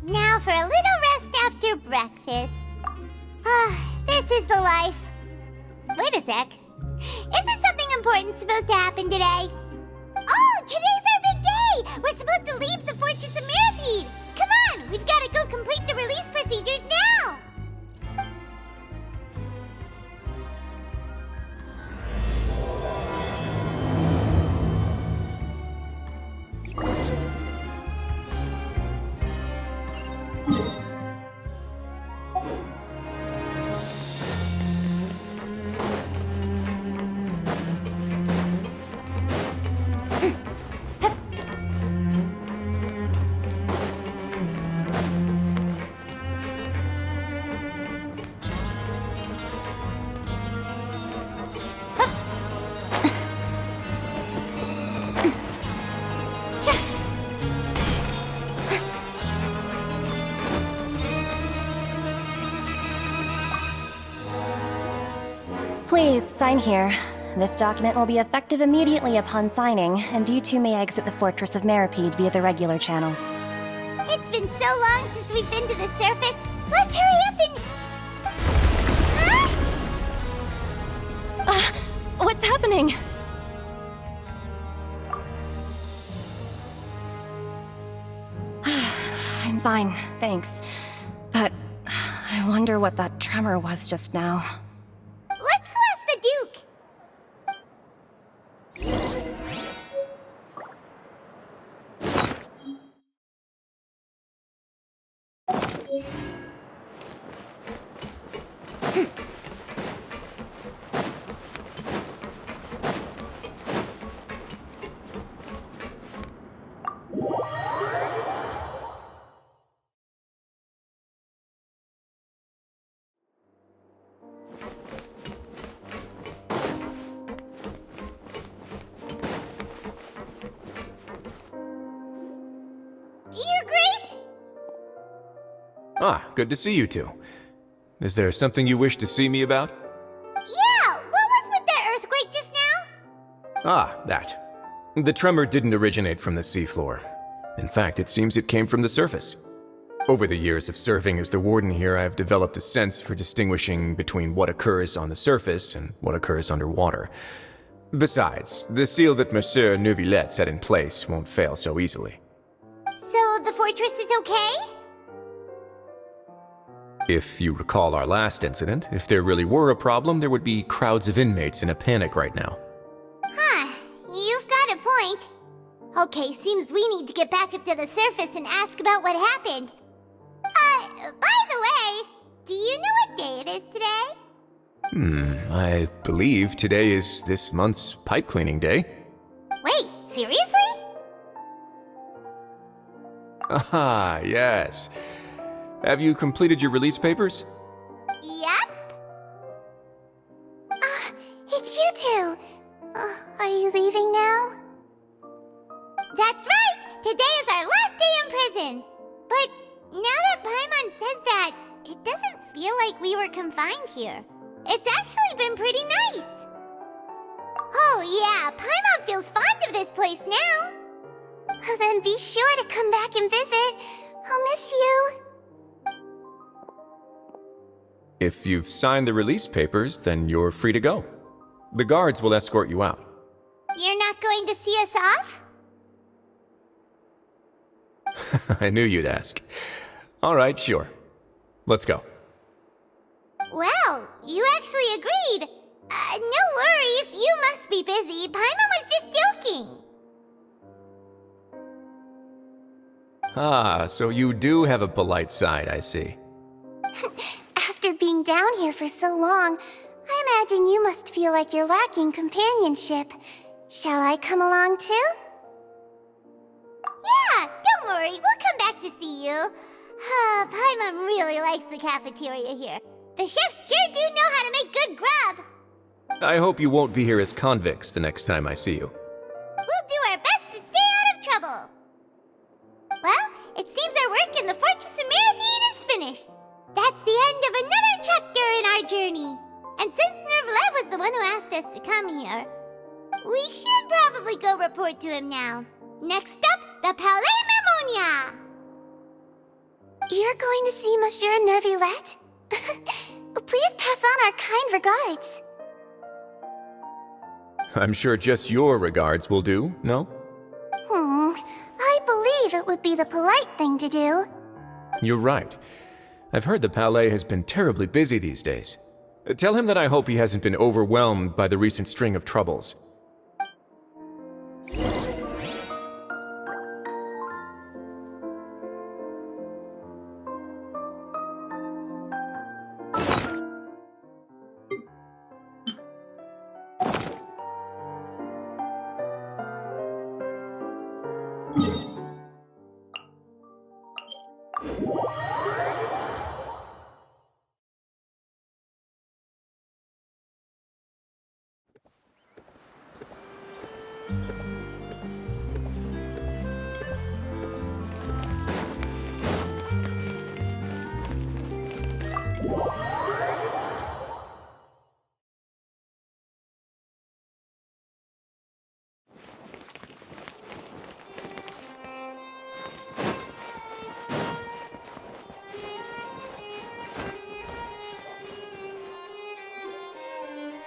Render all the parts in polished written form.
Now for a little rest after breakfast. This is the life. Wait a sec. Isn't something important supposed to happen today? Oh, today's our big day! We're supposed to leave the Fortress of Mirapede! Come on, we've got to go complete the release procedures now! Please, sign here. This document will be effective immediately upon signing, and you two may exit the Fortress of Mirapede via the regular channels. It's been so long since we've been to the surface. Let's hurry up and... Huh? What's happening? I'm fine, thanks. But I wonder what that tremor was just now. Let's go ask the Duke. Your Grace? Ah, good to see you two. Is there something you wish to see me about? Yeah, what was with that earthquake just now? Ah, that. The tremor didn't originate from the seafloor. In fact, it seems it came from the surface. Over the years of serving as the warden here, I've developed a sense for distinguishing between what occurs on the surface and what occurs underwater. Besides, the seal that Monsieur Neuvillette set in place won't fail so easily. So the fortress is okay? If you recall our last incident, if there really were a problem, there would be crowds of inmates in a panic right now. Huh, you've got a point. Okay, seems we need to get back up to the surface and ask about what happened. By the way, do you know what day it is today? I believe today is this month's pipe cleaning day. Wait, seriously? Ah, yes. Have you completed your release papers? Yep. It's you two. Are you leaving now? That's right! Today is our last day in prison! But now that Paimon says that, it doesn't feel like we were confined here. It's actually been pretty nice. Oh yeah, Paimon feels fond of this place now. Then be sure to come back and visit. I'll miss you. If you've signed the release papers, then you're free to go. The guards will escort you out. You're not going to see us off? I knew you'd ask. All right, sure. Let's go. Well, you actually agreed. No worries, you must be busy. Paimon was just joking. Ah, so you do have a polite side, I see. After being down here for so long, I imagine you must feel like you're lacking companionship. Shall I come along too? Yeah, don't worry, we'll come back to see you. Paimon really likes the cafeteria here. The chefs sure do know how to make good grub. I hope you won't be here as convicts the next time I see you. We'll do our best to stay out of trouble. Well, it seems our work in the Fortress of Mirapede is finished. That's the end of another chapter in our journey. And since Nervlev was the one who asked us to come here, we should probably go report to him now. Next up, the Palais Mermonia! You're going to see Monsieur Nervylette? Please pass on our kind regards. I'm sure just your regards will do, no? I believe it would be the polite thing to do. You're right. I've heard the Palais has been terribly busy these days. Tell him that I hope he hasn't been overwhelmed by the recent string of troubles.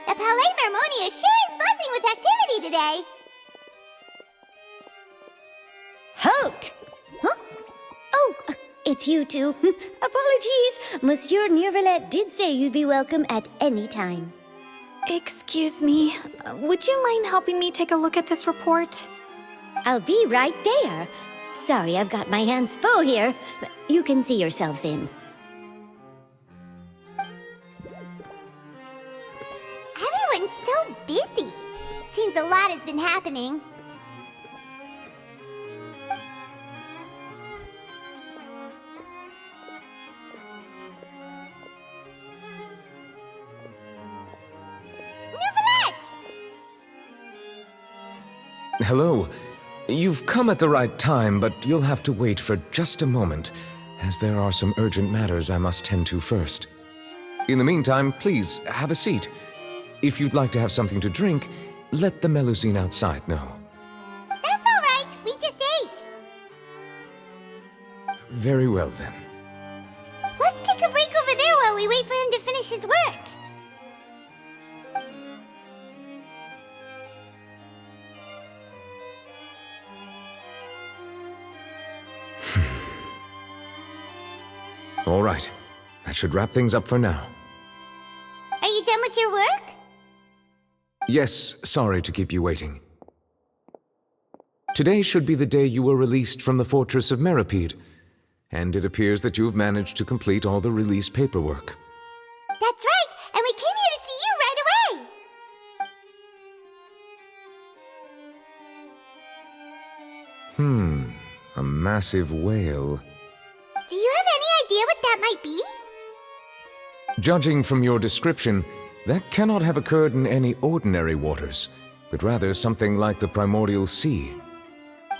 The Palais Mermonia sure is buzzing with activity today. Halt! Huh? Oh, it's you two. Apologies. Monsieur Nervylette did say you'd be welcome at any time. Excuse me, would you mind helping me take a look at this report? I'll be right there. Sorry, I've got my hands full here. You can see yourselves in. Everyone's so busy. Seems a lot has been happening. Hello. You've come at the right time, but you'll have to wait for just a moment, as there are some urgent matters I must tend to first. In the meantime, please, have a seat. If you'd like to have something to drink, let the Melusine outside know. That's all right. We just ate. Very well, then. Let's take a break over there while we wait for him to finish his work. All right. That should wrap things up for now. Are you done with your work? Yes, sorry to keep you waiting. Today should be the day you were released from the Fortress of Mirapede, and it appears that you have managed to complete all the release paperwork. That's right, and we came here to see you right away. A massive whale. Do you have any idea what that might be? Judging from your description, that cannot have occurred in any ordinary waters, but rather something like the primordial sea.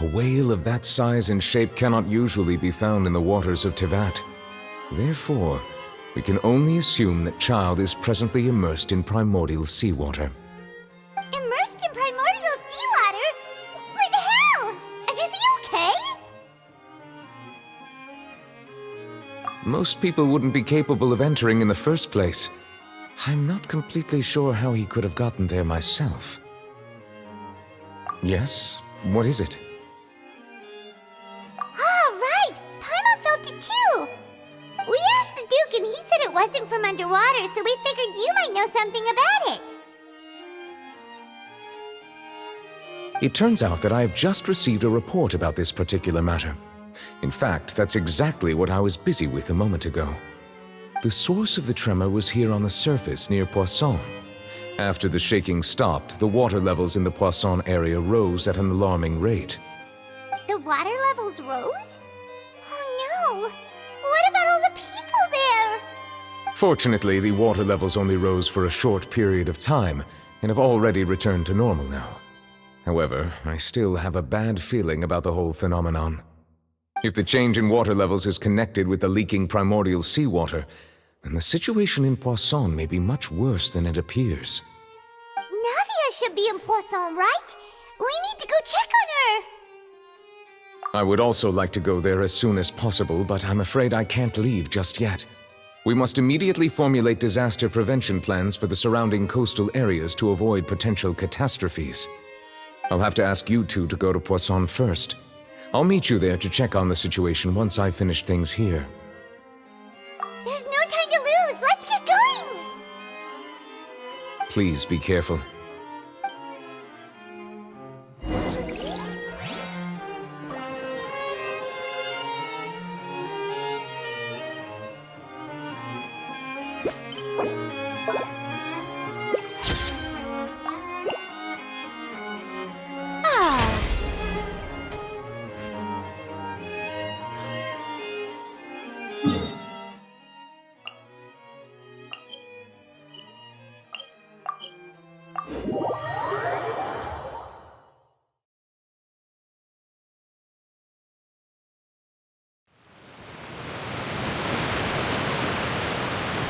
A whale of that size and shape cannot usually be found in the waters of Tevat. Therefore, we can only assume that Child is presently immersed in primordial seawater. Immersed in primordial seawater? But how? And is he okay? Most people wouldn't be capable of entering in the first place. I'm not completely sure how he could have gotten there myself. Yes? What is it? Right! Paimon felt it too! We asked the Duke and he said it wasn't from underwater, so we figured you might know something about it. It turns out that I have just received a report about this particular matter. In fact, that's exactly what I was busy with a moment ago. The source of the tremor was here on the surface near Poisson, After the shaking stopped, the water levels in the Poisson area rose at an alarming rate. The water levels rose? Oh no! What about all the people there? Fortunately, the water levels only rose for a short period of time and have already returned to normal now. However, I still have a bad feeling about the whole phenomenon. If the change in water levels is connected with the leaking primordial seawater, then the situation in Poisson may be much worse than it appears. Navia should be in Poisson, right? We need to go check on her! I would also like to go there as soon as possible, but I'm afraid I can't leave just yet. We must immediately formulate disaster prevention plans for the surrounding coastal areas to avoid potential catastrophes. I'll have to ask you two to go to Poisson first. I'll meet you there to check on the situation once I've finished things here. There's no time to lose! Let's get going! Please be careful.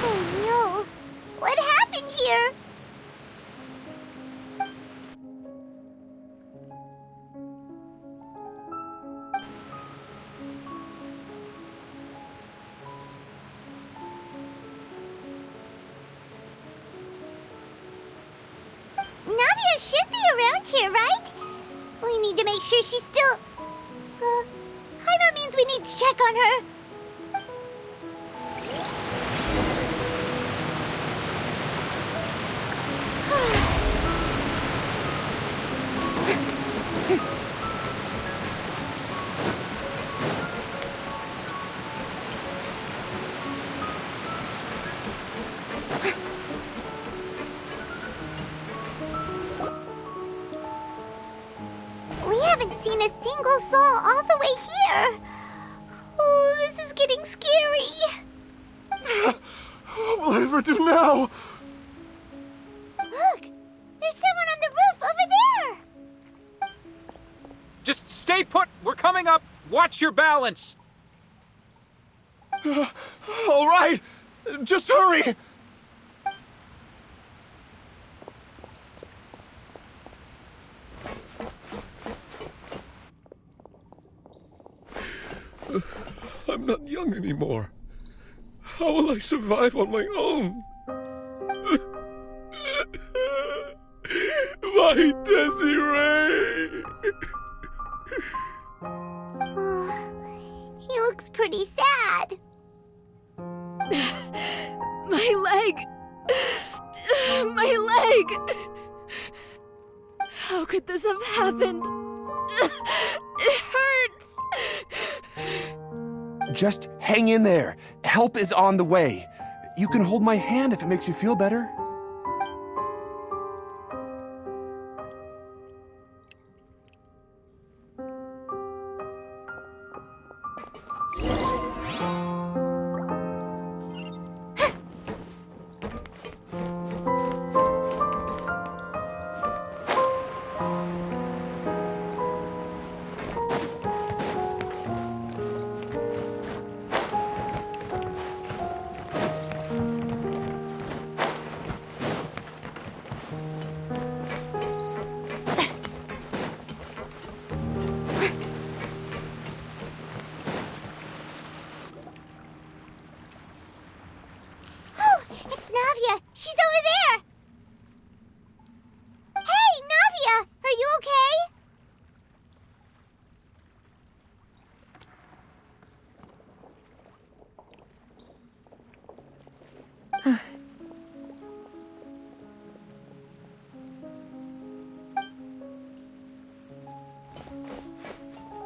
Oh no! What happened here? Navia should be around here, right? We need to make sure she's still... Paimon means we need to check on her. We haven't seen a single soul all the way here. Oh, this is getting scary. What will I ever do now? Look, there's someone on the roof over there. Just stay put! We're coming up! Watch your balance! All right, just hurry! I'm not young anymore. How will I survive on my own? My Desiree! Oh, he looks pretty sad. My leg! My leg! How could this have happened? It hurts! Just hang in there. Help is on the way. You can hold my hand if it makes you feel better. It's Navia! She's over there! Hey, Navia! Are you okay?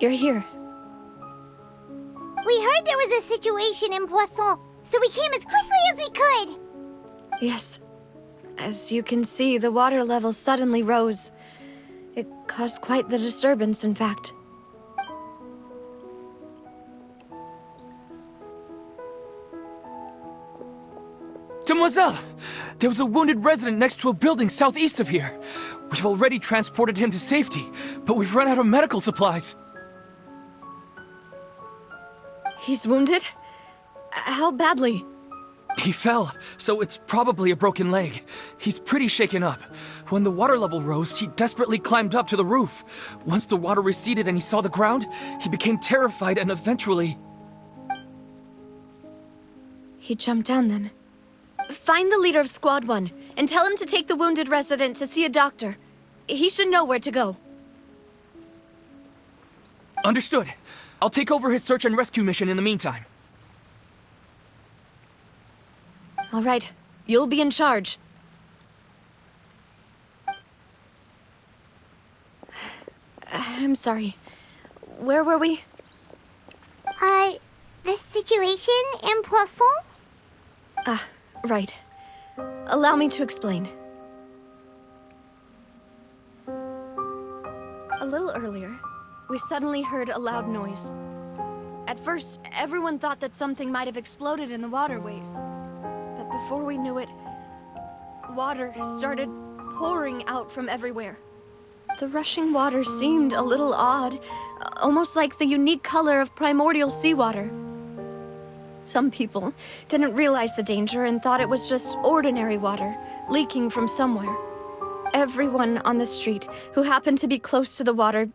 You're here. We heard there was a situation in Poisson, so we came as quickly as we could. Yes. As you can see, the water level suddenly rose. It caused quite the disturbance, in fact. Demoiselle! There was a wounded resident next to a building southeast of here. We've already transported him to safety, but we've run out of medical supplies. He's wounded? How badly? He fell, so it's probably a broken leg. He's pretty shaken up. When the water level rose, he desperately climbed up to the roof. Once the water receded and he saw the ground, he became terrified and eventually... He jumped down then. Find the leader of Squad 1 and tell him to take the wounded resident to see a doctor. He should know where to go. Understood. I'll take over his search and rescue mission in the meantime. All right, you'll be in charge. I'm sorry. Where were we? The situation in Poisson? Right. Allow me to explain. A little earlier, we suddenly heard a loud noise. At first, everyone thought that something might have exploded in the waterways. But before we knew it, water started pouring out from everywhere. The rushing water seemed a little odd, almost like the unique color of primordial seawater. Some people didn't realize the danger and thought it was just ordinary water, leaking from somewhere. Everyone on the street who happened to be close to the water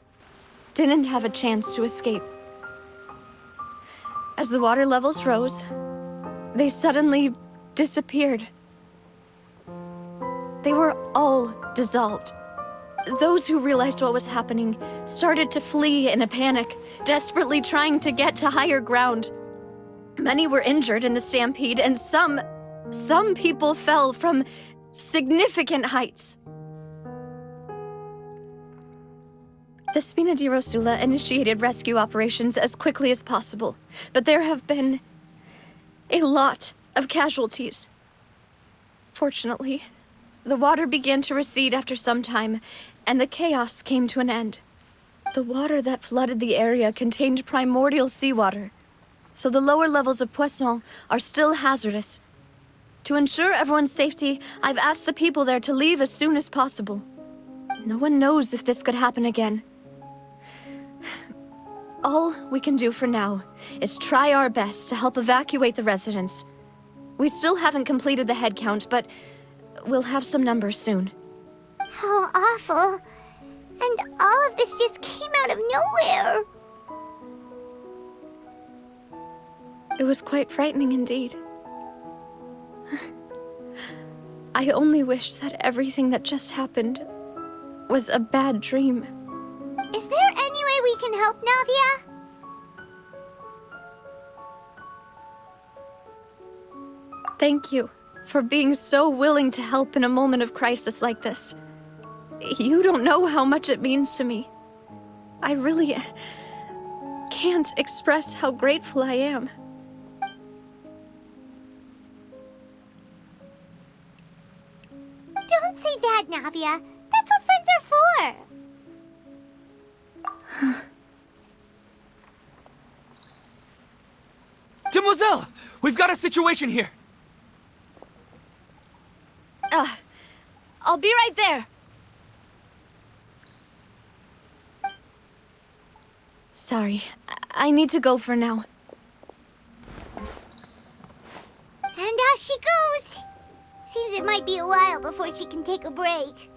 didn't have a chance to escape. As the water levels rose, they suddenly disappeared. They were all dissolved. Those who realized what was happening started to flee in a panic, desperately trying to get to higher ground. Many were injured in the stampede, and some people fell from significant heights. The Spina di Rosula initiated rescue operations as quickly as possible, but there have been a lot of casualties. Fortunately, the water began to recede after some time, and the chaos came to an end. The water that flooded the area contained primordial seawater, so the lower levels of Poisson are still hazardous. To ensure everyone's safety, I've asked the people there to leave as soon as possible. No one knows if this could happen again. All we can do for now is try our best to help evacuate the residents. We still haven't completed the head count, but we'll have some numbers soon. How awful. And all of this just came out of nowhere. It was quite frightening indeed. I only wish that everything that just happened was a bad dream. Is there any way we can help, Navia? Thank you for being so willing to help in a moment of crisis like this. You don't know how much it means to me. I really can't express how grateful I am. Don't say that, Navia. That's what friends are for. Demoiselle! We've got a situation here! I'll be right there. Sorry, I need to go for now. And out she goes. Seems it might be a while before she can take a break.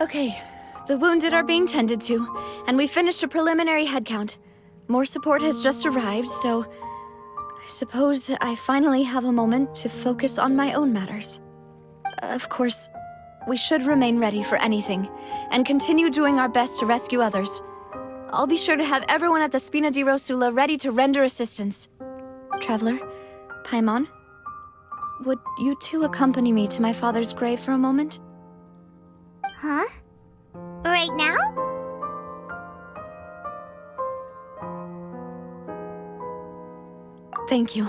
Okay, the wounded are being tended to, and we finished a preliminary head count. More support has just arrived, so I suppose I finally have a moment to focus on my own matters. Of course, we should remain ready for anything, and continue doing our best to rescue others. I'll be sure to have everyone at the Spina di Rosula ready to render assistance. Traveler, Paimon, would you two accompany me to my father's grave for a moment? Huh? Right now? Thank you.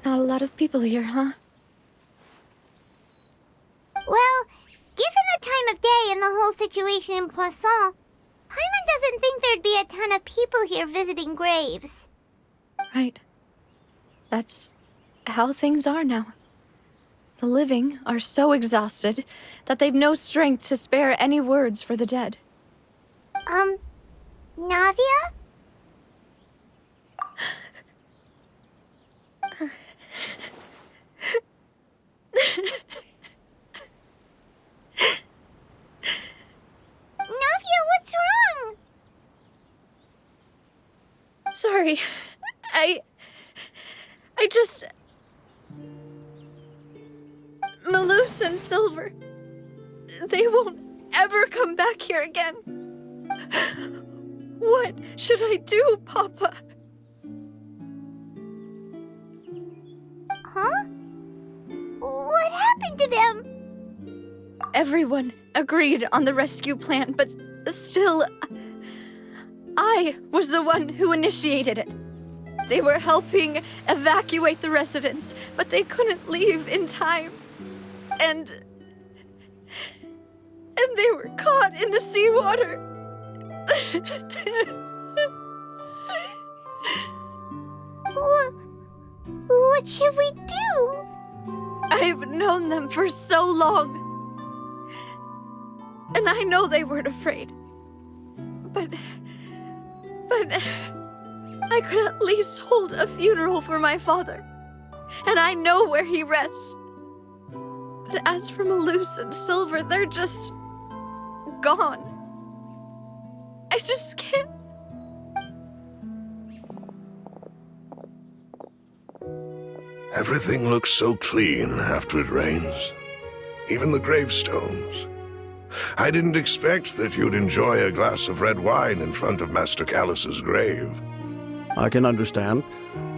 Not a lot of people here, huh? Well, given the time of day and the whole situation in Poisson, Paimon doesn't think there'd be a ton of people here visiting graves. Right. That's how things are now. The living are so exhausted that they've no strength to spare any words for the dead. Navia? Navia, what's wrong? Sorry. I just... Malus and Silver... They won't ever come back here again. What should I do, Papa? Huh? What happened to them? Everyone agreed on the rescue plan, but still... I was the one who initiated it. They were helping evacuate the residents, but they couldn't leave in time. And they were caught in the seawater. What should we do? I've known them for so long. And I know they weren't afraid. But I could at least hold a funeral for my father. And I know where he rests. But as for Malus and Silver, they're just... gone. I just can't... Everything looks so clean after it rains. Even the gravestones. I didn't expect that you'd enjoy a glass of red wine in front of Master Callus's grave. I can understand.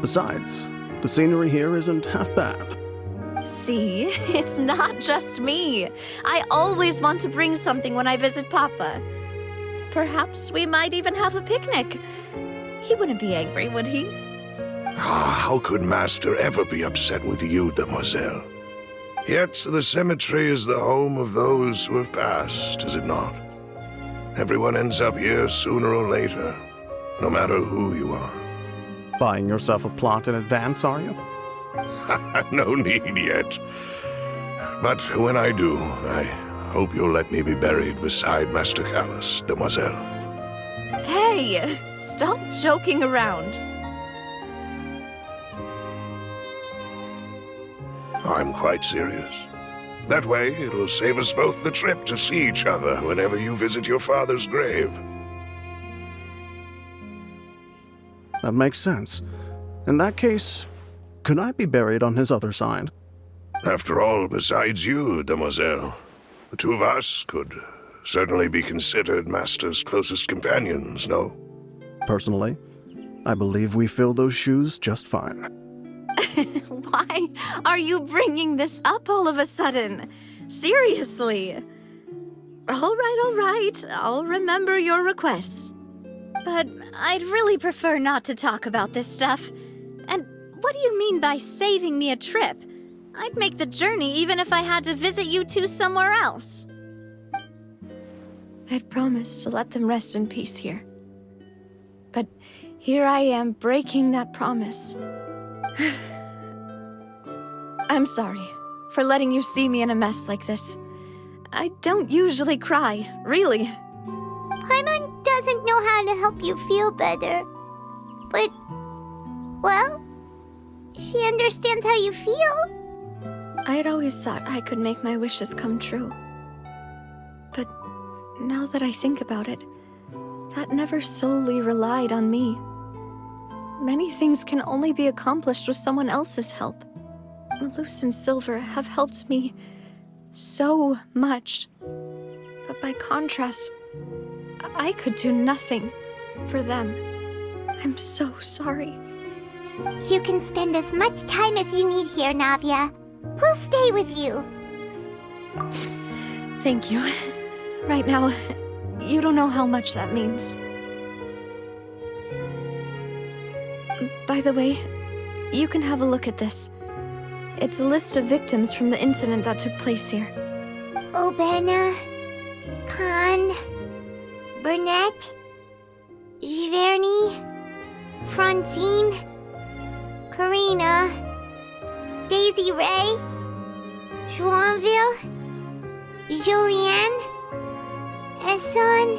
Besides, the scenery here isn't half bad. See, it's not just me. I always want to bring something when I visit Papa. Perhaps we might even have a picnic. He wouldn't be angry, would he? How could Master ever be upset with you, Demoiselle? Yet the cemetery is the home of those who have passed, is it not? Everyone ends up here sooner or later, no matter who you are. Buying yourself a plot in advance, are you? No need yet. But when I do, I hope you'll let me be buried beside Master Callus, Demoiselle. Hey, stop joking around. I'm quite serious. That way, it'll save us both the trip to see each other whenever you visit your father's grave. That makes sense. In that case, could I be buried on his other side? After all, besides you, Demoiselle, the two of us could certainly be considered Master's closest companions, no? Personally, I believe we fill those shoes just fine. Why are you bringing this up all of a sudden? Seriously. All right. I'll remember your requests. But I'd really prefer not to talk about this stuff. And what do you mean by saving me a trip? I'd make the journey even if I had to visit you two somewhere else. I'd promised to let them rest in peace here. But here I am breaking that promise. I'm sorry for letting you see me in a mess like this. I don't usually cry, really. Paimon doesn't know how to help you feel better. But, well, she understands how you feel. I had always thought I could make my wishes come true. But now that I think about it, that never solely relied on me. Many things can only be accomplished with someone else's help. Malus and Silver have helped me so much. But by contrast, I could do nothing for them. I'm so sorry. You can spend as much time as you need here, Navia. We'll stay with you. Thank you. Right now, you don't know how much that means. By the way, you can have a look at this. It's a list of victims from the incident that took place here. Obena, Khan, Burnett, Giverny, Francine, Karina, Daisy Ray, Joinville, Julianne, Esson,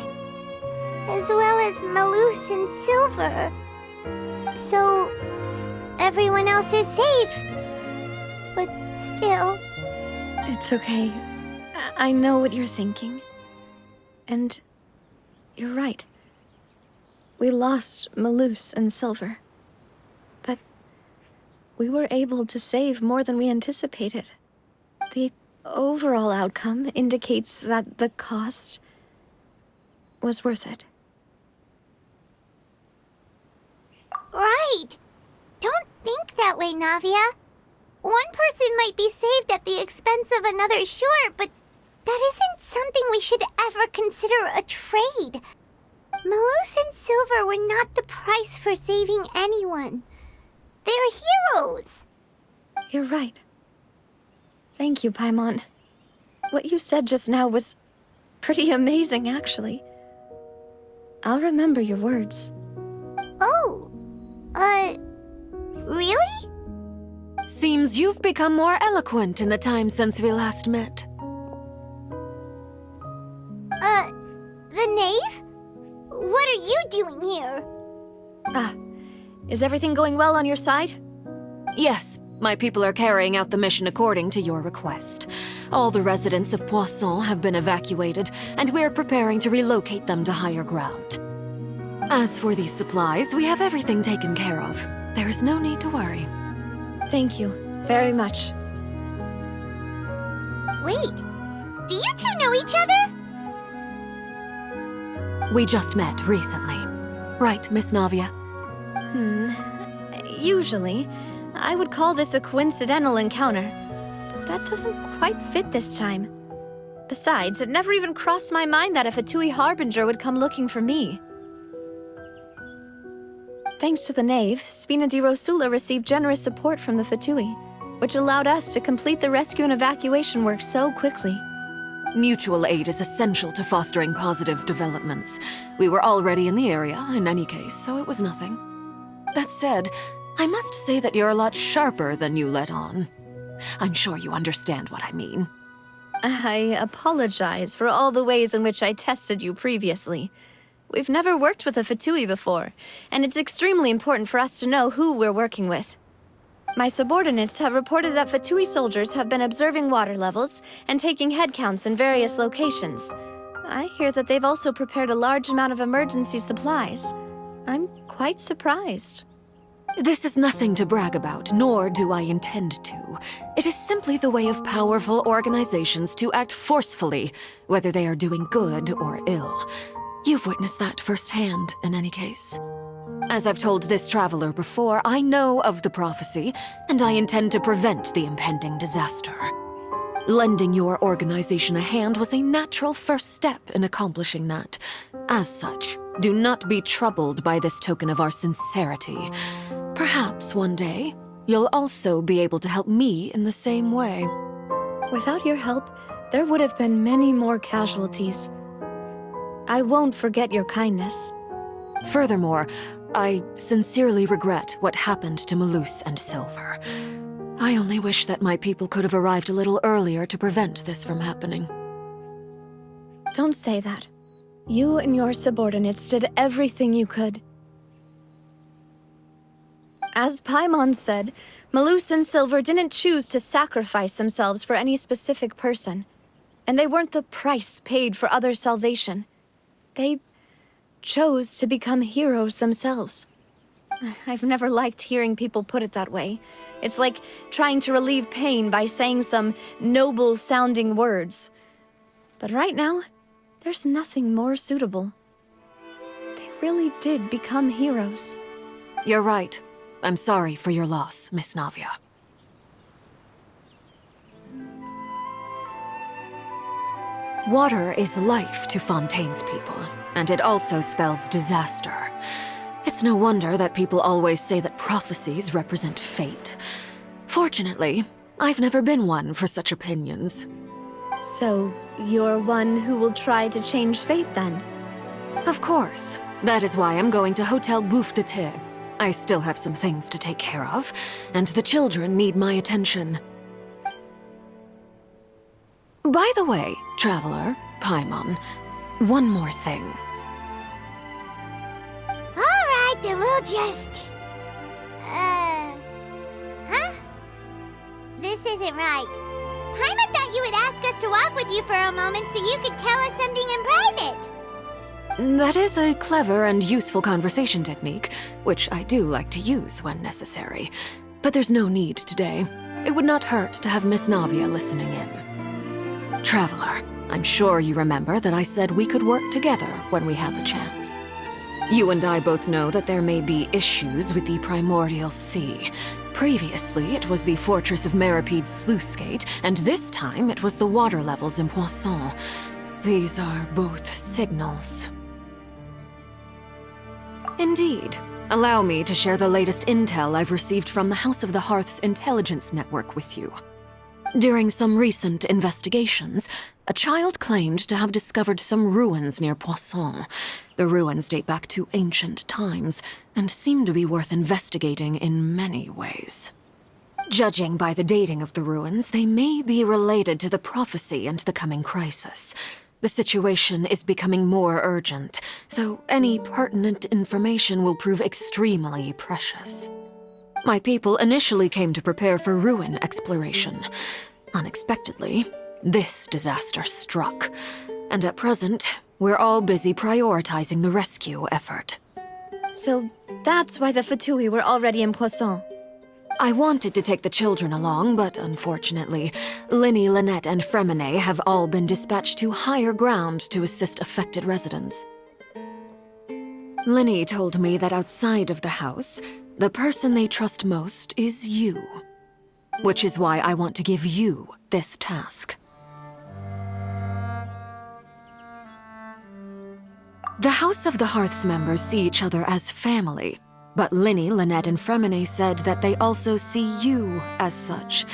as well as Malus and Silver. So, everyone else is safe. But still... It's okay. I know what you're thinking. And you're right. We lost Malus and Silver. But we were able to save more than we anticipated. The overall outcome indicates that the cost was worth it. Right! Don't think that way, Navia. One person might be saved at the expense of another, sure, but that isn't something we should ever consider a trade. Malus and Silver were not the price for saving anyone. They're heroes. You're right. Thank you, Paimon. What you said just now was pretty amazing, actually. I'll remember your words. Oh, really? Seems you've become more eloquent in the time since we last met. The knave? What are you doing here? Is everything going well on your side? Yes, my people are carrying out the mission according to your request. All the residents of Poisson have been evacuated, and we're preparing to relocate them to higher ground. As for these supplies, we have everything taken care of. There is no need to worry. Thank you very much. Wait, do you two know each other? We just met recently. Right, Miss Navia? Usually, I would call this a coincidental encounter, but that doesn't quite fit this time. Besides, it never even crossed my mind that a Fatui Harbinger would come looking for me. Thanks to the Knave, Spina di Rosula received generous support from the Fatui, which allowed us to complete the rescue and evacuation work so quickly. Mutual aid is essential to fostering positive developments. We were already in the area, in any case, so it was nothing. That said, I must say that you're a lot sharper than you let on. I'm sure you understand what I mean. I apologize for all the ways in which I tested you previously. We've never worked with a Fatui before, and it's extremely important for us to know who we're working with. My subordinates have reported that Fatui soldiers have been observing water levels and taking head counts in various locations. I hear that they've also prepared a large amount of emergency supplies. I'm quite surprised. This is nothing to brag about, nor do I intend to. It is simply the way of powerful organizations to act forcefully, whether they are doing good or ill. You've witnessed that firsthand, in any case. As I've told this traveler before, I know of the prophecy, and I intend to prevent the impending disaster. Lending your organization a hand was a natural first step in accomplishing that. As such, do not be troubled by this token of our sincerity. Perhaps one day, you'll also be able to help me in the same way. Without your help, there would have been many more casualties. I won't forget your kindness. Furthermore, I sincerely regret what happened to Malus and Silver. I only wish that my people could have arrived a little earlier to prevent this from happening. Don't say that. You and your subordinates did everything you could. As Paimon said, Malus and Silver didn't choose to sacrifice themselves for any specific person, and they weren't the price paid for other salvation. They chose to become heroes themselves. I've never liked hearing people put it that way. It's like trying to relieve pain by saying some noble-sounding words. But right now, there's nothing more suitable. They really did become heroes. You're right. I'm sorry for your loss, Miss Navia. Water is life to Fontaine's people, and it also spells disaster. It's no wonder that people always say that prophecies represent fate. Fortunately, I've never been one for such opinions. So, you're one who will try to change fate, then? Of course. That is why I'm going to Hotel Bouffe de Thé. I still have some things to take care of, and the children need my attention. By the way, Traveler, Paimon, one more thing. Alright, then we'll just... Huh? This isn't right. Paimon thought you would ask us to walk with you for a moment so you could tell us something in private. That is a clever and useful conversation technique, which I do like to use when necessary. But there's no need today. It would not hurt to have Miss Navia listening in. Traveler, I'm sure you remember that I said we could work together when we had the chance. You and I both know that there may be issues with the Primordial Sea. Previously, it was the Fortress of Meripede's sluice gate, and this time it was the water levels in Poisson. These are both signals. Indeed. Allow me to share the latest intel I've received from the House of the Hearth's intelligence network with you. During some recent investigations, a child claimed to have discovered some ruins near Poisson. The ruins date back to ancient times, and seem to be worth investigating in many ways. Judging by the dating of the ruins, they may be related to the prophecy and the coming crisis. The situation is becoming more urgent, so any pertinent information will prove extremely precious. My people initially came to prepare for ruin exploration. Unexpectedly, this disaster struck, and at present, we're all busy prioritizing the rescue effort. So that's why the Fatui were already in Poisson. I wanted to take the children along, but unfortunately, Linny, Lynette, and Fremine have all been dispatched to higher ground to assist affected residents. Linny told me that outside of the house, the person they trust most is you. Which is why I want to give you this task. The House of the Hearth's members see each other as family, but Linny, Lynette, and Fremine said that they also see you as such,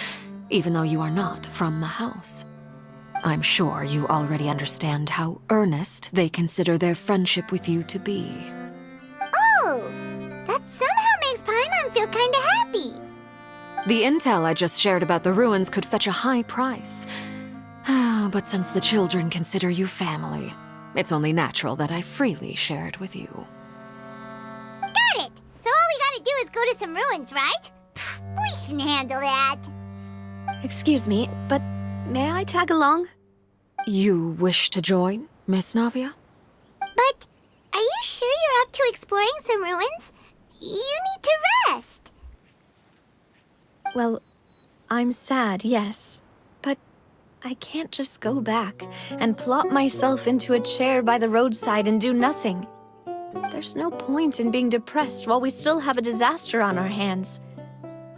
even though you are not from the house. I'm sure you already understand how earnest they consider their friendship with you to be. Oh, that somehow makes Paimon feel kinda happy. The intel I just shared about the ruins could fetch a high price. But since the children consider you family, it's only natural that I freely share it with you. Got it! So all we gotta do is go to some ruins, right? We can handle that. Excuse me, but may I tag along? You wish to join, Miss Navia? But are you sure you're up to exploring some ruins? You need to rest. Well, I'm sad, yes. But I can't just go back and plop myself into a chair by the roadside and do nothing. There's no point in being depressed while we still have a disaster on our hands.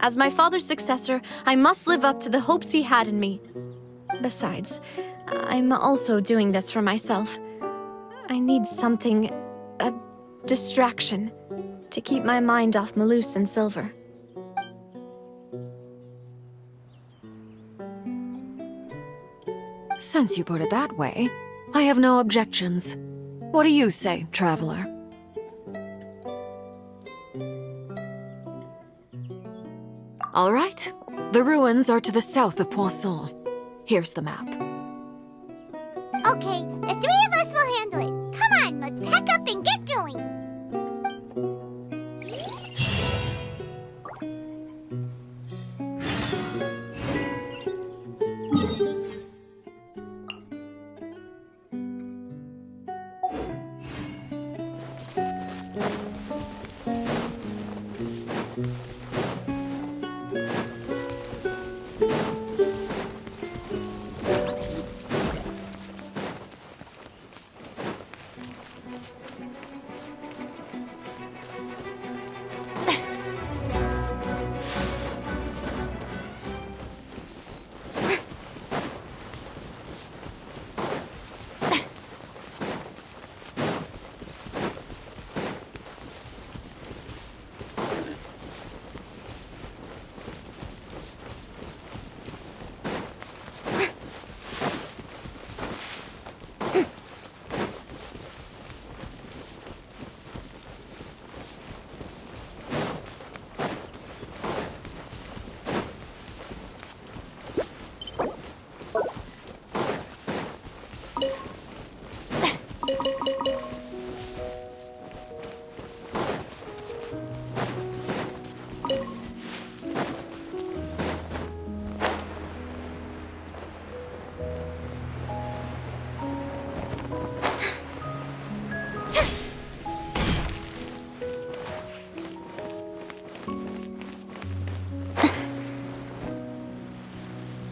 As my father's successor, I must live up to the hopes he had in me. Besides, I'm also doing this for myself. I need something, a distraction, to keep my mind off Malus and Silver. Since you put it that way, I have no objections. What do you say, traveler? All right. The ruins are to the south of Poisson. Here's the map. Okay, the three of us will handle it. Come on, let's pack up and get going.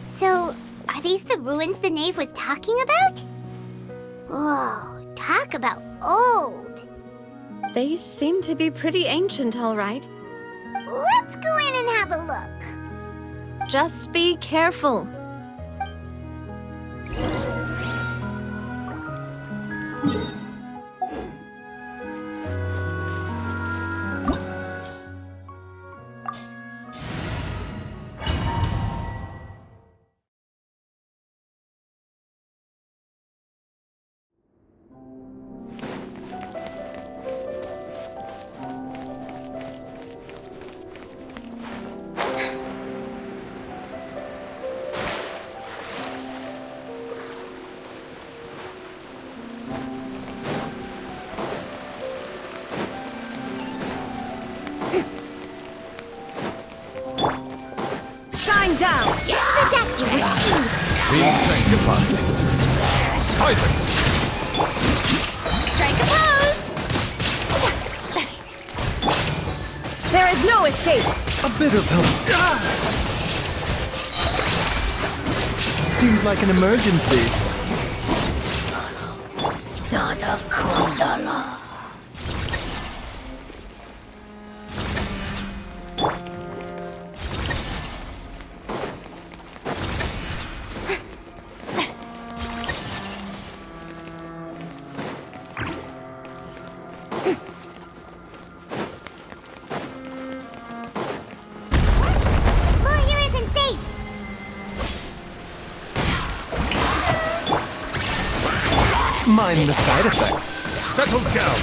So, are these the ruins the knave was talking about? Whoa, talk about old. They seem to be pretty ancient, all right. Let's go in and have a look. Just be careful. Down! The doctor received! Be sanctified. Silence! Strike a pose! There is no escape! A bit of help. Seems like an emergency. Dada Kundala. Mind the side effect. Settle down!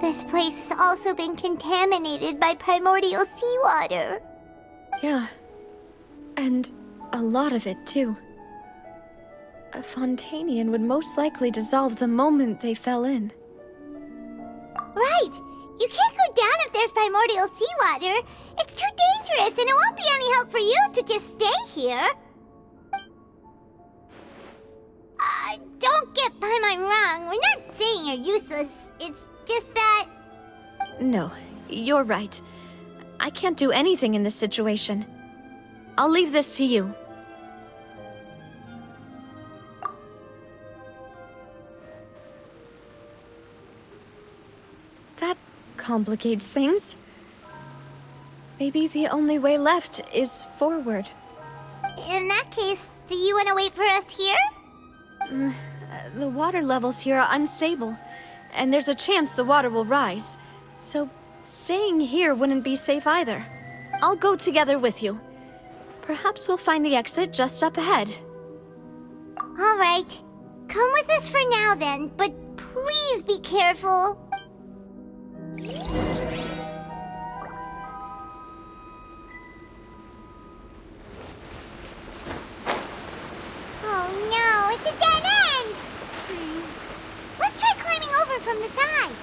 This place has also been contaminated by primordial seawater. Yeah. And a lot of it, too. A Fontanian would most likely dissolve the moment they fell in. Right! You can't go down if there's primordial seawater. It's too dangerous, and it won't be any help for you to just stay here. Don't get Paimon wrong. We're not saying you're useless. It's just that... No, you're right. I can't do anything in this situation. I'll leave this to you. That complicates things. Maybe the only way left is forward. In that case, do you want to wait for us here? The water levels here are unstable, and there's a chance the water will rise. So staying here wouldn't be safe either. I'll go together with you. Perhaps we'll find the exit just up ahead. All right. Come with us for now then, but please be careful. Oh no, it's a dead end! Let's try climbing over from the side.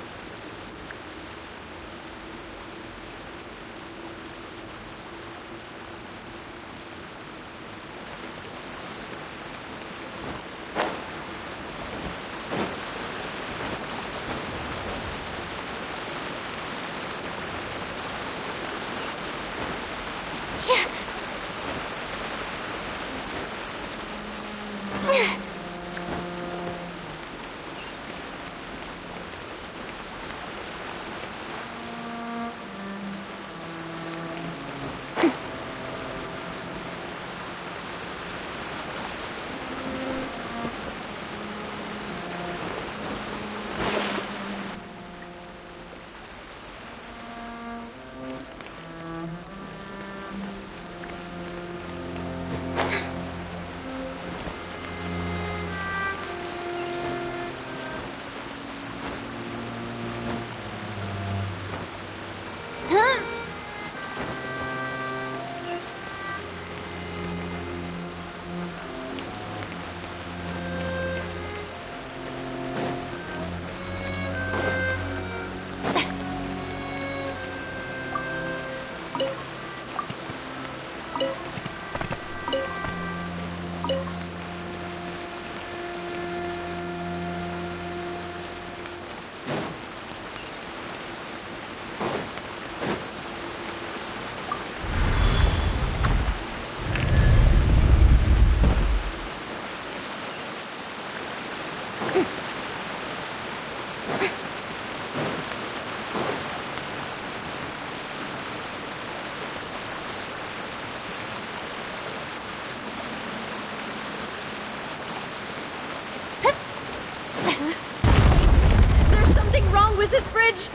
With this bridge!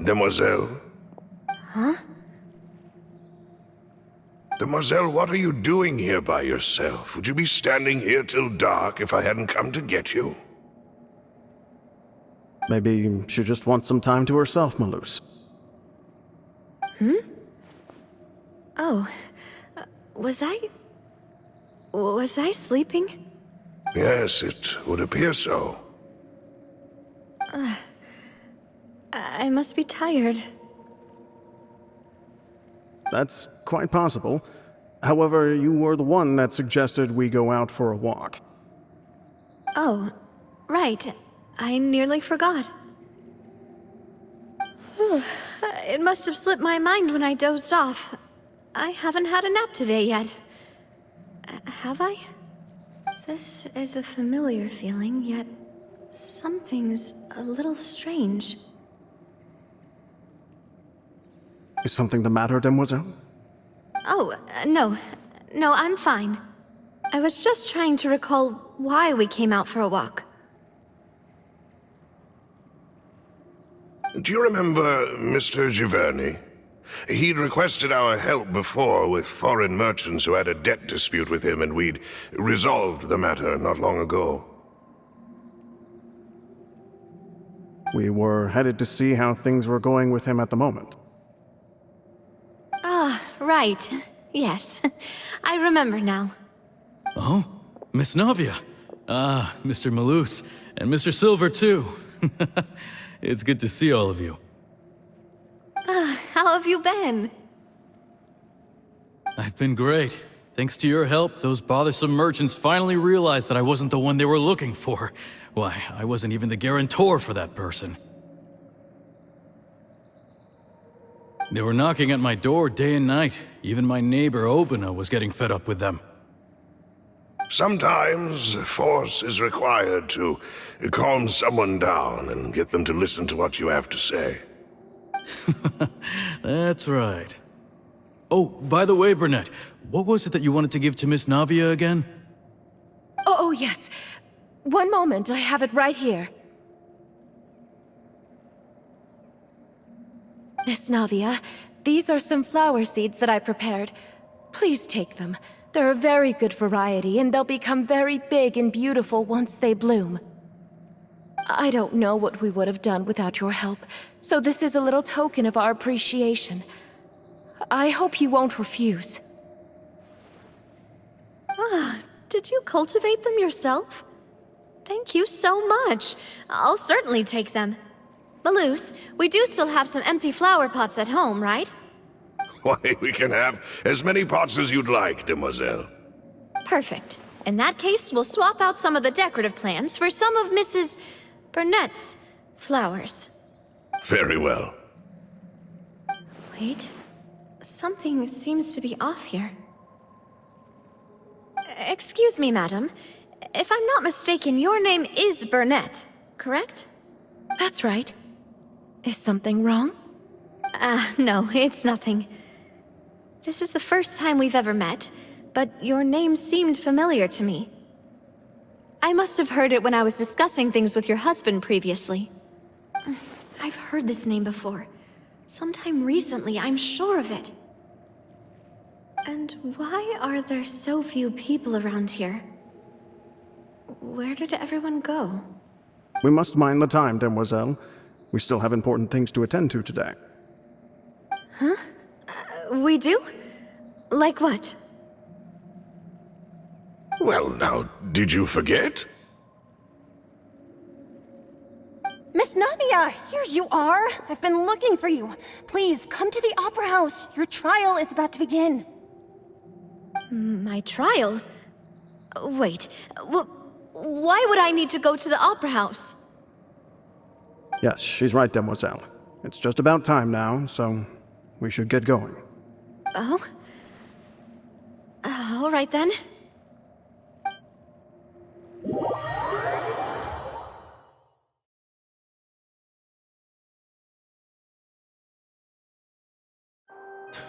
Demoiselle? Huh? Demoiselle, what are you doing here by yourself? Would you be standing here till dark if I hadn't come to get you? Maybe she just wants some time to herself, Malus. Oh, was I sleeping? Yes, it would appear so. I must be tired. That's quite possible. However, you were the one that suggested we go out for a walk. Oh, right. I nearly forgot. It must have slipped my mind when I dozed off. I haven't had a nap today yet. Have I? This is a familiar feeling, yet something's a little strange. Is something the matter, Demoiselle? Oh, no. No, I'm fine. I was just trying to recall why we came out for a walk. Do you remember Mr. Giverny? He'd requested our help before with foreign merchants who had a debt dispute with him, and we'd resolved the matter not long ago. We were headed to see how things were going with him at the moment. Ah, right. Yes. I remember now. Oh, Miss Navia. Ah, Mr. Malus. And Mr. Silver, too. It's good to see all of you. Ah, how have you been? I've been great. Thanks to your help, those bothersome merchants finally realized that I wasn't the one they were looking for. Why, I wasn't even the guarantor for that person. They were knocking at my door day and night. Even my neighbor Obina was getting fed up with them. Sometimes force is required to calm someone down and get them to listen to what you have to say. That's right. Oh, by the way, Burnett, what was it that you wanted to give to Miss Navia again? Oh, yes. One moment, I have it right here. Miss Navia, these are some flower seeds that I prepared. Please take them. They're a very good variety, and they'll become very big and beautiful once they bloom. I don't know what we would have done without your help, so this is a little token of our appreciation. I hope you won't refuse. Ah, did you cultivate them yourself? Thank you so much. I'll certainly take them. Malus, we do still have some empty flower pots at home, right? Why, we can have as many pots as you'd like, demoiselle. Perfect. In that case, we'll swap out some of the decorative plants for some of Mrs. Burnett's flowers. Very well. Wait. Something seems to be off here. Excuse me, madam. If I'm not mistaken, your name is Burnett, correct? That's right. Is something wrong? No, it's nothing. This is the first time we've ever met, but your name seemed familiar to me. I must have heard it when I was discussing things with your husband previously. I've heard this name before. Sometime recently, I'm sure of it. And why are there so few people around here? Where did everyone go? We must mind the time, demoiselle. We still have important things to attend to today. Huh? We do? Like what? Well, now, did you forget? Miss Navia, here you are. I've been looking for you. Please, come to the Opera House. Your trial is about to begin. My trial? Wait, why would I need to go to the Opera House? Yes, she's right, demoiselle. It's just about time now, so we should get going. Oh? All right then.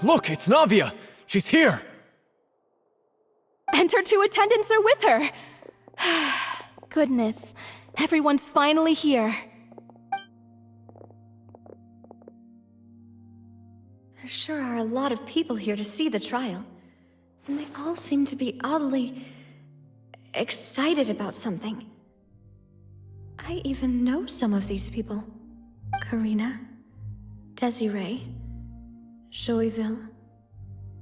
Look, it's Navia! She's here! And her two attendants are with her. Goodness, everyone's finally here. There sure are a lot of people here to see the trial. And they all seem to be oddly excited about something. I even know some of these people. Karina, Desiree, Joyville,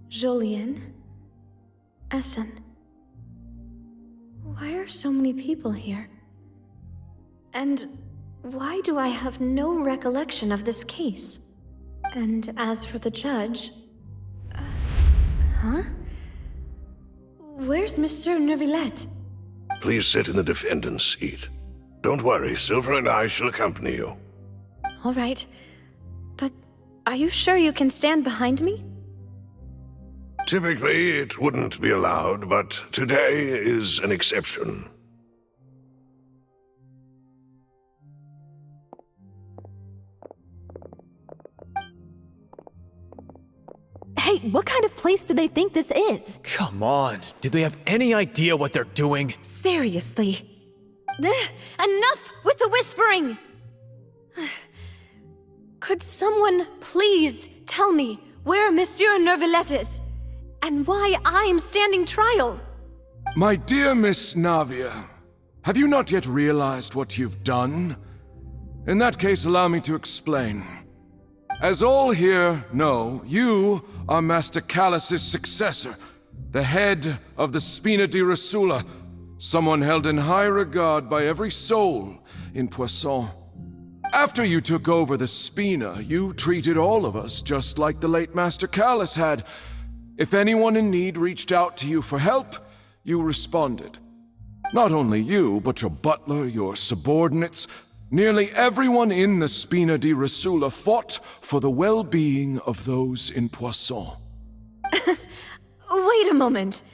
Julien, Essen. Why are so many people here? And why do I have no recollection of this case? And as for the judge... huh? Where's Monsieur Neuvillette? Please sit in the defendant's seat. Don't worry, Silver and I shall accompany you. All right. But are you sure you can stand behind me? Typically, it wouldn't be allowed, but today is an exception. Hey, what kind of place do they think this is? Come on, do they have any idea what they're doing? Seriously. Enough with the whispering! Could someone please tell me where Monsieur Neuvillette is, and why I'm standing trial? My dear Miss Navia, have you not yet realized what you've done? In that case, allow me to explain. As all here know, you are Master Callus's successor, the head of the Spina di Rosula, someone held in high regard by every soul in Poisson. After you took over the Spina, you treated all of us just like the late Master Callus had. If anyone in need reached out to you for help, you responded. Not only you, but your butler, your subordinates, nearly everyone in the Spina di Rosula fought for the well-being of those in Poisson. Wait a moment.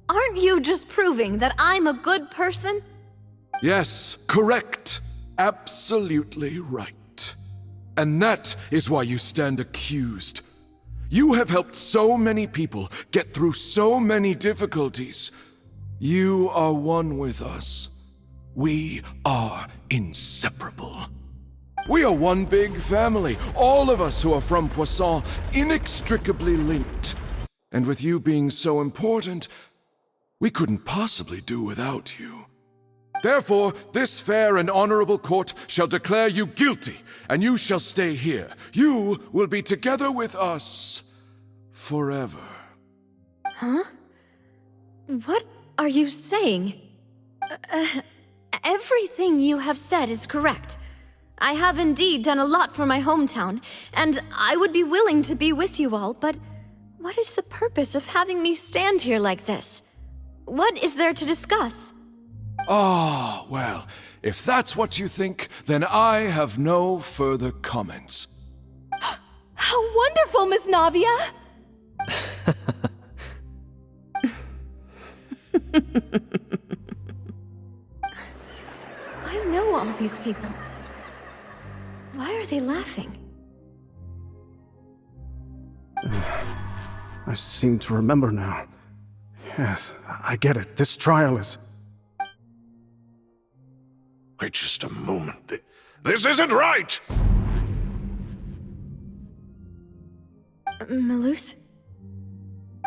Aren't you just proving that I'm a good person? Yes, correct. Absolutely right. And that is why you stand accused. You have helped so many people get through so many difficulties. You are one with us. We are inseparable. We are one big family, all of us who are from Poisson, inextricably linked. And with you being so important, we couldn't possibly do without you. Therefore, this fair and honorable court shall declare you guilty, and you shall stay here. You will be together with us forever. Huh? What are you saying? Everything you have said is correct. I have indeed done a lot for my hometown, and I would be willing to be with you all, but what is the purpose of having me stand here like this? What is there to discuss? Ah, well, if that's what you think, then I have no further comments. How wonderful, Miss Navia! I know all these people. Why are they laughing? I seem to remember now. Yes, I get it. This trial is... Wait just a moment. This isn't right! Malus?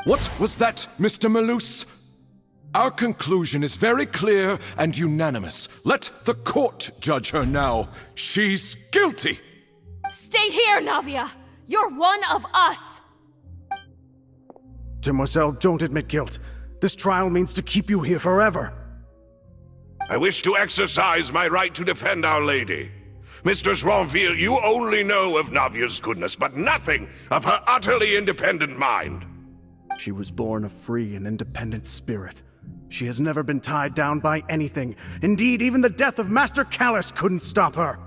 What was that, Mr. Malus? Our conclusion is very clear and unanimous. Let the court judge her now. She's guilty! Stay here, Navia! You're one of us! Demoiselle, don't admit guilt. This trial means to keep you here forever. I wish to exercise my right to defend Our Lady. Mr. Joinville, you only know of Navia's goodness, but nothing of her utterly independent mind. She was born a free and independent spirit. She has never been tied down by anything. Indeed, even the death of Master Callus couldn't stop her.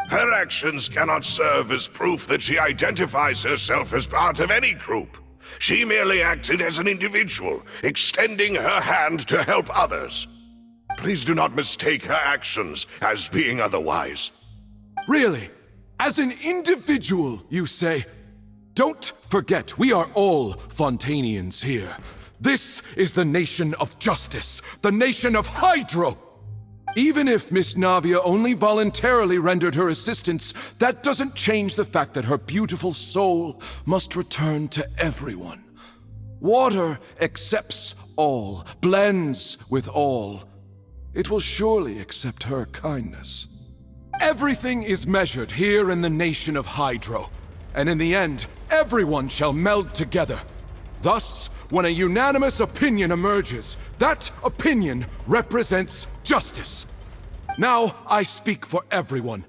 Her actions cannot serve as proof that she identifies herself as part of any group. She merely acted as an individual, extending her hand to help others. Please do not mistake her actions as being otherwise. Really? As an individual, you say? Don't forget, we are all Fontanians here. This is the nation of justice, the nation of Hydro. Even if Miss Navia only voluntarily rendered her assistance, that doesn't change the fact that her beautiful soul must return to everyone. Water accepts all, blends with all. It will surely accept her kindness. Everything is measured here in the nation of Hydro, and in the end, everyone shall meld together. Thus, when a unanimous opinion emerges, that opinion represents justice. Now I speak for everyone.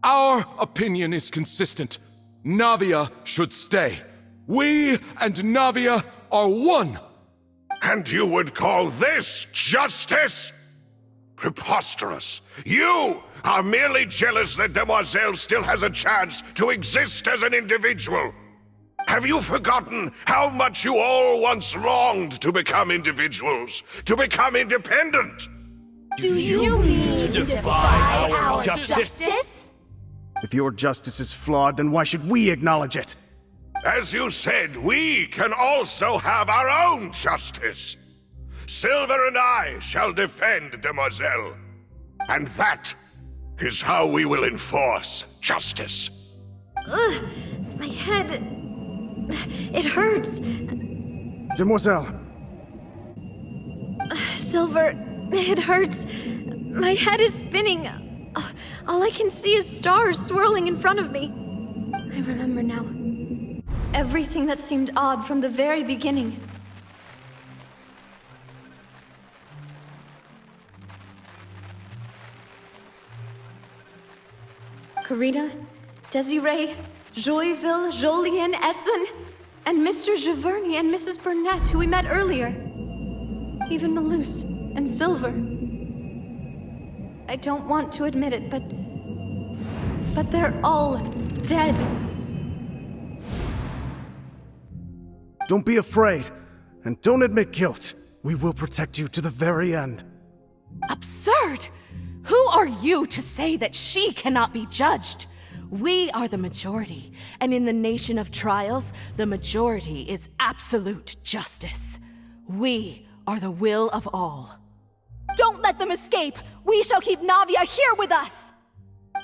Our opinion is consistent. Navia should stay. We and Navia are one. And you would call this justice? Preposterous. You are merely jealous that Demoiselle still has a chance to exist as an individual. Have you forgotten how much you all once longed to become individuals, to become independent? Do you mean to defy our justice? If your justice is flawed, then why should we acknowledge it? As you said, we can also have our own justice. Silver and I shall defend Demoiselle. And that is how we will enforce justice. Ugh, my head... It hurts. Demoiselle. Silver, it hurts. My head is spinning. All I can see is stars swirling in front of me. I remember now. Everything that seemed odd from the very beginning. Karina, Desiree, Joyville, Jolien, Essen, and Mr. Giverny and Mrs. Burnett, who we met earlier. Even Malus and Silver. I don't want to admit it, but they're all dead. Don't be afraid, and don't admit guilt. We will protect you to the very end. Absurd! Who are you to say that she cannot be judged? We are the majority, and in the nation of trials, the majority is absolute justice. We are the will of all. Don't let them escape! We shall keep Navia here with us!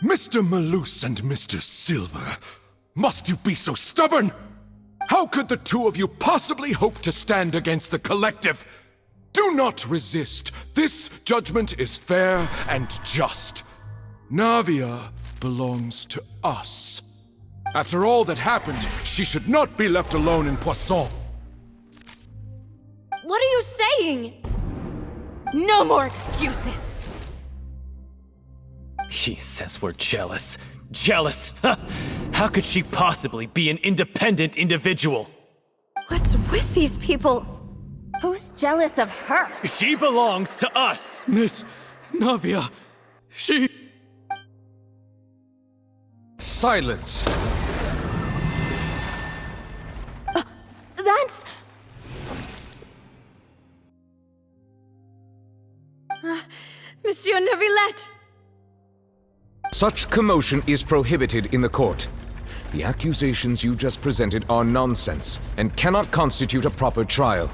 Mr. Malus and Mr. Silver, must you be so stubborn? How could the two of you possibly hope to stand against the collective? Do not resist. This judgment is fair and just. Navia belongs to us. After all that happened, she should not be left alone in Poisson. What are you saying? No more excuses! He says we're jealous. Jealous? How could she possibly be an independent individual? What's with these people? Who's jealous of her? She belongs to us! Miss Navia, she... Silence! That's... Monsieur Neuvillette! Such commotion is prohibited in the court. The accusations you just presented are nonsense and cannot constitute a proper trial.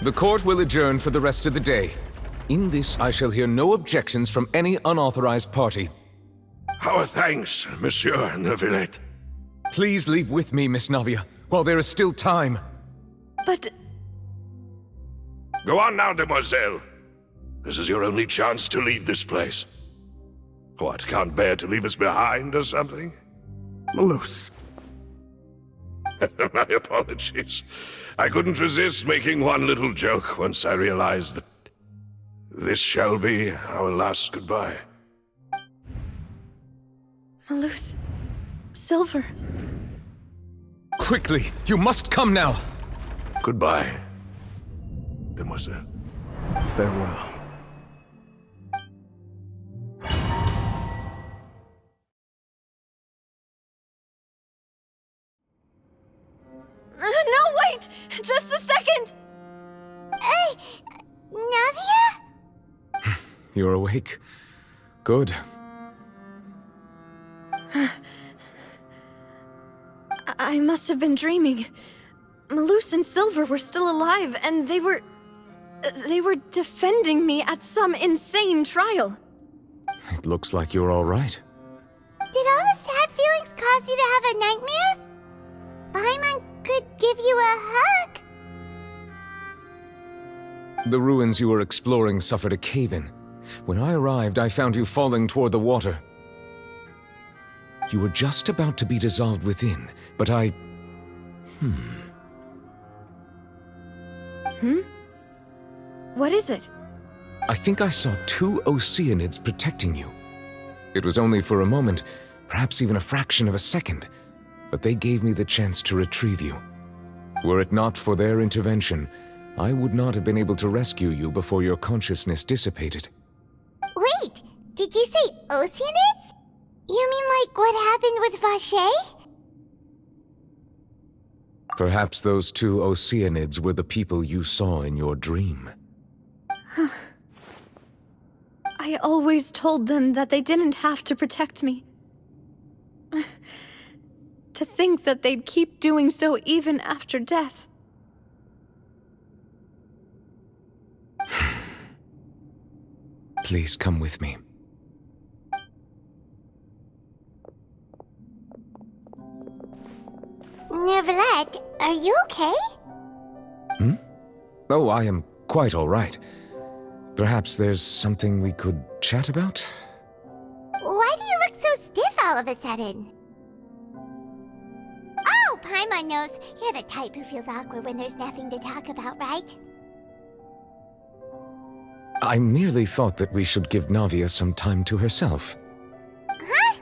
The court will adjourn for the rest of the day. In this, I shall hear no objections from any unauthorized party. Our thanks, Monsieur Neuvillette. Please leave with me, Miss Navia, while there is still time. But... Go on now, Demoiselle. This is your only chance to leave this place. What, can't bear to leave us behind or something? Malus. My apologies. I couldn't resist making one little joke once I realized that this shall be our last goodbye. Malus... Silver... Quickly, you must come now! Goodbye, Demoiselle. Farewell. No, wait! Just a second! Navia? You're awake? Good. I must have been dreaming. Malus and Silver were still alive, and they were defending me at some insane trial. It looks like you're all right. Did all the sad feelings cause you to have a nightmare? Paimon could give you a hug. The ruins you were exploring suffered a cave-in. When I arrived, I found you falling toward the water. You were just about to be dissolved within, but I... What is it? I think I saw two Oceanids protecting you. It was only for a moment, perhaps even a fraction of a second, but they gave me the chance to retrieve you. Were it not for their intervention, I would not have been able to rescue you before your consciousness dissipated. Wait, did you say Oceanids? You mean like what happened with Vache? Perhaps those two Oceanids were the people you saw in your dream. I always told them that they didn't have to protect me. To think that they'd keep doing so even after death. Please come with me. Neverlet, are you okay? Oh, I am quite all right. Perhaps there's something we could chat about? Why do you look so stiff all of a sudden? Oh, Paimon knows. You're the type who feels awkward when there's nothing to talk about, right? I merely thought that we should give Navia some time to herself. Huh?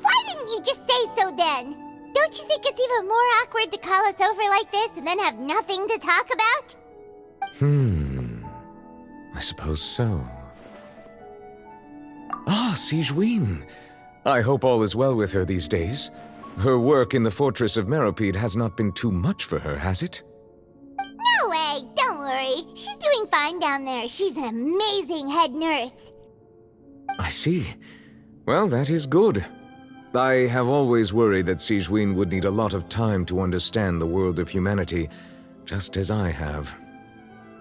Why didn't you just say so then? Don't you think it's even more awkward to call us over like this and then have nothing to talk about? I suppose so. Ah, Sigewinne. I hope all is well with her these days. Her work in the Fortress of Meropide has not been too much for her, has it? No way! Don't worry. She's doing fine down there. She's an amazing head nurse. I see. Well, that is good. I have always worried that Sigewinne would need a lot of time to understand the world of humanity, just as I have.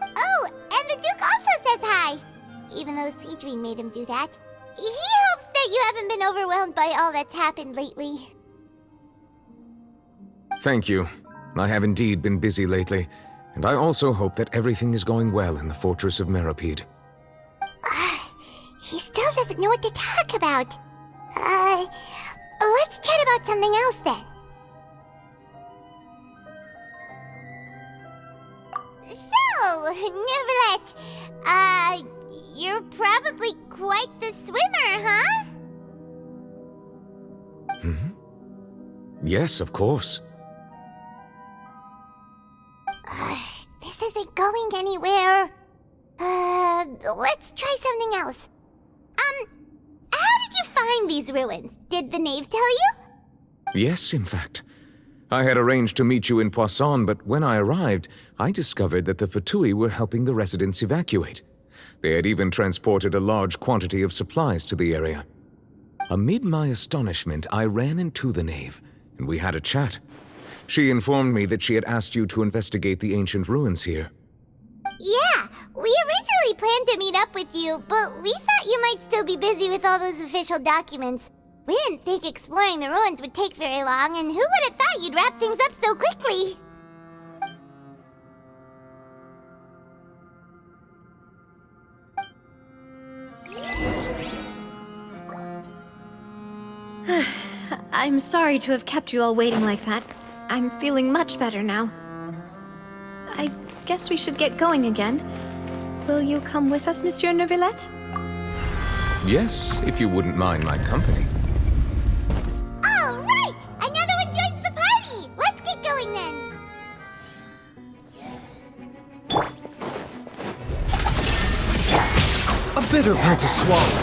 Oh, and the Duke also says hi! Even though Sigewinne made him do that. He hopes that you haven't been overwhelmed by all that's happened lately. Thank you. I have indeed been busy lately, and I also hope that everything is going well in the Fortress of Meropide. He still doesn't know what to talk about. Let's chat about something else then. So, Neverlet, you're probably quite the swimmer, huh? Yes, of course. This isn't going anywhere. Let's try something else. How did you find these ruins? Did the knave tell you? Yes, in fact. I had arranged to meet you in Poisson, but when I arrived, I discovered that the Fatui were helping the residents evacuate. They had even transported a large quantity of supplies to the area. Amid my astonishment, I ran into the knave, and we had a chat. She informed me that she had asked you to investigate the ancient ruins here. Yeah, we originally planned to meet up with you, but we thought you might still be busy with all those official documents. We didn't think exploring the ruins would take very long, and who would have thought you'd wrap things up so quickly? I'm sorry to have kept you all waiting like that. I'm feeling much better now. I guess we should get going again. Will you come with us, Monsieur Neuvillette? Yes, if you wouldn't mind my company. All right! Another one joins the party! Let's get going then! A bitter pill to swallow.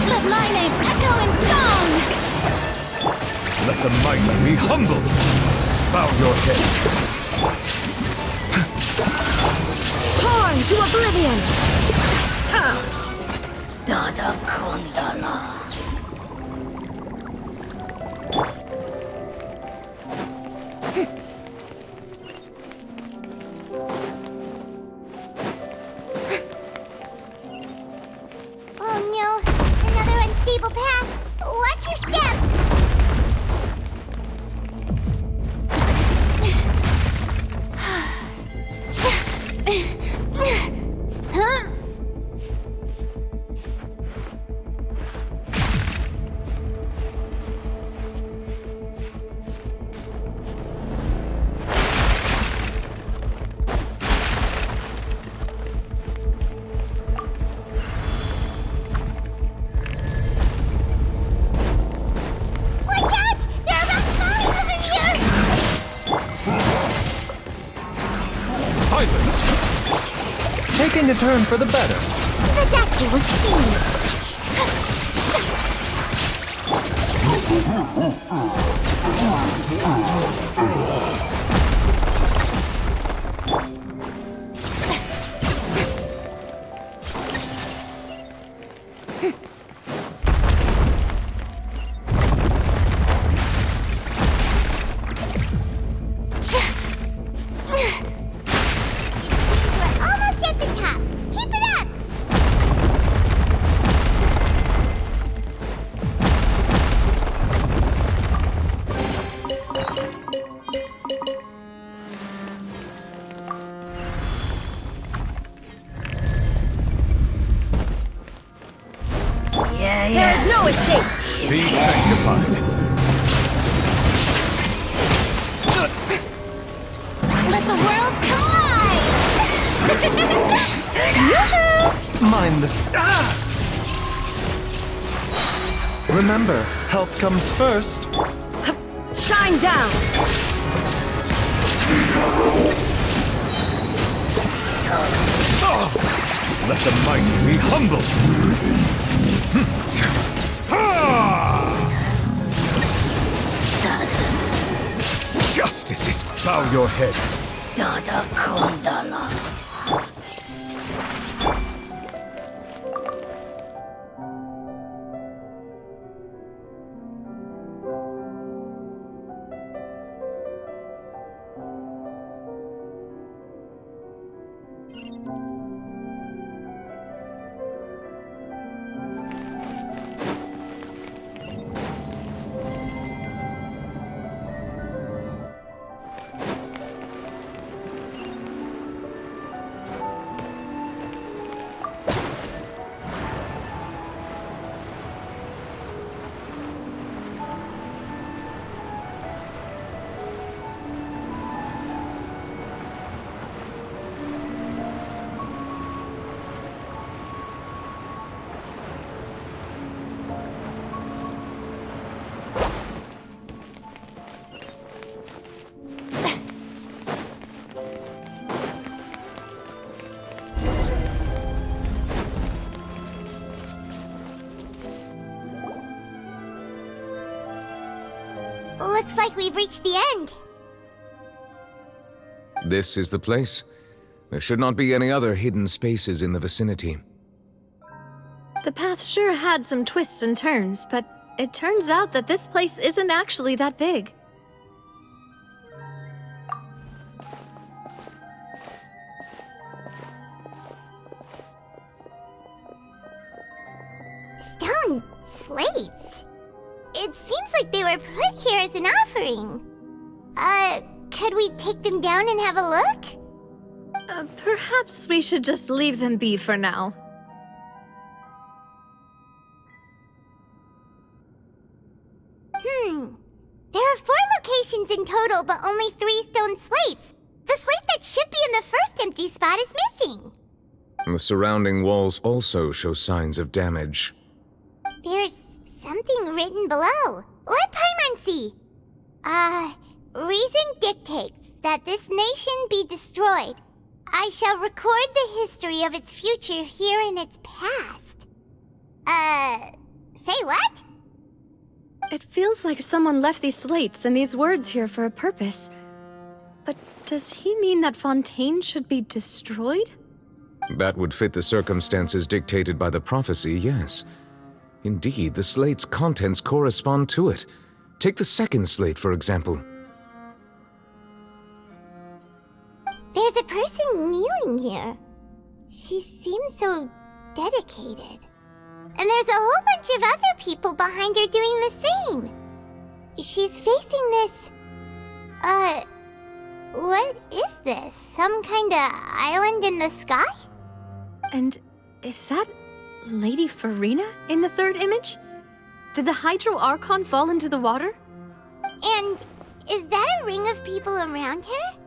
Let my name echo in song! Let the mighty be humbled. Bow your head. Torn to oblivion! Dada Kundala. Oh no, another unstable path. Watch your step! Huh? Watch out! There are rocks falling over here! Silence! Taking a turn for the better. The doctor will see. No escape! Be sanctified. Let the world collide! Mindless. Remember, health comes first. Shine down! Let the mighty be humbled. Justice is bow your head. Dada Kundala. Looks like we've reached the end. This is the place. There should not be any other hidden spaces in the vicinity. The path sure had some twists and turns, but it turns out that this place isn't actually that big. Stone slates. It seems like they were put here as an offering. Could we take them down and have a look? Perhaps we should just leave them be for now. There are 4 locations in total, but only 3 stone slates. The slate that should be in the first empty spot is missing. The surrounding walls also show signs of damage. There's something written below. Let Paimon see. Reason dictates that this nation be destroyed. I shall record the history of its future here in its past. Say what? It feels like someone left these slates and these words here for a purpose. But does he mean that Fontaine should be destroyed? That would fit the circumstances dictated by the prophecy, yes. Indeed, the slate's contents correspond to it. Take the second slate, for example. There's a person kneeling here. She seems so dedicated. And there's a whole bunch of other people behind her doing the same. She's facing this... what is this? Some kind of island in the sky? And is that Lady Farina in the third image? Did the Hydro Archon fall into the water? And is that a ring of people around her?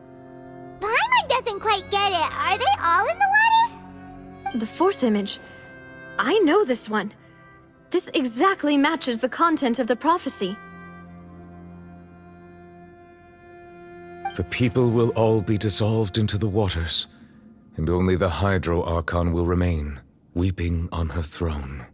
Paimon doesn't quite get it. Are they all in the water? The fourth image. I know this one. This exactly matches the content of the prophecy. The people will all be dissolved into the waters, and only the Hydro Archon will remain, weeping on her throne.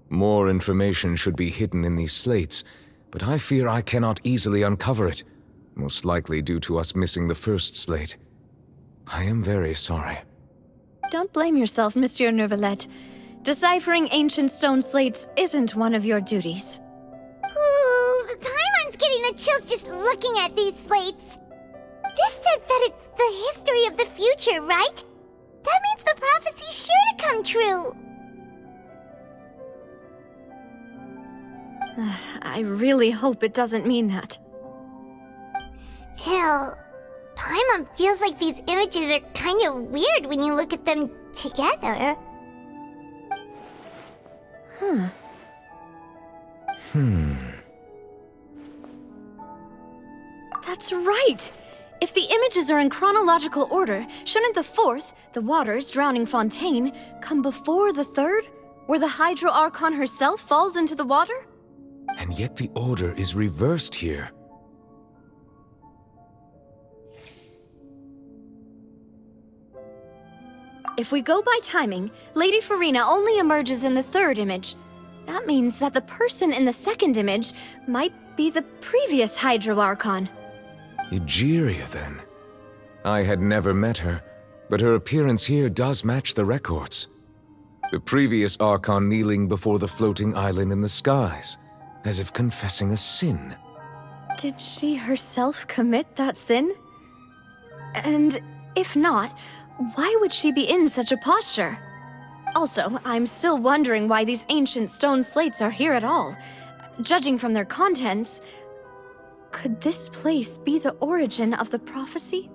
More information should be hidden in these slates, but I fear I cannot easily uncover it, most likely due to us missing the first slate. I am very sorry. Don't blame yourself, Monsieur Neuvillette. Deciphering ancient stone slates isn't one of your duties. Ooh, Paimon's getting the chills just looking at these slates. This says that it's the history of the future, right? That means the prophecy sure to come true. I really hope it doesn't mean that. Still, Paimon feels like these images are kind of weird when you look at them together. That's right! If the images are in chronological order, shouldn't the fourth, the waters drowning Fontaine, come before the third, where the Hydro Archon herself falls into the water? And yet the order is reversed here. If we go by timing, Lady Farina only emerges in the third image. That means that the person in the second image might be the previous Hydro Archon. Egeria, then. I had never met her, but her appearance here does match the records. The previous Archon kneeling before the floating island in the skies, as if confessing a sin. Did she herself commit that sin? And if not, why would she be in such a posture? Also, I'm still wondering why these ancient stone slates are here at all. Judging from their contents, could this place be the origin of the prophecy?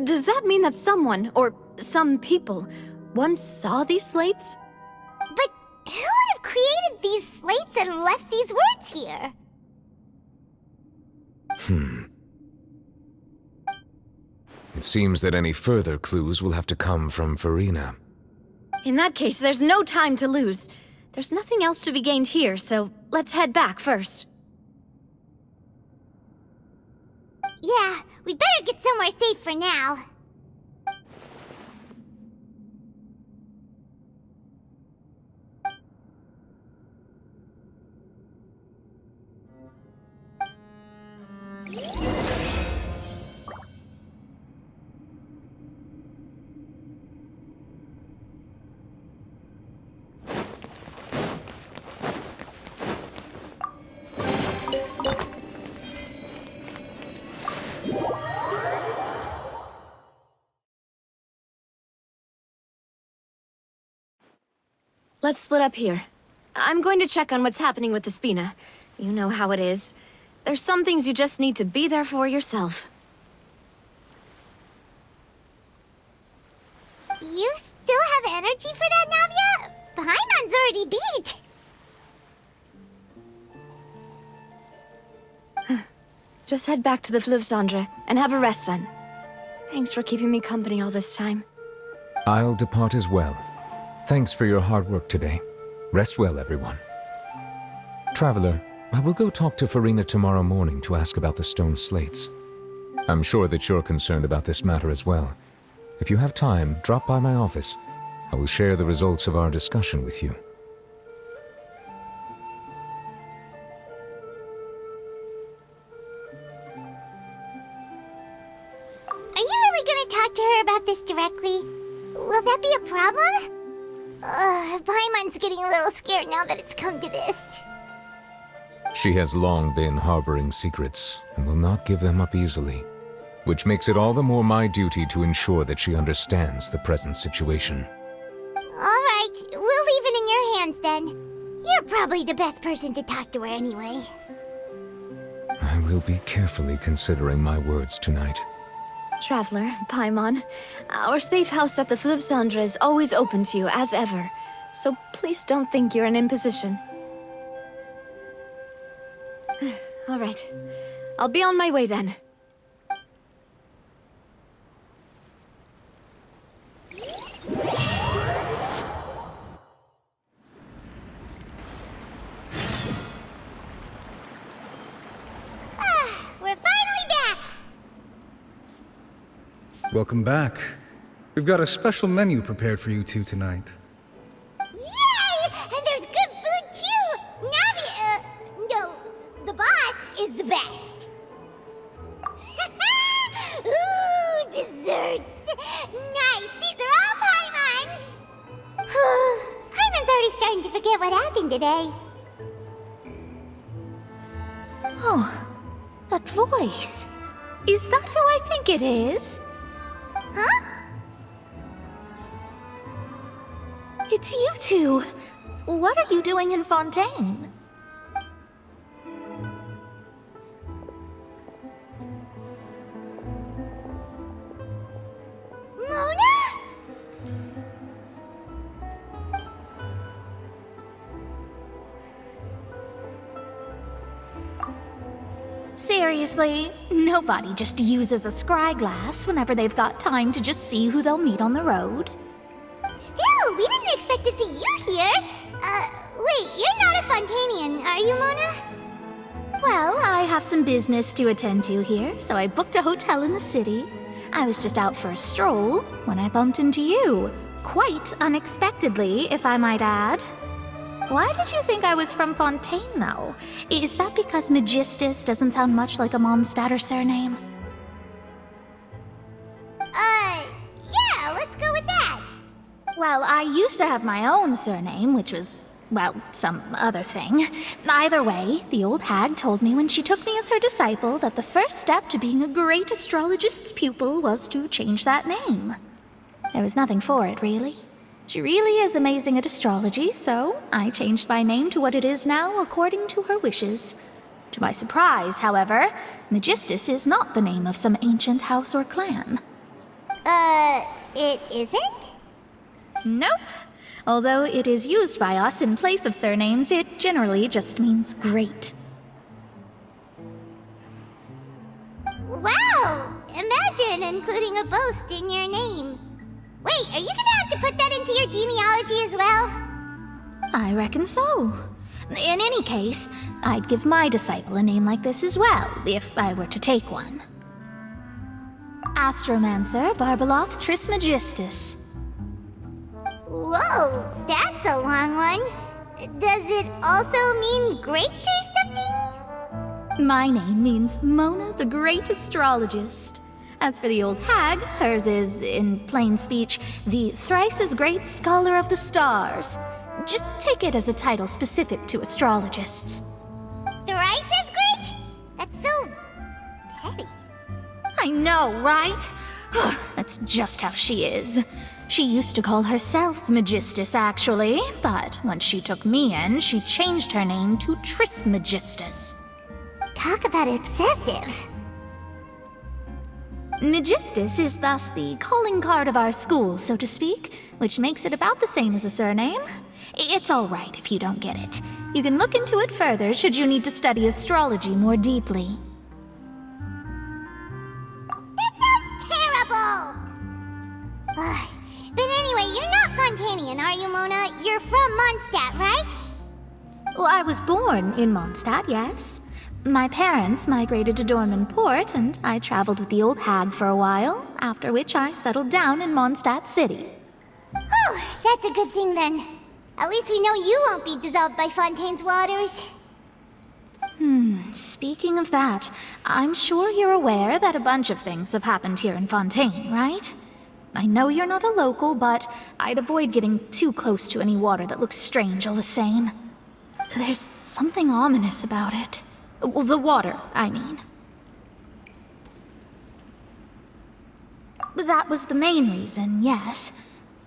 Does that mean that someone, or some people, once saw these slates? But who would have created these slates and left these words here? It seems that any further clues will have to come from Farina. In that case, there's no time to lose. There's nothing else to be gained here, so let's head back first. Yeah, we better get somewhere safe for now. Let's split up here. I'm going to check on what's happening with the Spina. You know how it is. There's some things you just need to be there for yourself. You still have energy for that, Navia? Paimon's already beat! Just head back to the Fleuve Cendre and have a rest then. Thanks for keeping me company all this time. I'll depart as well. Thanks for your hard work today. Rest well, everyone. Traveler, I will go talk to Farina tomorrow morning to ask about the stone slates. I'm sure that you're concerned about this matter as well. If you have time, drop by my office. I will share the results of our discussion with you. Are you really gonna talk to her about this directly? Will that be a problem? Paimon's getting a little scared now that it's come to this. She has long been harboring secrets and will not give them up easily, which makes it all the more my duty to ensure that she understands the present situation. Alright, we'll leave it in your hands then. You're probably the best person to talk to her anyway. I will be carefully considering my words tonight. Traveler, Paimon, our safe house at the Fleuve Cendre is always open to you, as ever. So please don't think you're an imposition. All right. I'll be on my way then. We're finally back! Welcome back. We've got a special menu prepared for you two tonight. Yay! And there's good food too! Navi, no, the boss is the best. Ooh, desserts! Nice, these are all Paimon's! Paimon's already starting to forget what happened today. Oh, that voice. Is that who I think it is? Huh? it's you two. What are you doing in Fontaine? Mona? Seriously, nobody just uses a scry glass whenever they've got time to just see who they'll meet on the road. Still, we didn't expect to see you here. Wait, you're not a Fontanian, are you, Mona? Well, I have some business to attend to here, so I booked a hotel in the city. I was just out for a stroll when I bumped into you. Quite unexpectedly, if I might add. Why did you think I was from Fontaine, though? Is that because Magistus doesn't sound much like a Mondstadter surname? Yeah, let's go with that. Well, I used to have my own surname, which was, well, some other thing. Either way, the old hag told me when she took me as her disciple that the first step to being a great astrologist's pupil was to change that name. There was nothing for it, really. She really is amazing at astrology, so I changed my name to what it is now according to her wishes. To my surprise, however, Magistus is not the name of some ancient house or clan. It isn't? Nope. Although it is used by us in place of surnames, it generally just means great. Wow! Imagine including a boast in your name. Wait, are you gonna have to put that into your genealogy as well? I reckon so. In any case, I'd give my disciple a name like this as well, if I were to take one. Astromancer Barbeloth Trismegistus. Whoa, that's a long one. Does it also mean great or something? My name means Mona the Great Astrologist. As for the old hag, hers is, in plain speech, the thrice-as-great Scholar of the Stars. Just take it as a title specific to astrologists. Thrice as great? That's so petty. I know, right? That's just how she is. She used to call herself Magistus, actually, but once she took me in, she changed her name to Trismegistus. Talk about excessive. Magistus is thus the calling card of our school, so to speak, which makes it about the same as a surname. It's all right if you don't get it. You can look into it further should you need to study astrology more deeply. That sounds terrible! But anyway, you're not Fontanian, are you, Mona? You're from Mondstadt, right? Well, I was born in Mondstadt, yes. My parents migrated to Dorman Port, and I traveled with the old hag for a while, after which I settled down in Mondstadt City. Oh, that's a good thing then. At least we know you won't be dissolved by Fontaine's waters. Speaking of that, I'm sure you're aware that a bunch of things have happened here in Fontaine, right? I know you're not a local, but I'd avoid getting too close to any water that looks strange all the same. There's something ominous about it. Well, the water, I mean. That was the main reason, yes.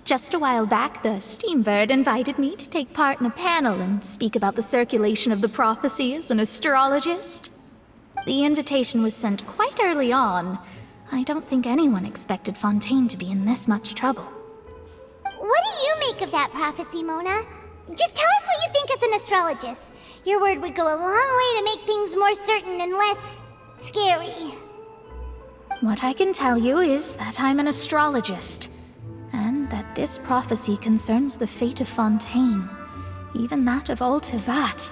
Just a while back, the Steambird invited me to take part in a panel and speak about the circulation of the prophecy as an astrologist. The invitation was sent quite early on. I don't think anyone expected Fontaine to be in this much trouble. What do you make of that prophecy, Mona? Just tell us what you think as an astrologist. Your word would go a long way to make things more certain and less scary. What I can tell you is that I'm an astrologist, and that this prophecy concerns the fate of Fontaine, even that of all Tevat.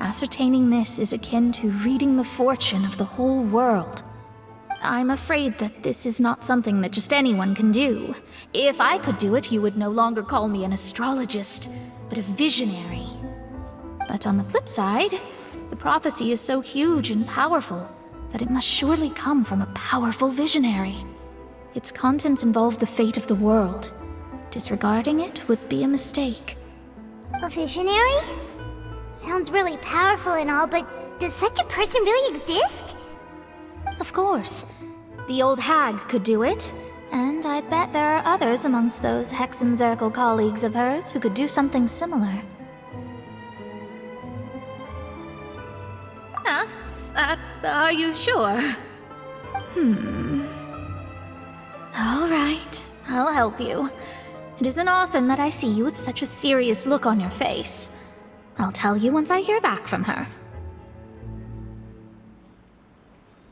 Ascertaining this is akin to reading the fortune of the whole world. I'm afraid that this is not something that just anyone can do. If I could do it, you would no longer call me an astrologist, but a visionary. But on the flip side, the prophecy is so huge and powerful that it must surely come from a powerful visionary. Its contents involve the fate of the world. Disregarding it would be a mistake. A visionary? Sounds really powerful and all, but does such a person really exist? Of course. The old hag could do it. And I'd bet there are others amongst those Hexenzirkel colleagues of hers who could do something similar. Huh? Are you sure? All right, I'll help you. It isn't often that I see you with such a serious look on your face. I'll tell you once I hear back from her.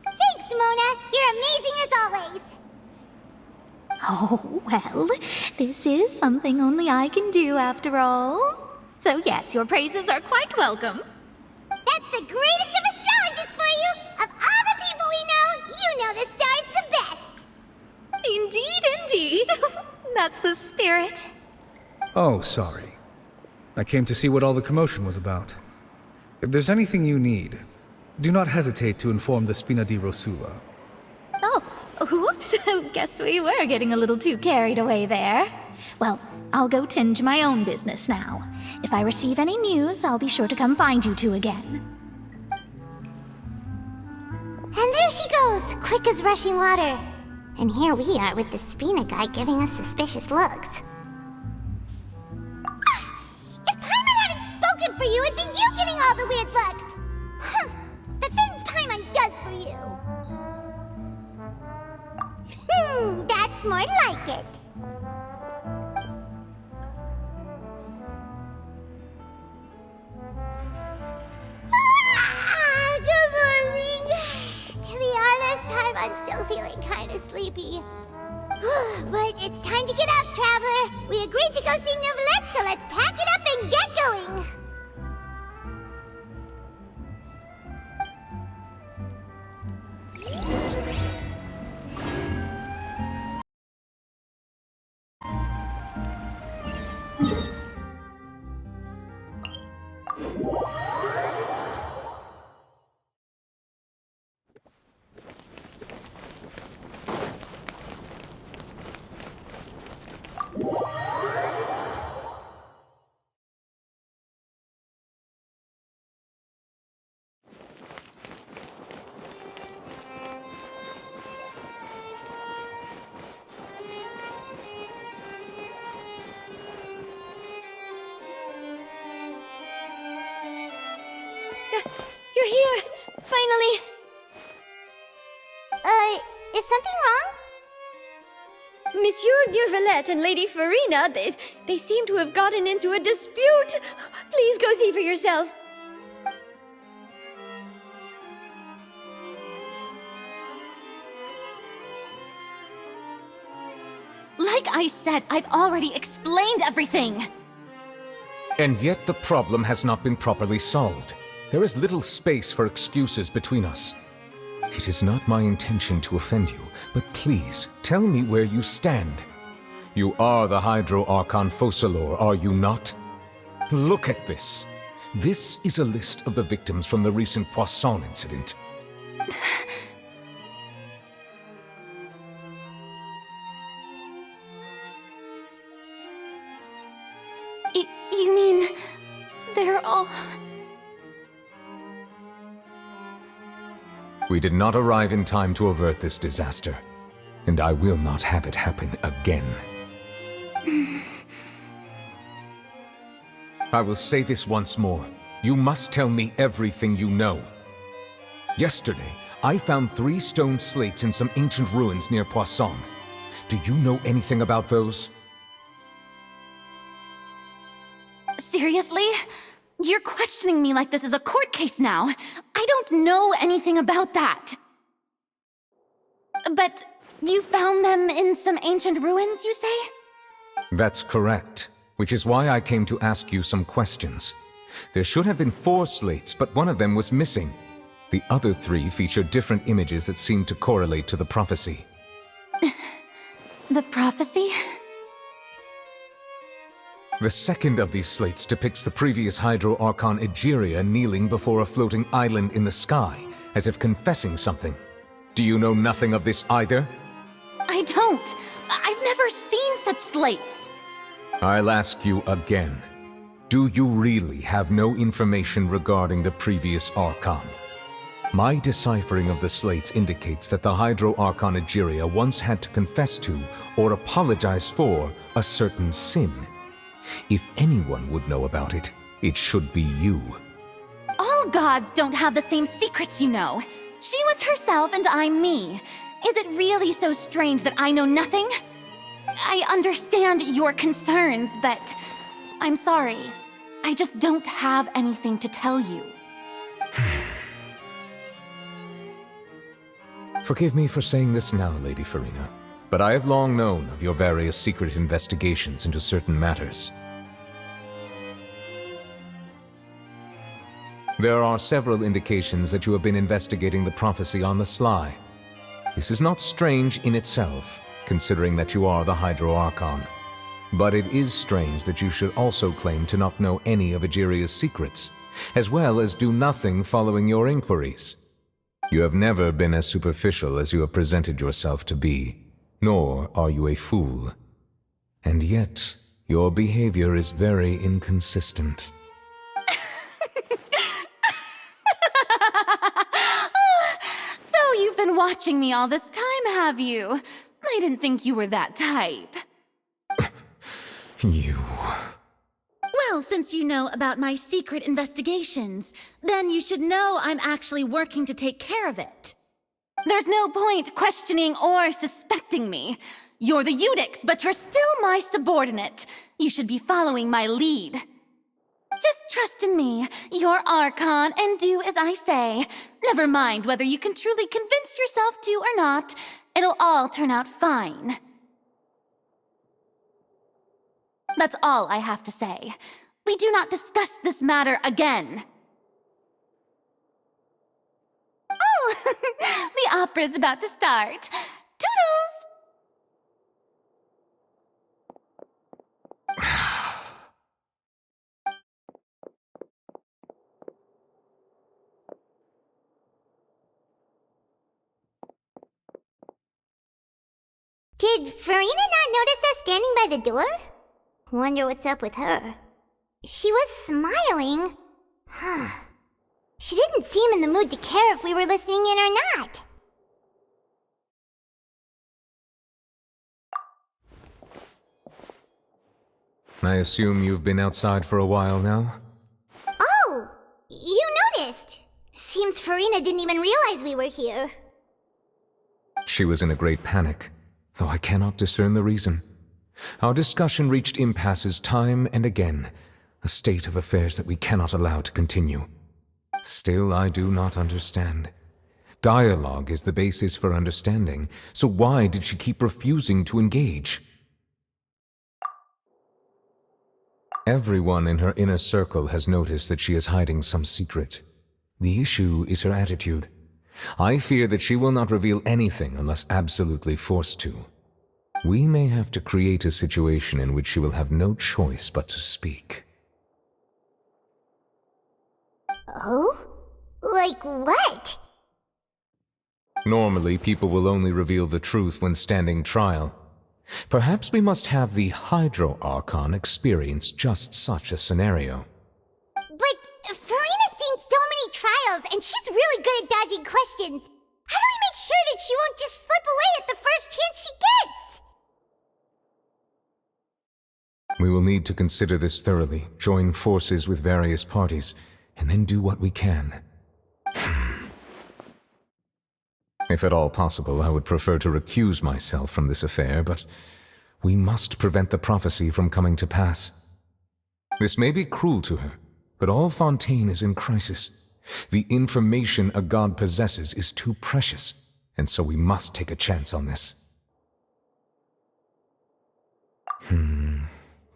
Thanks, Mona. You're amazing as always. Oh, well, this is something only I can do after all. So yes, your praises are quite welcome. That's the greatest of astrologists for you! Of all the people we know, you know the star's the best! Indeed. That's the spirit. Oh, sorry. I came to see what all the commotion was about. If there's anything you need, do not hesitate to inform the Spina di Rosula. Oh, whoops. Guess we were getting a little too carried away there. Well, I'll go tend to my own business now. If I receive any news, I'll be sure to come find you two again. And there she goes, quick as rushing water. And here we are with the Spina guy giving us suspicious looks. If Paimon hadn't spoken for you, it'd be you getting all the weird looks! The things Paimon does for you! That's more like it. Good morning. To be honest, Paimon's still feeling kinda sleepy. But it's time to get up, Traveler. We agreed to go see Neuvillette, so let's pack it up and get going. You're here! Finally! Is something wrong? Monsieur Neuvillette and Lady Farina, they seem to have gotten into a dispute. Please go see for yourself. Like I said, I've already explained everything! And yet the problem has not been properly solved. There is little space for excuses between us. It is not my intention to offend you, but please, tell me where you stand. You are the Hydro Archon Focalor, are you not? Look at this. This is a list of the victims from the recent Poisson incident. You mean... they're all... We did not arrive in time to avert this disaster, and I will not have it happen again. I will say this once more. You must tell me everything you know. Yesterday, I found 3 stone slates in some ancient ruins near Poisson. Do you know anything about those? Seriously? You're questioning me like this is a court case now. I don't know anything about that. But you found them in some ancient ruins, you say? That's correct, which is why I came to ask you some questions. There should have been 4 slates, but one of them was missing. The other 3 feature different images that seem to correlate to the prophecy. The prophecy? The second of these slates depicts the previous Hydro Archon Egeria kneeling before a floating island in the sky, as if confessing something. Do you know nothing of this either? I don't. I've never seen such slates. I'll ask you again. Do you really have no information regarding the previous Archon? My deciphering of the slates indicates that the Hydro Archon Egeria once had to confess to, or apologize for, a certain sin. If anyone would know about it, it should be you. All gods don't have the same secrets, you know. She was herself and I'm me. Is it really so strange that I know nothing? I understand your concerns, but I'm sorry. I just don't have anything to tell you. Forgive me for saying this now, Lady Farina, but I have long known of your various secret investigations into certain matters. There are several indications that you have been investigating the prophecy on the sly. This is not strange in itself, considering that you are the Hydro Archon. But it is strange that you should also claim to not know any of Egeria's secrets, as well as do nothing following your inquiries. You have never been as superficial as you have presented yourself to be, nor are you a fool. And yet, your behavior is very inconsistent. So you've been watching me all this time, have you? I didn't think you were that type. You... Well, since you know about my secret investigations, then you should know I'm actually working to take care of it. There's no point questioning or suspecting me. You're the Eudix, but you're still my subordinate. You should be following my lead. Just trust in me, you're Archon, and do as I say. Never mind whether you can truly convince yourself to or not. It'll all turn out fine. That's all I have to say. We do not discuss this matter again. Oh, the opera's about to start. Toodles! Did Farina not notice us standing by the door? Wonder what's up with her. She was smiling. She didn't seem in the mood to care if we were listening in or not. I assume you've been outside for a while now? Oh, you noticed. Seems Farina didn't even realize we were here. She was in a great panic, though I cannot discern the reason. Our discussion reached impasses time and again, a state of affairs that we cannot allow to continue. Still, I do not understand. Dialogue is the basis for understanding, so why did she keep refusing to engage? Everyone in her inner circle has noticed that she is hiding some secret. The issue is her attitude. I fear that she will not reveal anything unless absolutely forced to. We may have to create a situation in which she will have no choice but to speak. Oh? Like what? Normally, people will only reveal the truth when standing trial. Perhaps we must have the Hydro Archon experience just such a scenario. But Farina's seen so many trials, and she's really good at dodging questions. How do we make sure that she won't just slip away at the first chance she gets? We will need to consider this thoroughly, join forces with various parties, and then do what we can. If at all possible, I would prefer to recuse myself from this affair, but we must prevent the prophecy from coming to pass. This may be cruel to her, but all Fontaine is in crisis. The information a god possesses is too precious, and so we must take a chance on this.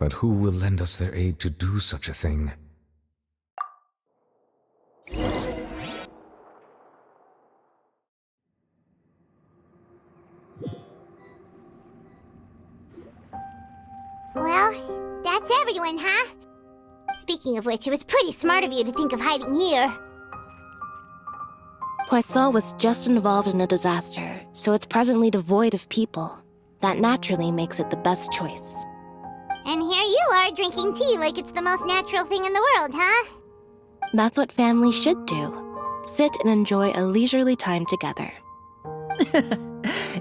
But who will lend us their aid to do such a thing? Well, that's everyone, huh? Speaking of which, it was pretty smart of you to think of hiding here. Poisson was just involved in a disaster, so it's presently devoid of people. That naturally makes it the best choice. And here you are drinking tea like it's the most natural thing in the world, huh? That's what families should do. sit and enjoy a leisurely time together.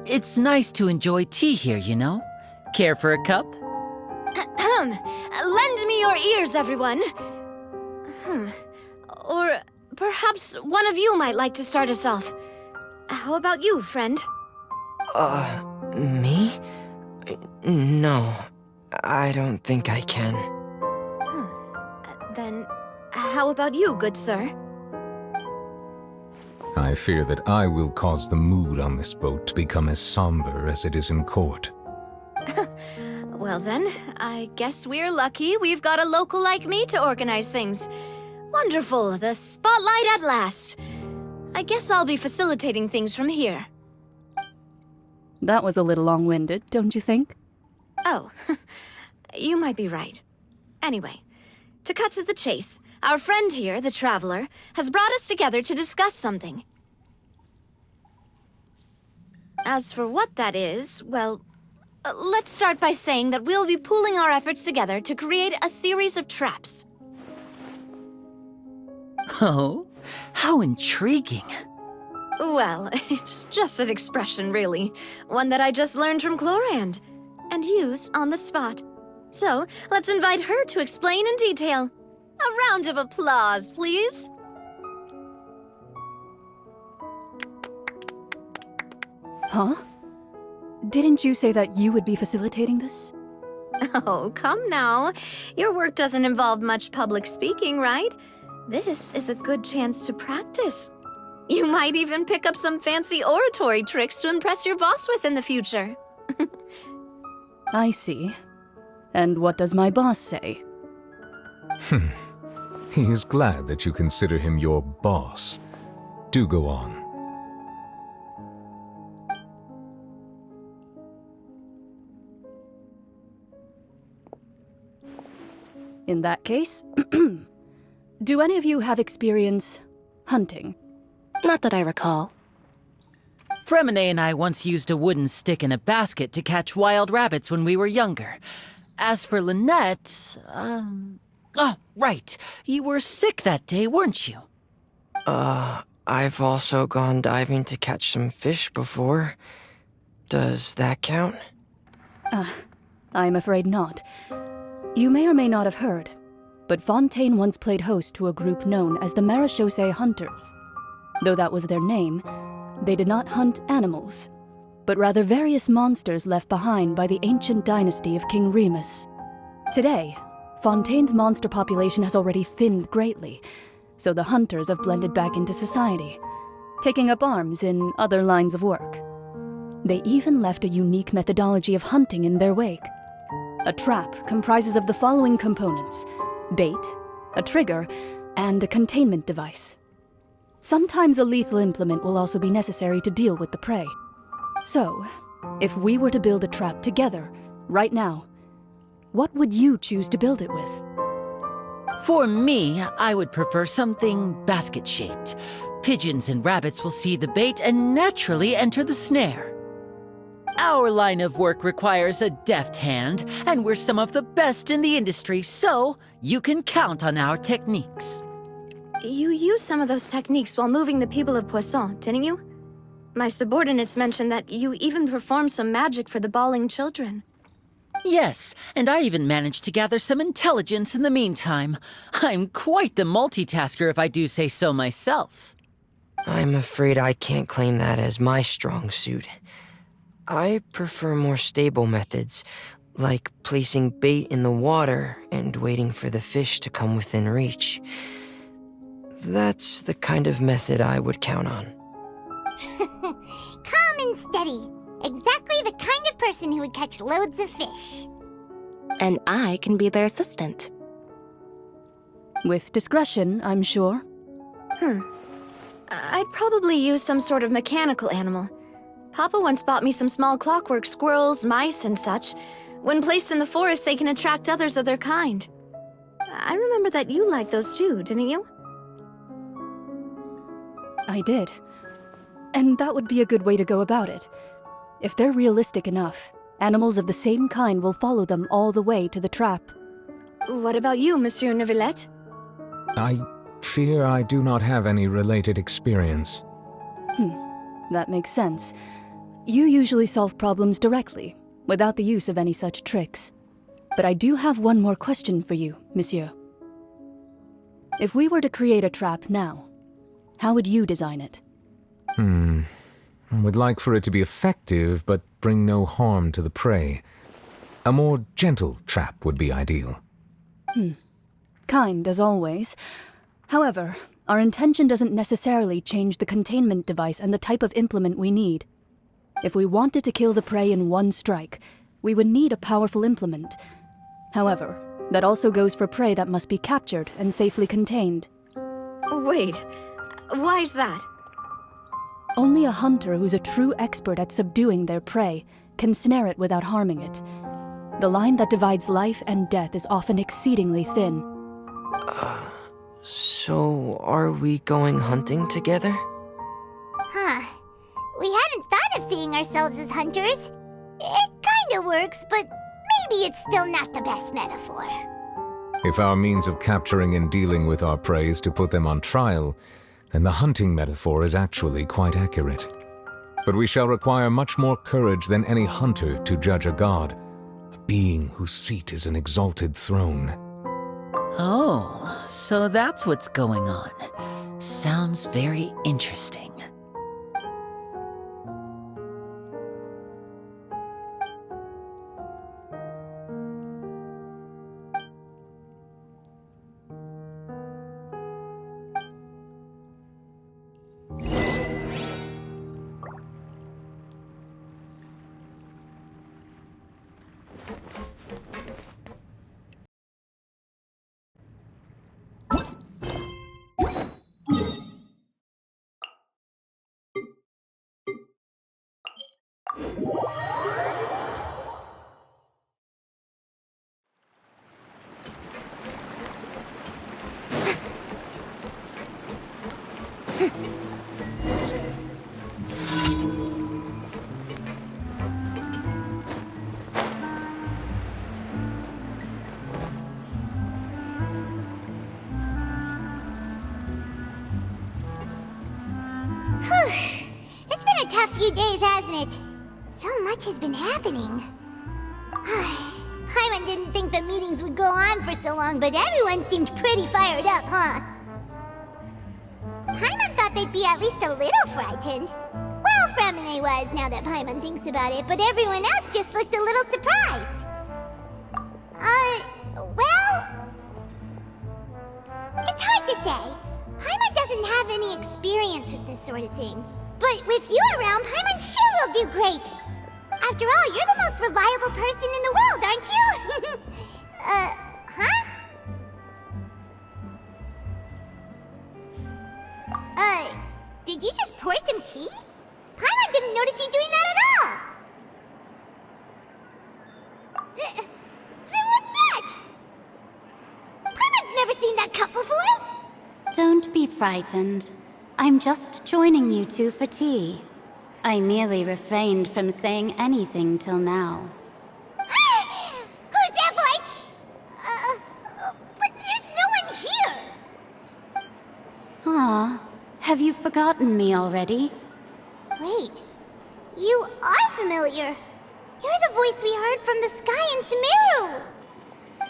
It's nice to enjoy tea here, you know? Care for a cup? Lend me your ears, everyone. Or perhaps one of you might like to start us off. How about you, friend? Me? No, I don't think I can. Then, how about you, good sir? I fear that I will cause the mood on this boat to become as somber as it is in court. Well then, I guess we're lucky we've got a local like me to organize things. Wonderful, the spotlight at last. I guess I'll be facilitating things from here. That was a little long-winded, don't you think? Oh, you might be right. Anyway, to cut to the chase, our friend here, the Traveler, has brought us together to discuss something. As for what that is, well, let's start by saying that we'll be pooling our efforts together to create a series of traps. Oh, how intriguing. Well, it's just an expression, really. One that I just learned from Chlorand, and used on the spot. So, let's invite her to explain in detail. A round of applause, please. Huh? Didn't you say that you would be facilitating this? Oh, come now. Your work doesn't involve much public speaking, right? This is a good chance to practice. You might even pick up some fancy oratory tricks to impress your boss with in the future. I see. And what does my boss say? He is glad that you consider him your boss. Do go on. In that case, do any of you have experience hunting? Not that I recall. Fremine and I once used a wooden stick in a basket to catch wild rabbits when we were younger. As for Lynette, oh, right. You were sick that day, weren't you? I've also gone diving to catch some fish before. Does that count? I'm afraid not. You may or may not have heard, but Fontaine once played host to a group known as the Marechaussee Hunters. Though that was their name, they did not hunt animals, but rather various monsters left behind by the ancient dynasty of King Remus. Today, Fontaine's monster population has already thinned greatly, so the hunters have blended back into society, taking up arms in other lines of work. They even left a unique methodology of hunting in their wake. A trap comprises of the following components: bait, a trigger, and a containment device. Sometimes a lethal implement will also be necessary to deal with the prey. So, if we were to build a trap together, right now, what would you choose to build it with? For me, I would prefer something basket-shaped. Pigeons and rabbits will see the bait and naturally enter the snare. Our line of work requires a deft hand, and we're some of the best in the industry, so you can count on our techniques. You used some of those techniques while moving the people of Poisson, didn't you? My subordinates mentioned that you even performed some magic for the bawling children. Yes, and I even managed to gather some intelligence in the meantime. I'm quite the multitasker if I do say so myself. I'm afraid I can't claim that as my strong suit. I prefer more stable methods, like placing bait in the water and waiting for the fish to come within reach. That's the kind of method I would count on. Calm and steady. Exactly the kind of person who would catch loads of fish. And I can be their assistant. With discretion, I'm sure. I'd probably use some sort of mechanical animal. Papa once bought me some small clockwork squirrels, mice, and such. When placed in the forest, they can attract others of their kind. I remember that you liked those too, didn't you? I did. And that would be a good way to go about it. If they're realistic enough, animals of the same kind will follow them all the way to the trap. What about you, Monsieur Neuvillette? I fear I do not have any related experience. That makes sense. You usually solve problems directly, without the use of any such tricks. But I do have one more question for you, monsieur. If we were to create a trap now, how would you design it? I would like for it to be effective, but bring no harm to the prey. A more gentle trap would be ideal. Kind, as always. However, our intention doesn't necessarily change the containment device and the type of implement we need. If we wanted to kill the prey in one strike, we would need a powerful implement. However, that also goes for prey that must be captured and safely contained. Wait, why's that? Only a hunter who's a true expert at subduing their prey can snare it without harming it. The line that divides life and death is often exceedingly thin. So are we going hunting together? Huh. We hadn't thought of seeing ourselves as hunters. It kinda works, but maybe it's still not the best metaphor. If our means of capturing and dealing with our prey is to put them on trial, then the hunting metaphor is actually quite accurate. But we shall require much more courage than any hunter to judge a god, a being whose seat is an exalted throne. Oh, so that's what's going on. Sounds very interesting. It's been a tough few days, hasn't it? So much has been happening. Paimon didn't think the meetings would go on for so long, but everyone seemed pretty fired up, huh? Paimon thought they'd be at least a little frightened. Well, Fremine was, now that Paimon thinks about it, but everyone else just looked a little surprised. Well... It's hard to say. Paimon doesn't have any experience with this sort of thing. But with you around, Paimon sure will do great. After all, you're the most reliable person in the world, aren't you? Huh? Did you just pour some tea? Paimon didn't notice you doing that at all. Then what's that? Paimon's never seen that cup before. Don't be frightened. I'm just joining you two for tea. I merely refrained from saying anything till now. Who's that voice? But there's no one here. Aw, have you forgotten me already? Wait, you are familiar. You're the voice we heard from the sky in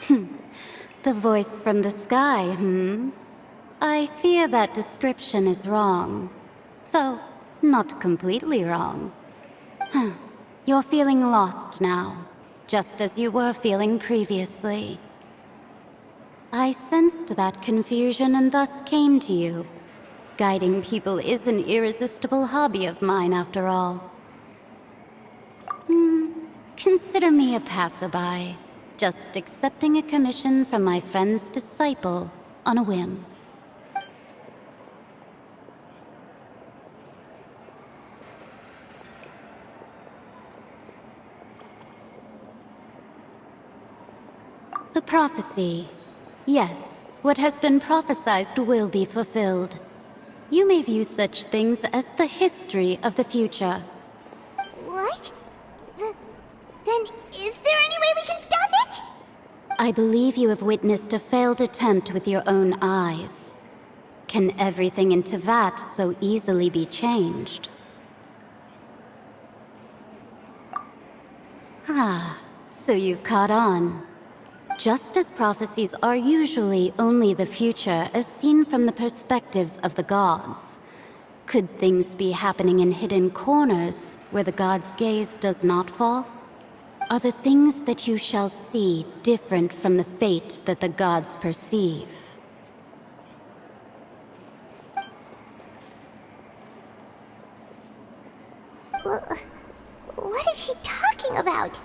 Sumeru. The voice from the sky, I fear that description is wrong. Though, not completely wrong. You're feeling lost now, just as you were feeling previously. I sensed that confusion and thus came to you. Guiding people is an irresistible hobby of mine, after all. Consider me a passerby, just accepting a commission from my friend's disciple on a whim. The prophecy. Yes, what has been prophesied will be fulfilled. You may view such things as the history of the future. What? Then is there any way we can stop it? I believe you have witnessed a failed attempt with your own eyes. Can everything in Tevat so easily be changed? Ah, so you've caught on. Just as prophecies are usually only the future as seen from the perspectives of the gods, could things be happening in hidden corners where the gods' gaze does not fall? Are the things that you shall see different from the fate that the gods perceive? What is she talking about?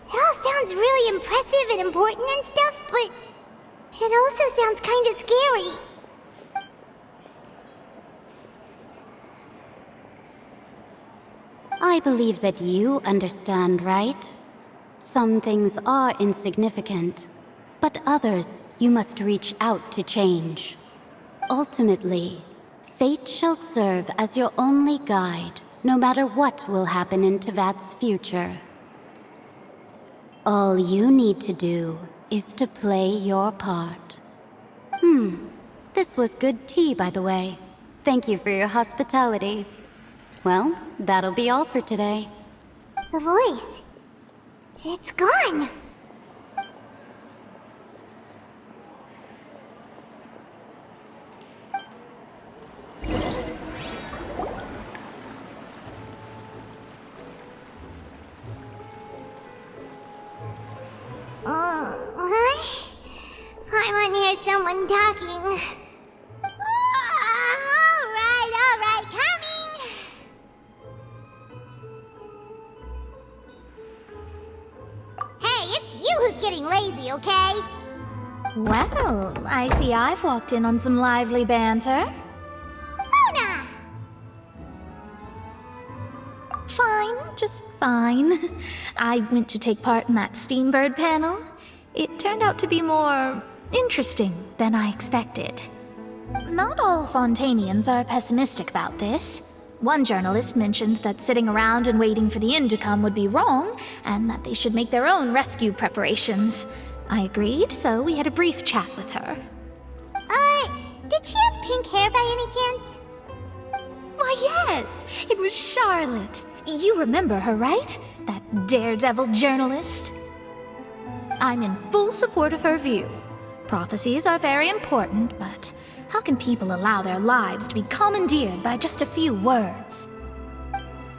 It all sounds really impressive and important and stuff, but it also sounds kind of scary. I believe that you understand, right? Some things are insignificant, but others you must reach out to change. Ultimately, fate shall serve as your only guide, no matter what will happen in Tevat's future. All you need to do is to play your part. This was good tea, by the way. Thank you for your hospitality. Well, that'll be all for today. The voice. It's gone. I want to hear someone talking. All right, coming. Hey, it's you who's getting lazy, okay? Well, I see I've walked in on some lively banter. Luna! Fine, just fine. I went to take part in that Steambird panel. It turned out to be more interesting than I expected. Not all Fontanians are pessimistic about this. One journalist mentioned that sitting around and waiting for the end to come would be wrong, and that they should make their own rescue preparations. I agreed, so we had a brief chat with her. Did she have pink hair by any chance? Why, yes! It was Charlotte. You remember her, right? That daredevil journalist? I'm in full support of her view. Prophecies are very important, but how can people allow their lives to be commandeered by just a few words?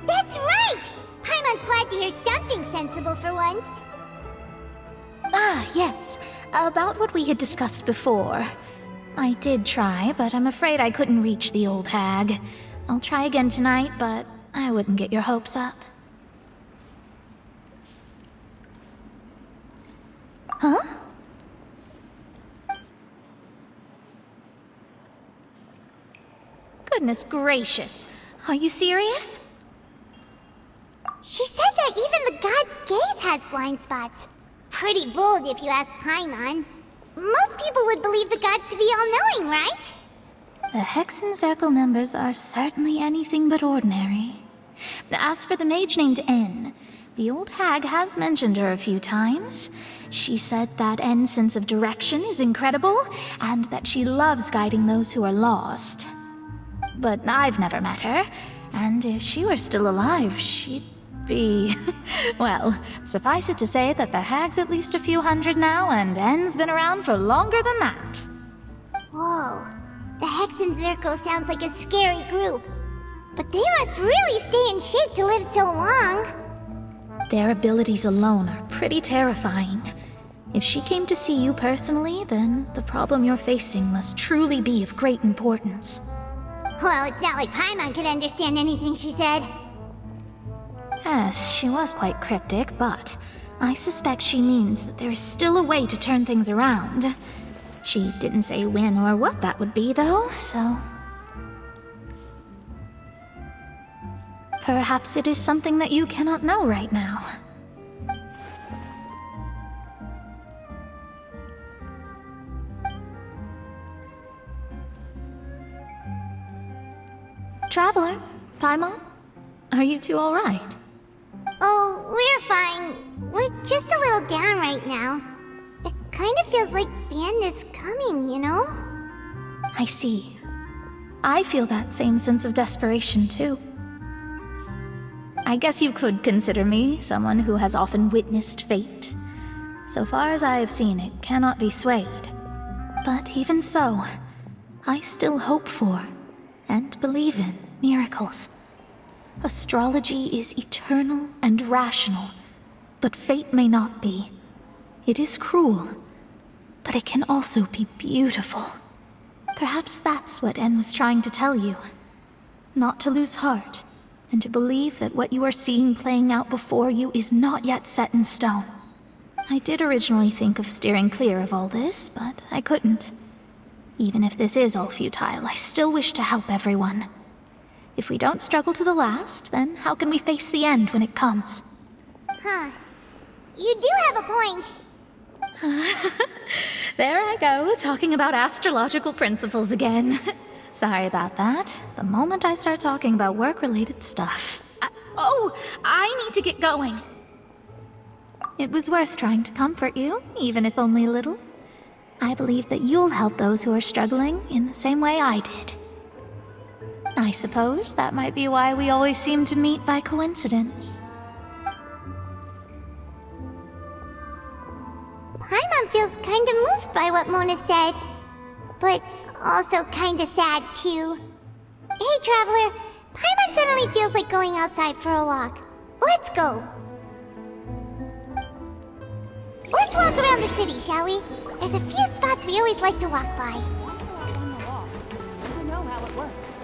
That's right! Paimon's glad to hear something sensible for once. Ah, yes. About what we had discussed before. I did try, but I'm afraid I couldn't reach the old hag. I'll try again tonight, but I wouldn't get your hopes up. Huh? Goodness gracious. Are you serious? She said that even the god's gaze has blind spots. Pretty bold if you ask Paimon. Most people would believe the gods to be all-knowing, right? The Hexen Circle members are certainly anything but ordinary. As for the mage named N, the old hag has mentioned her a few times. She said that N's sense of direction is incredible, and that she loves guiding those who are lost. But I've never met her, and if she were still alive, she'd be... Well, suffice it to say that the hag's at least a few hundred now, and N's been around for longer than that. Whoa, the Hexen Circle sounds like a scary group. But they must really stay in shape to live so long. Their abilities alone are pretty terrifying. If she came to see you personally, then the problem you're facing must truly be of great importance. Well, it's not like Paimon could understand anything she said. Yes, she was quite cryptic, but I suspect she means that there is still a way to turn things around. She didn't say when or what that would be, though, so... Perhaps it is something that you cannot know right now. Traveler, Paimon, are you two all right? Oh, we're fine. We're just a little down right now. It kind of feels like the end is coming, you know? I see. I feel that same sense of desperation, too. I guess you could consider me someone who has often witnessed fate. So far as I have seen, it cannot be swayed. But even so, I still hope for, and believe in, miracles. Astrology is eternal and rational, but fate may not be. It is cruel, but it can also be beautiful. Perhaps that's what En was trying to tell you. Not to lose heart, and to believe that what you are seeing playing out before you is not yet set in stone. I did originally think of steering clear of all this, but I couldn't. Even if this is all futile, I still wish to help everyone. If we don't struggle to the last, then how can we face the end when it comes? Huh. You do have a point. There I go, talking about astrological principles again. Sorry about that. The moment I start talking about work-related stuff... I need to get going. It was worth trying to comfort you, even if only a little. I believe that you'll help those who are struggling in the same way I did. I suppose that might be why we always seem to meet by coincidence. Paimon feels kinda moved by what Mona said, but also kinda sad too. Hey, Traveler, Paimon suddenly feels like going outside for a walk. Let's go. Let's walk around the city, shall we? There's a few spots we always like to walk by. To know how it works.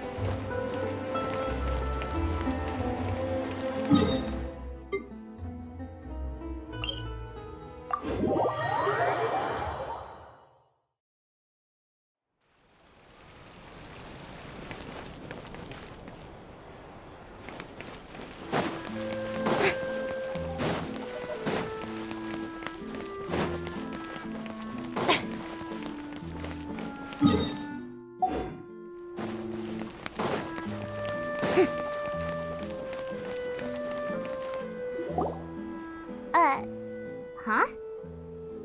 Huh?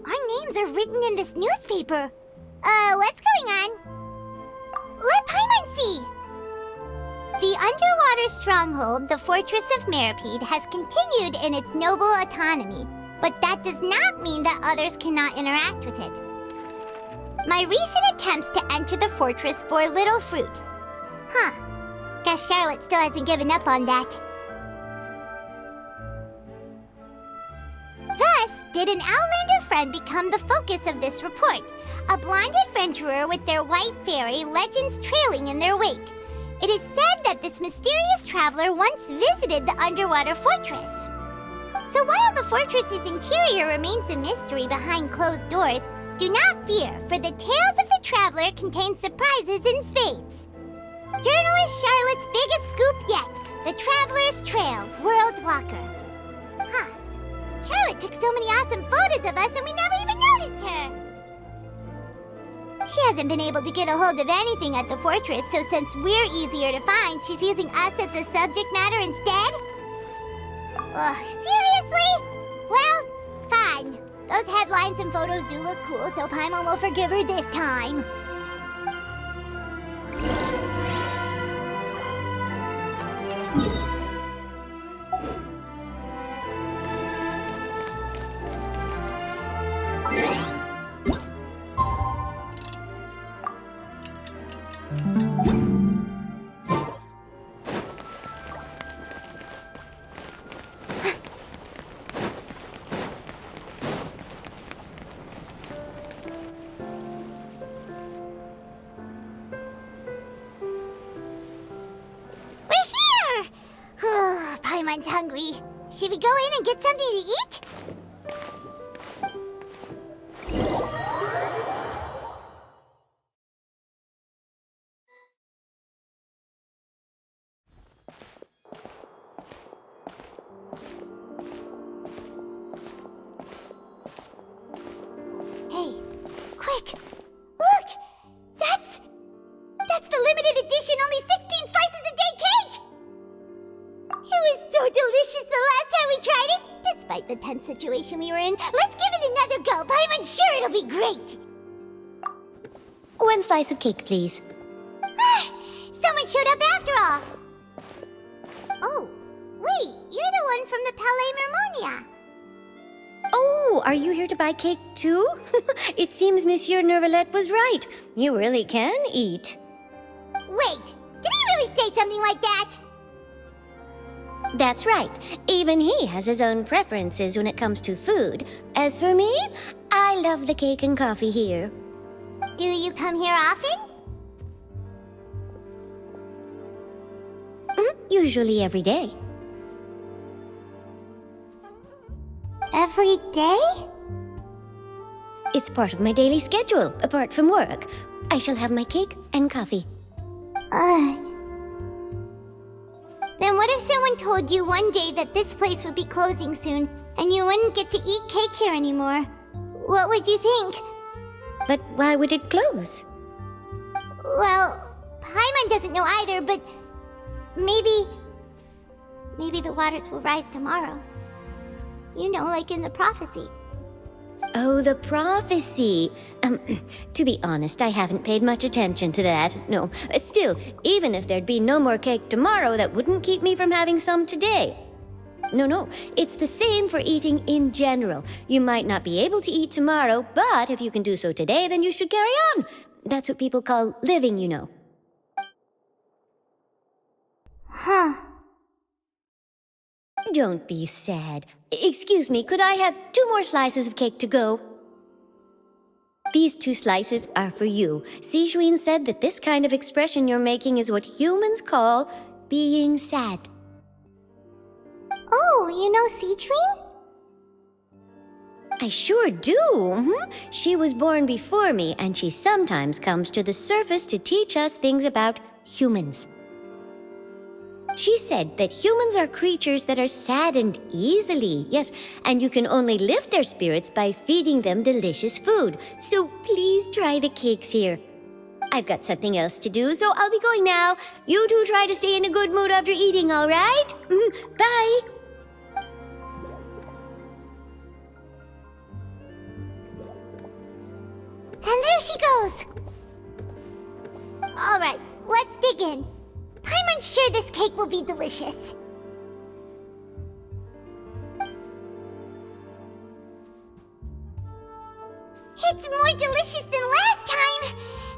Our names are written in this newspaper. What's going on? Let Paimon see! The underwater stronghold, the Fortress of Meripede, has continued in its noble autonomy, but that does not mean that others cannot interact with it. My recent attempts to enter the fortress bore little fruit. Huh. Guess Charlotte still hasn't given up on that. Thus, did an Outlander friend become the focus of this report, a blinded adventurer with their white fairy legends trailing in their wake. It is said that this mysterious traveler once visited the underwater fortress. So while the fortress's interior remains a mystery behind closed doors, do not fear, for the tales of the traveler contain surprises in spades. Journalist Charlotte's biggest scoop yet, the Traveler's Trail, World Walker. Huh. Charlotte took so many awesome photos of us and we never even noticed her! She hasn't been able to get a hold of anything at the fortress, so since we're easier to find, she's using us as the subject matter instead? Ugh, seriously? Well, fine. Those headlines and photos do look cool, so Paimon will forgive her this time. Paimon's hungry. Should we go in and get something to eat? Hey, quick! Look! That's the limited edition only 16 slices a day cake! It was so delicious the last time we tried it! Despite the tense situation we were in, let's give it another go! Paimon's sure it'll be great! 1 slice of cake, please. Paimon showed up after all! Oh, wait, you're the one from the Palais Mermonia. Oh, are you here to buy cake too? It seems Monsieur Nervalet was right. You really can eat. Wait, did he really say something like that? That's right. Even he has his own preferences when it comes to food. As for me, I love the cake and coffee here. Do you come here often? Usually every day. Every day? It's part of my daily schedule, apart from work. I shall have my cake and coffee. Then what if someone told you one day that this place would be closing soon, and you wouldn't get to eat cake here anymore? What would you think? But why would it close? Well, Paimon doesn't know either, but maybe the waters will rise tomorrow. You know, like in the prophecy. Oh, the prophecy. To be honest, I haven't paid much attention to that. No. Still, even if there'd be no more cake tomorrow, that wouldn't keep me from having some today. No. It's the same for eating in general. You might not be able to eat tomorrow, but if you can do so today, then you should carry on. That's what people call living, you know. Huh. Don't be sad. Excuse me, could I have 2 more slices of cake to go? These 2 slices are for you. Sijuin said that this kind of expression you're making is what humans call being sad. Oh, you know Sijuin? I sure do. She was born before me, and she sometimes comes to the surface to teach us things about humans. She said that humans are creatures that are saddened easily, yes, and you can only lift their spirits by feeding them delicious food. So please try the cakes here. I've got something else to do, so I'll be going now. You two try to stay in a good mood after eating, all right? Bye. And there she goes! Alright, let's dig in. Paimon's sure this cake will be delicious. It's more delicious than last time!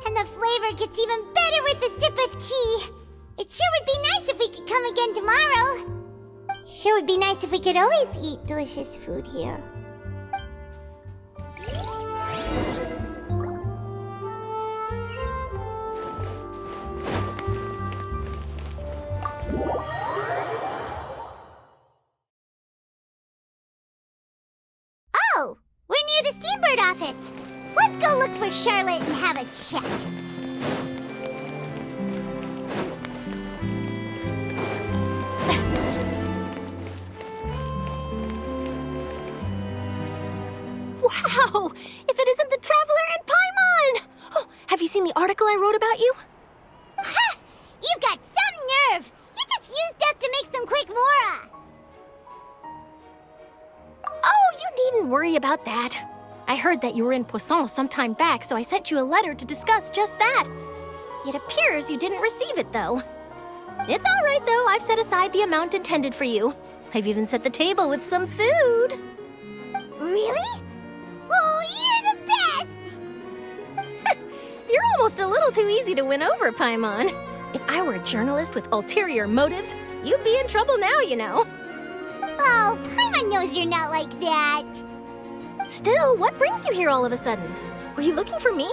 And the flavor gets even better with a sip of tea. It sure would be nice if we could come again tomorrow. Sure would be nice if we could always eat delicious food here. Oh, we're near the Steambird office. Let's go look for Charlotte and have a chat. Wow! If it isn't the Traveler and Paimon! Oh, have you seen the article I wrote about you? Ha! You've got some nerve! You just used us to make some quick mora! Oh, you needn't worry about that. I heard that you were in Poisson some time back, so I sent you a letter to discuss just that. It appears you didn't receive it, though. It's all right, though. I've set aside the amount intended for you. I've even set the table with some food. Really? Oh, you're the best! You're almost a little too easy to win over, Paimon. If I were a journalist with ulterior motives, you'd be in trouble now, you know. Oh, Paimon knows you're not like that. Still, what brings you here all of a sudden? Were you looking for me?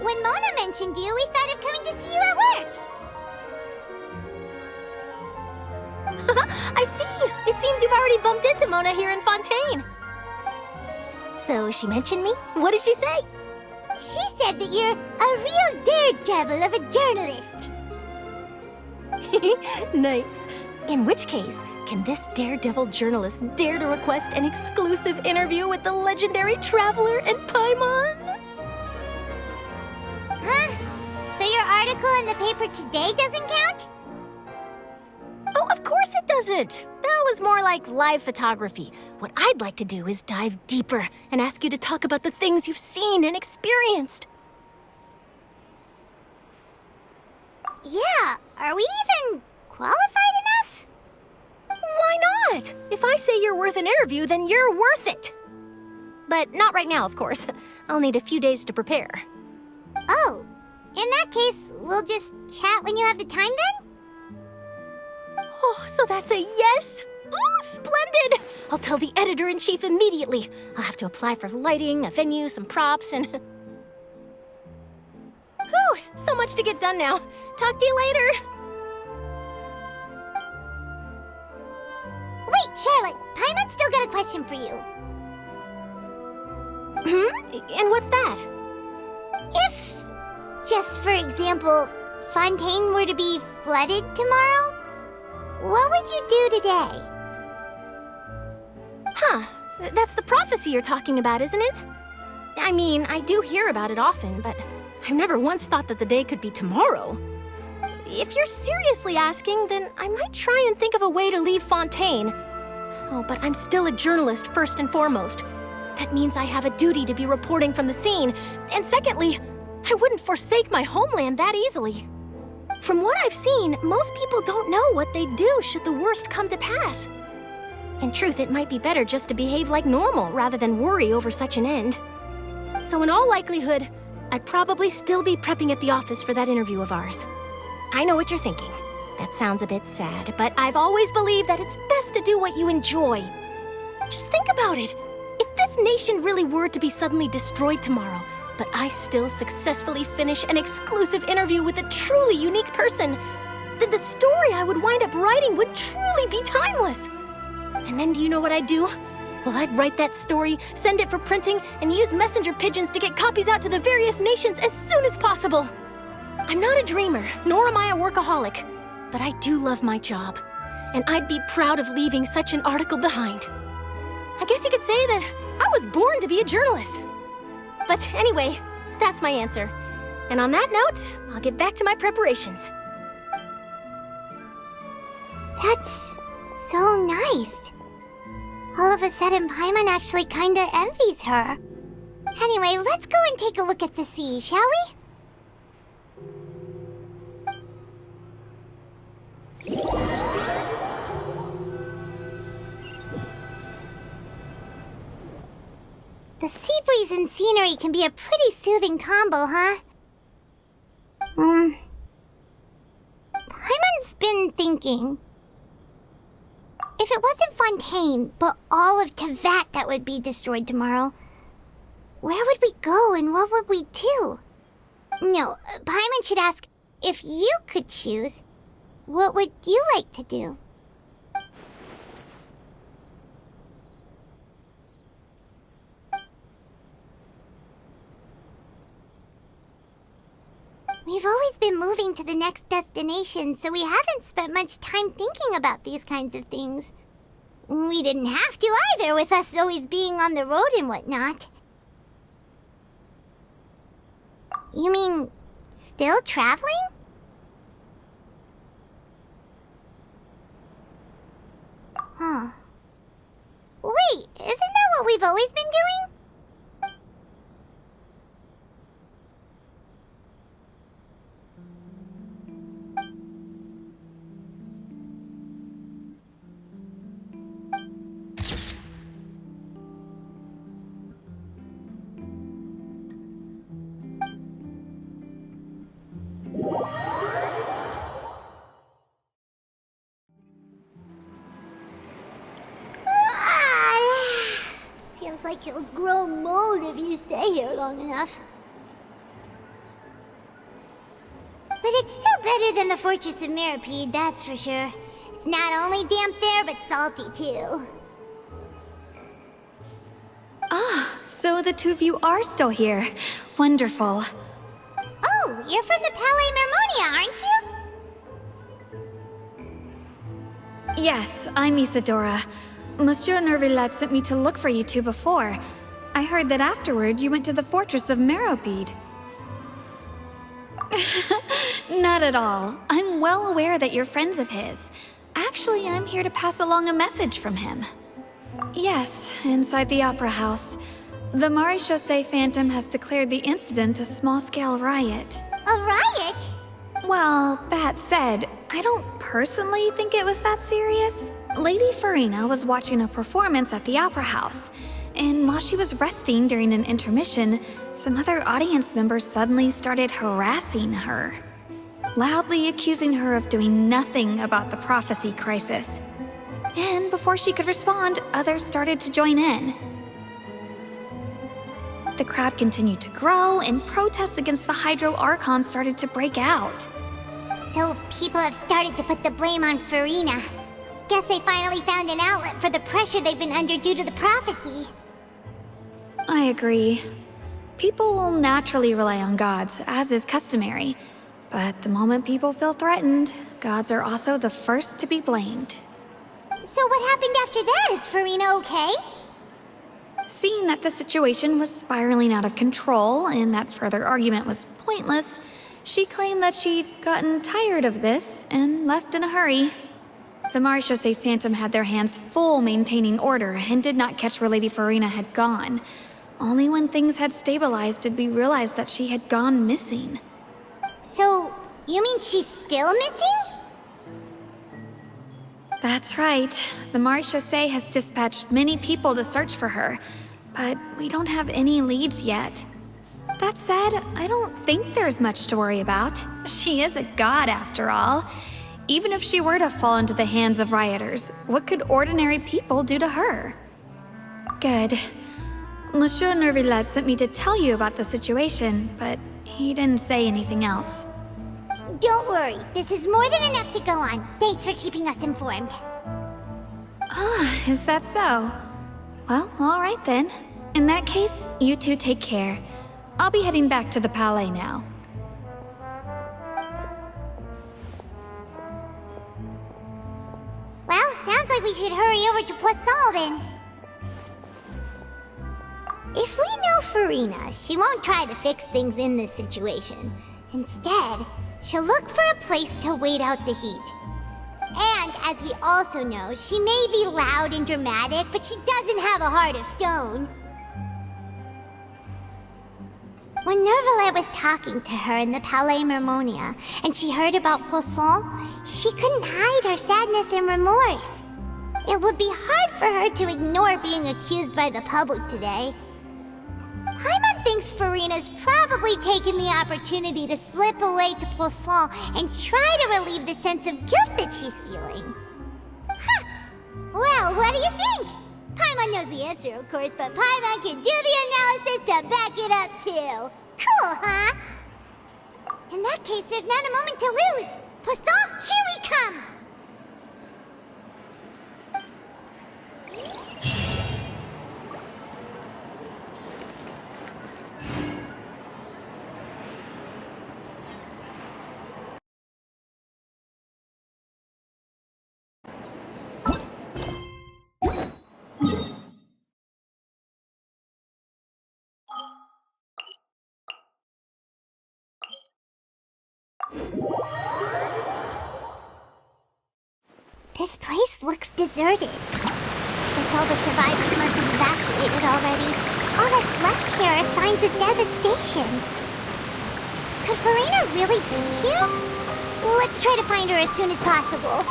When Mona mentioned you, we thought of coming to see you at work. I see! It seems you've already bumped into Mona here in Fontaine. So she mentioned me? What did she say? She said that you're a real daredevil of a journalist. Nice. In which case, can this daredevil journalist dare to request an exclusive interview with the legendary Traveler and Paimon? Huh? So your article in the paper today doesn't count? Oh, of course it doesn't. That was more like live photography. What I'd like to do is dive deeper and ask you to talk about the things you've seen and experienced. Yeah, are we even qualified enough? Why not? If I say you're worth an interview, then you're worth it. But not right now, of course. I'll need a few days to prepare. Oh, in that case, we'll just chat when you have the time then? Oh, so that's a yes? Ooh, splendid! I'll tell the editor-in-chief immediately. I'll have to apply for lighting, a venue, some props, and... Whew, so much to get done now. Talk to you later. Wait, Charlotte, Paimon's still got a question for you. And what's that? If, just for example, Fontaine were to be flooded tomorrow, what would you do today? Huh, that's the prophecy you're talking about, isn't it? I mean, I do hear about it often, but I've never once thought that the day could be tomorrow. If you're seriously asking, then I might try and think of a way to leave Fontaine. Oh, but I'm still a journalist first and foremost. That means I have a duty to be reporting from the scene. And secondly, I wouldn't forsake my homeland that easily. From what I've seen, most people don't know what they'd do should the worst come to pass. In truth, it might be better just to behave like normal rather than worry over such an end. So in all likelihood, I'd probably still be prepping at the office for that interview of ours. I know what you're thinking. That sounds a bit sad, but I've always believed that it's best to do what you enjoy. Just think about it. If this nation really were to be suddenly destroyed tomorrow, but I still successfully finish an exclusive interview with a truly unique person, then the story I would wind up writing would truly be timeless. And then do you know what I'd do? Well, I'd write that story, send it for printing, and use messenger pigeons to get copies out to the various nations as soon as possible. I'm not a dreamer, nor am I a workaholic, but I do love my job, and I'd be proud of leaving such an article behind. I guess you could say that I was born to be a journalist. But anyway, that's my answer. And on that note, I'll get back to my preparations. That's so nice. All of a sudden, Paimon actually kinda envies her. Anyway, let's go and take a look at the sea, shall we? The sea breeze and scenery can be a pretty soothing combo, huh? Paimon's been thinking. If it wasn't Fontaine, but all of Tevat that would be destroyed tomorrow, where would we go and what would we do? No, Paimon should ask, if you could choose, what would you like to do? We've always been moving to the next destination, so we haven't spent much time thinking about these kinds of things. We didn't have to either, with us always being on the road and whatnot. You mean, still traveling? Huh. Wait, isn't that what we've always been doing? Feels like you'll grow mold if you stay here long enough. But it's still better than the Fortress of Mirapede, that's for sure. It's not only damp there, but salty too. Ah, so the two of you are still here. Wonderful. Oh, you're from the Palais Mermonia, aren't you? Yes, I'm Isadora. Monsieur Nervillet sent me to look for you two before. I heard that afterward you went to the Fortress of Meropide. Not at all. I'm well aware that you're friends of his. Actually, I'm here to pass along a message from him. Yes, inside the Opera House. The Maréchaussée Phantom has declared the incident a small-scale riot. A riot? Well, that said, I don't personally think it was that serious. Lady Farina was watching a performance at the Opera House, and while she was resting during an intermission, some other audience members suddenly started harassing her, loudly accusing her of doing nothing about the prophecy crisis. And before she could respond, others started to join in. The crowd continued to grow, and protests against the Hydro Archon started to break out. So people have started to put the blame on Farina. Guess they finally found an outlet for the pressure they've been under due to the prophecy. I agree. People will naturally rely on gods, as is customary. But the moment people feel threatened, gods are also the first to be blamed. So what happened after that? Is Farina okay? Seeing that the situation was spiraling out of control and that further argument was pointless, she claimed that she'd gotten tired of this and left in a hurry. The Marechaussee Phantom had their hands full maintaining order and did not catch where Lady Farina had gone. Only when things had stabilized did we realize that she had gone missing. So, you mean she's still missing? That's right. The Marechaussee has dispatched many people to search for her, but we don't have any leads yet. That said, I don't think there's much to worry about. She is a god after all. Even if she were to fall into the hands of rioters, what could ordinary people do to her? Good. Monsieur Nervillet sent me to tell you about the situation, but he didn't say anything else. Don't worry, this is more than enough to go on. Thanks for keeping us informed. Ah, is that so? Well, all right then. In that case, you two take care. I'll be heading back to the Palais now. Well, sounds like we should hurry over to Poisson then. If we know Farina, she won't try to fix things in this situation. Instead, she'll look for a place to wait out the heat. And, as we also know, she may be loud and dramatic, but she doesn't have a heart of stone. When Nervillet was talking to her in the Palais Mermonia, and she heard about Poisson, she couldn't hide her sadness and remorse. It would be hard for her to ignore being accused by the public today. Paimon thinks Farina's probably taken the opportunity to slip away to Poisson and try to relieve the sense of guilt that she's feeling. Huh. Well, what do you think? Paimon knows the answer, of course, but Paimon can do the analysis to back it up, too. Cool, huh? In that case, there's not a moment to lose. Poisson, here we come! This place looks deserted. Guess all the survivors must have evacuated already. All that's left here are signs of devastation. Could Farina really be here? Let's try to find her as soon as possible.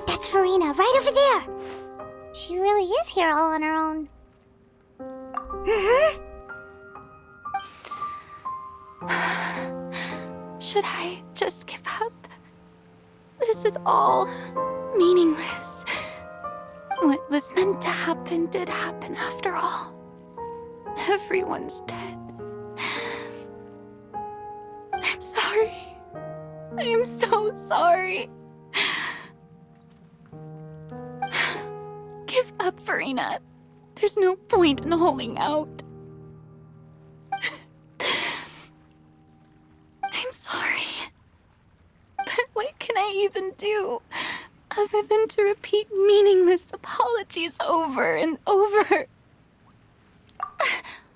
That's Farina, right over there! She really is here all on her own. Should I just give up? This is all meaningless. What was meant to happen did happen after all. Everyone's dead. I'm sorry. I am so sorry. Give up, Farina. There's no point in holding out. I'm sorry. But what can I even do? other than to repeat meaningless apologies over and over.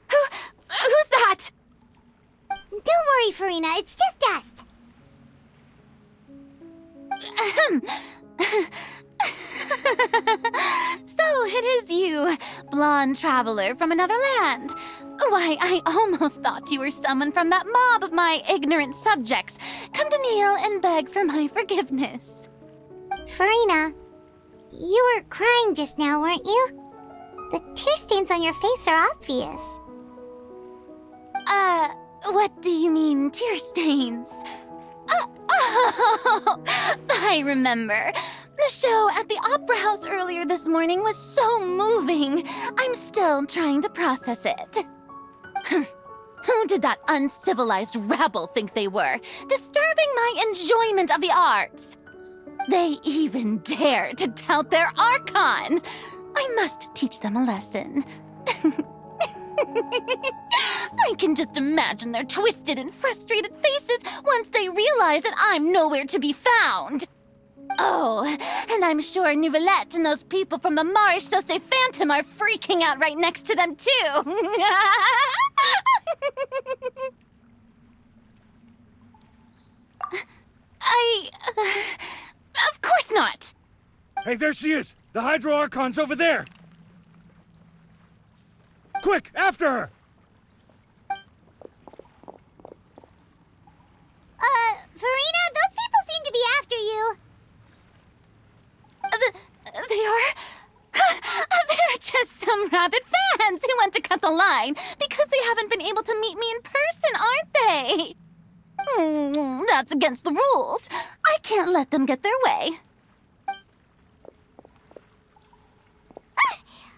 Who's that? Don't worry, Farina, it's just us. So it is you, blonde traveler from another land. Why, I almost thought you were someone from that mob of my ignorant subjects, come to kneel and beg for my forgiveness. Farina, you were crying just now, weren't you? The tear stains on your face are obvious. What do you mean, tear stains? Oh, I remember. The show at the Opera House earlier this morning was so moving. I'm still trying to process it. Who did that uncivilized rabble think they were, disturbing my enjoyment of the arts? They even dare to tout their Archon. I must teach them a lesson. I can just imagine their twisted and frustrated faces once they realize that I'm nowhere to be found. Oh, and I'm sure Nouvellette and those people from the Maréchaussée Phantom are freaking out right next to them, too. Of course not. Hey, there she is! The Hydro Archon's over there! Quick, after her! Farina, those people seem to be after you. They are... They're just some rabid fans who want to cut the line because they haven't been able to meet me in person, aren't they? That's against the rules. I can't let them get their way.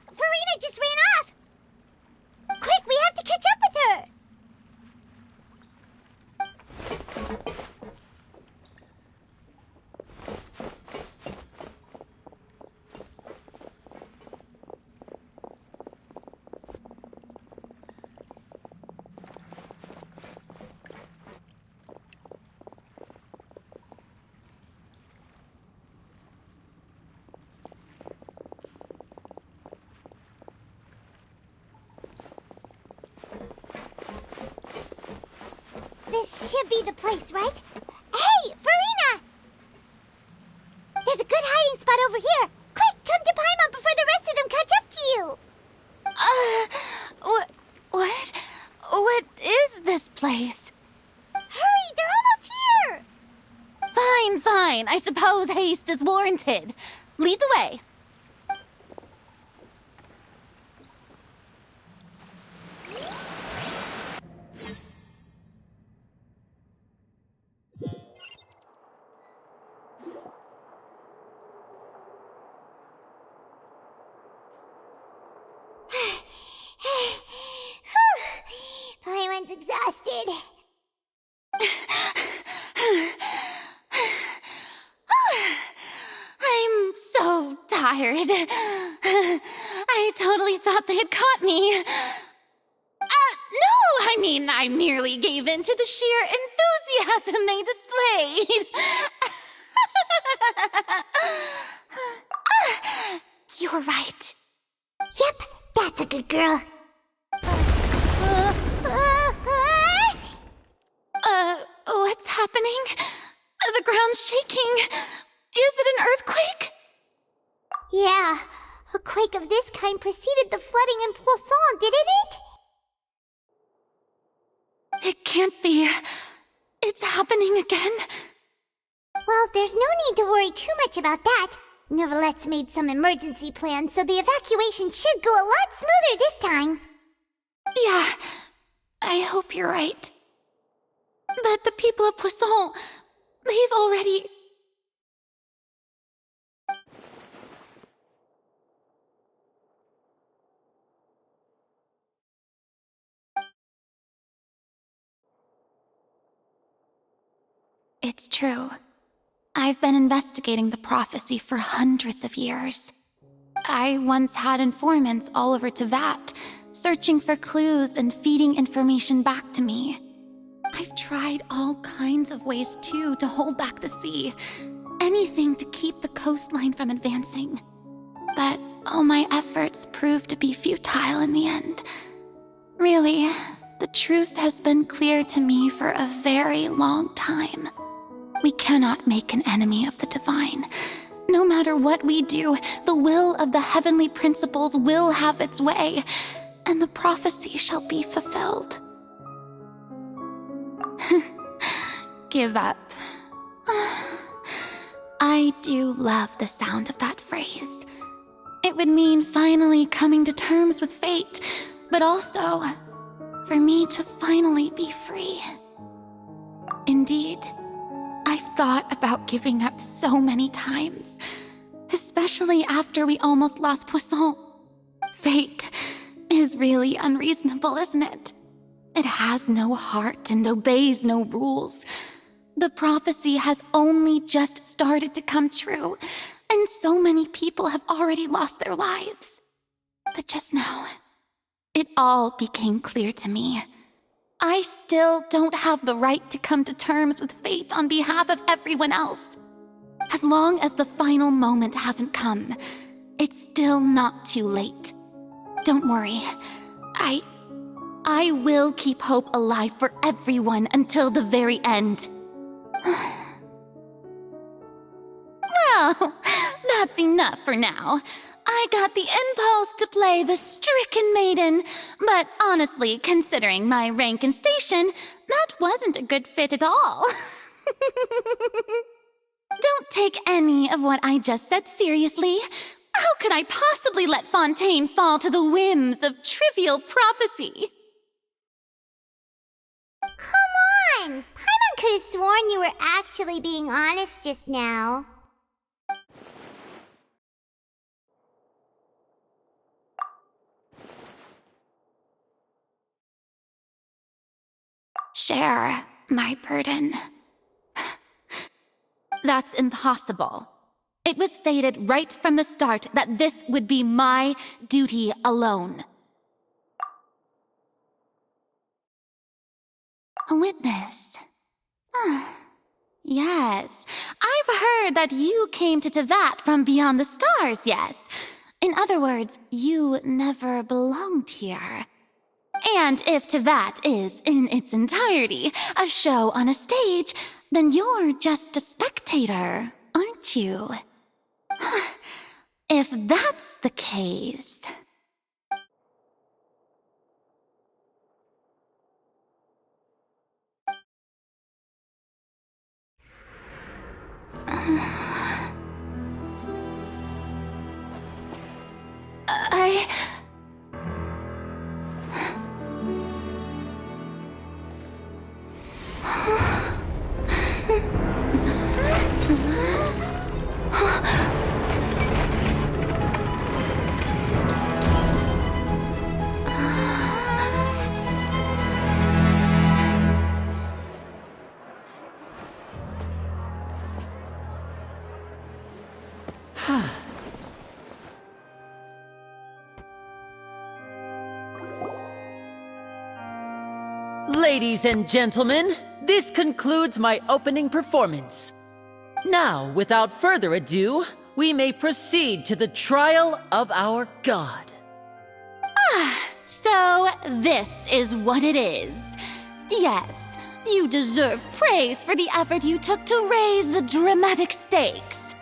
Farina just ran off! Quick, we have to catch up with her! This should be the place, right? Hey, Farina! There's a good hiding spot over here. Quick, come to Paimon before the rest of them catch up to you. What is this place? Hurry, they're almost here! Fine. I suppose haste is warranted. Lead the way. Paimon's exhausted. I'm so tired. I totally thought they had caught me. No, I merely gave in to the sheer enthusiasm they displayed. You're right. Yep, that's a good girl. What's happening? The ground's shaking. Is it an earthquake? Yeah, a quake of this kind preceded the flooding in Poisson, didn't it? It can't be. It's happening again. Well, there's no need to worry too much about that. Nouvellette's made some emergency plans, so the evacuation should go a lot smoother this time. Yeah, I hope you're right. But the people of Poisson, they've already... It's true. I've been investigating the prophecy for hundreds of years. I once had informants all over Tevat, searching for clues and feeding information back to me. I've tried all kinds of ways, too, to hold back the sea. anything to keep the coastline from advancing. But all my efforts proved to be futile in the end. Really, the truth has been clear to me for a very long time. We cannot make an enemy of the divine. No matter what we do, the will of the heavenly principles will have its way, and the prophecy shall be fulfilled. Give up. I do love the sound of that phrase. It would mean finally coming to terms with fate, but also for me to finally be free. Indeed, I've thought about giving up so many times, especially after we almost lost Poisson. Fate is really unreasonable, isn't it? It has no heart and obeys no rules. The prophecy has only just started to come true, and so many people have already lost their lives. But just now, it all became clear to me. I still don't have the right to come to terms with fate on behalf of everyone else. As long as the final moment hasn't come, it's still not too late. Don't worry. I will keep hope alive for everyone until the very end. Well, that's enough for now. I got the impulse to play the stricken maiden, but honestly, considering my rank and station, that wasn't a good fit at all. Don't take any of what I just said seriously. How could I possibly let Fontaine fall to the whims of trivial prophecy? Come on! Paimon could have sworn you were actually being honest just now. Share my burden. That's impossible. It was fated right from the start that this would be my duty alone. A witness. Yes, I've heard that you came to Tevat from beyond the stars, yes. In other words, you never belonged here. And if Tevat is, in its entirety, a show on a stage, then you're just a spectator, aren't you? If that's the case... Ladies and gentlemen, this concludes my opening performance. Now, without further ado, we may proceed to the trial of our god. So this is what it is. Yes, you deserve praise for the effort you took to raise the dramatic stakes.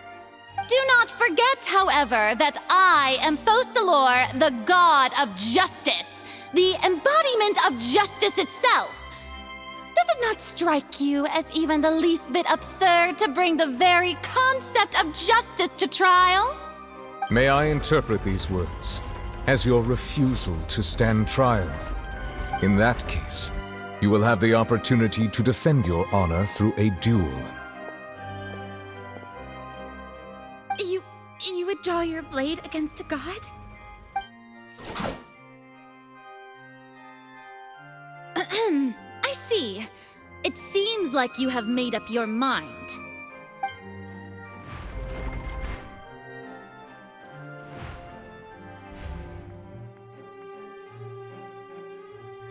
Do not forget, however, that I am Focalor, the god of justice, the embodiment of justice itself. Does it not strike you as even the least bit absurd to bring the very concept of justice to trial? May I interpret these words as your refusal to stand trial? In that case, you will have the opportunity to defend your honor through a duel. You would draw your blade against a god? I see. It seems like you have made up your mind.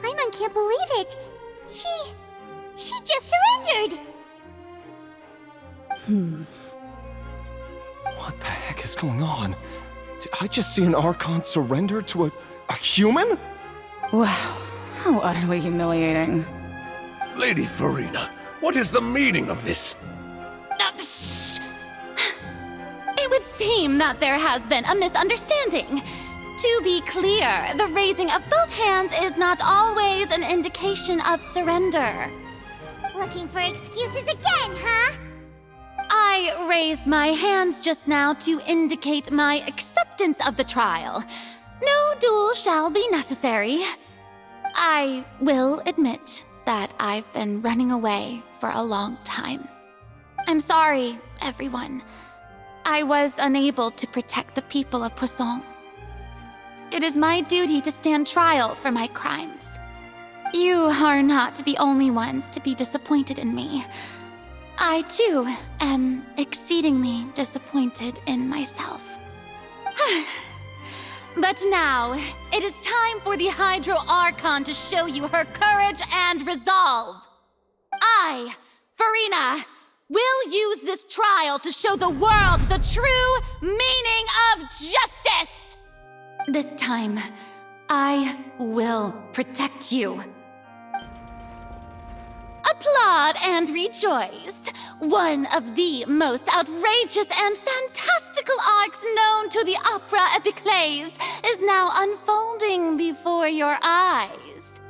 Paimon can't believe it. She just surrendered. What the heck is going on? Did I just see an Archon surrender to a human? Wow, how utterly humiliating. Lady Farina, what is the meaning of this? It would seem that there has been a misunderstanding. To be clear, the raising of both hands is not always an indication of surrender. Looking for excuses again, huh? I raised my hands just now to indicate my acceptance of the trial. No duel shall be necessary. I will admit that I've been running away for a long time. I'm sorry, everyone. I was unable to protect the people of Poisson. It is my duty to stand trial for my crimes. You are not the only ones to be disappointed in me. I, too, am exceedingly disappointed in myself. But now, it is time for the Hydro Archon to show you her courage and resolve. I, Farina, will use this trial to show the world the true meaning of justice! This time, I will protect you. Applaud and rejoice! One of the most outrageous and fantastical arcs known to the opera epiclese is now unfolding before your eyes.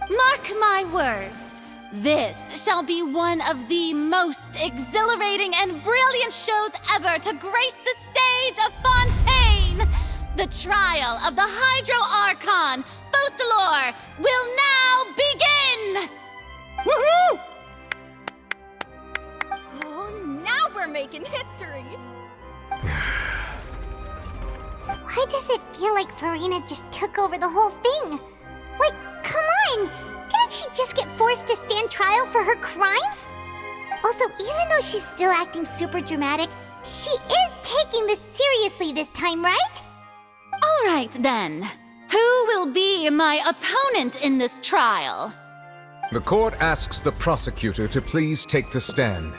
Mark my words, this shall be one of the most exhilarating and brilliant shows ever to grace the stage of Fontaine! The trial of the Hydro Archon, Focalor, will now begin! Woohoo! Oh, now we're making history! Why does it feel like Farina just took over the whole thing? Like, come on! Didn't she just get forced to stand trial for her crimes? Also, even though she's still acting super dramatic, she is taking this seriously this time, right? All right, then. Who will be my opponent in this trial? The court asks the prosecutor to please take the stand.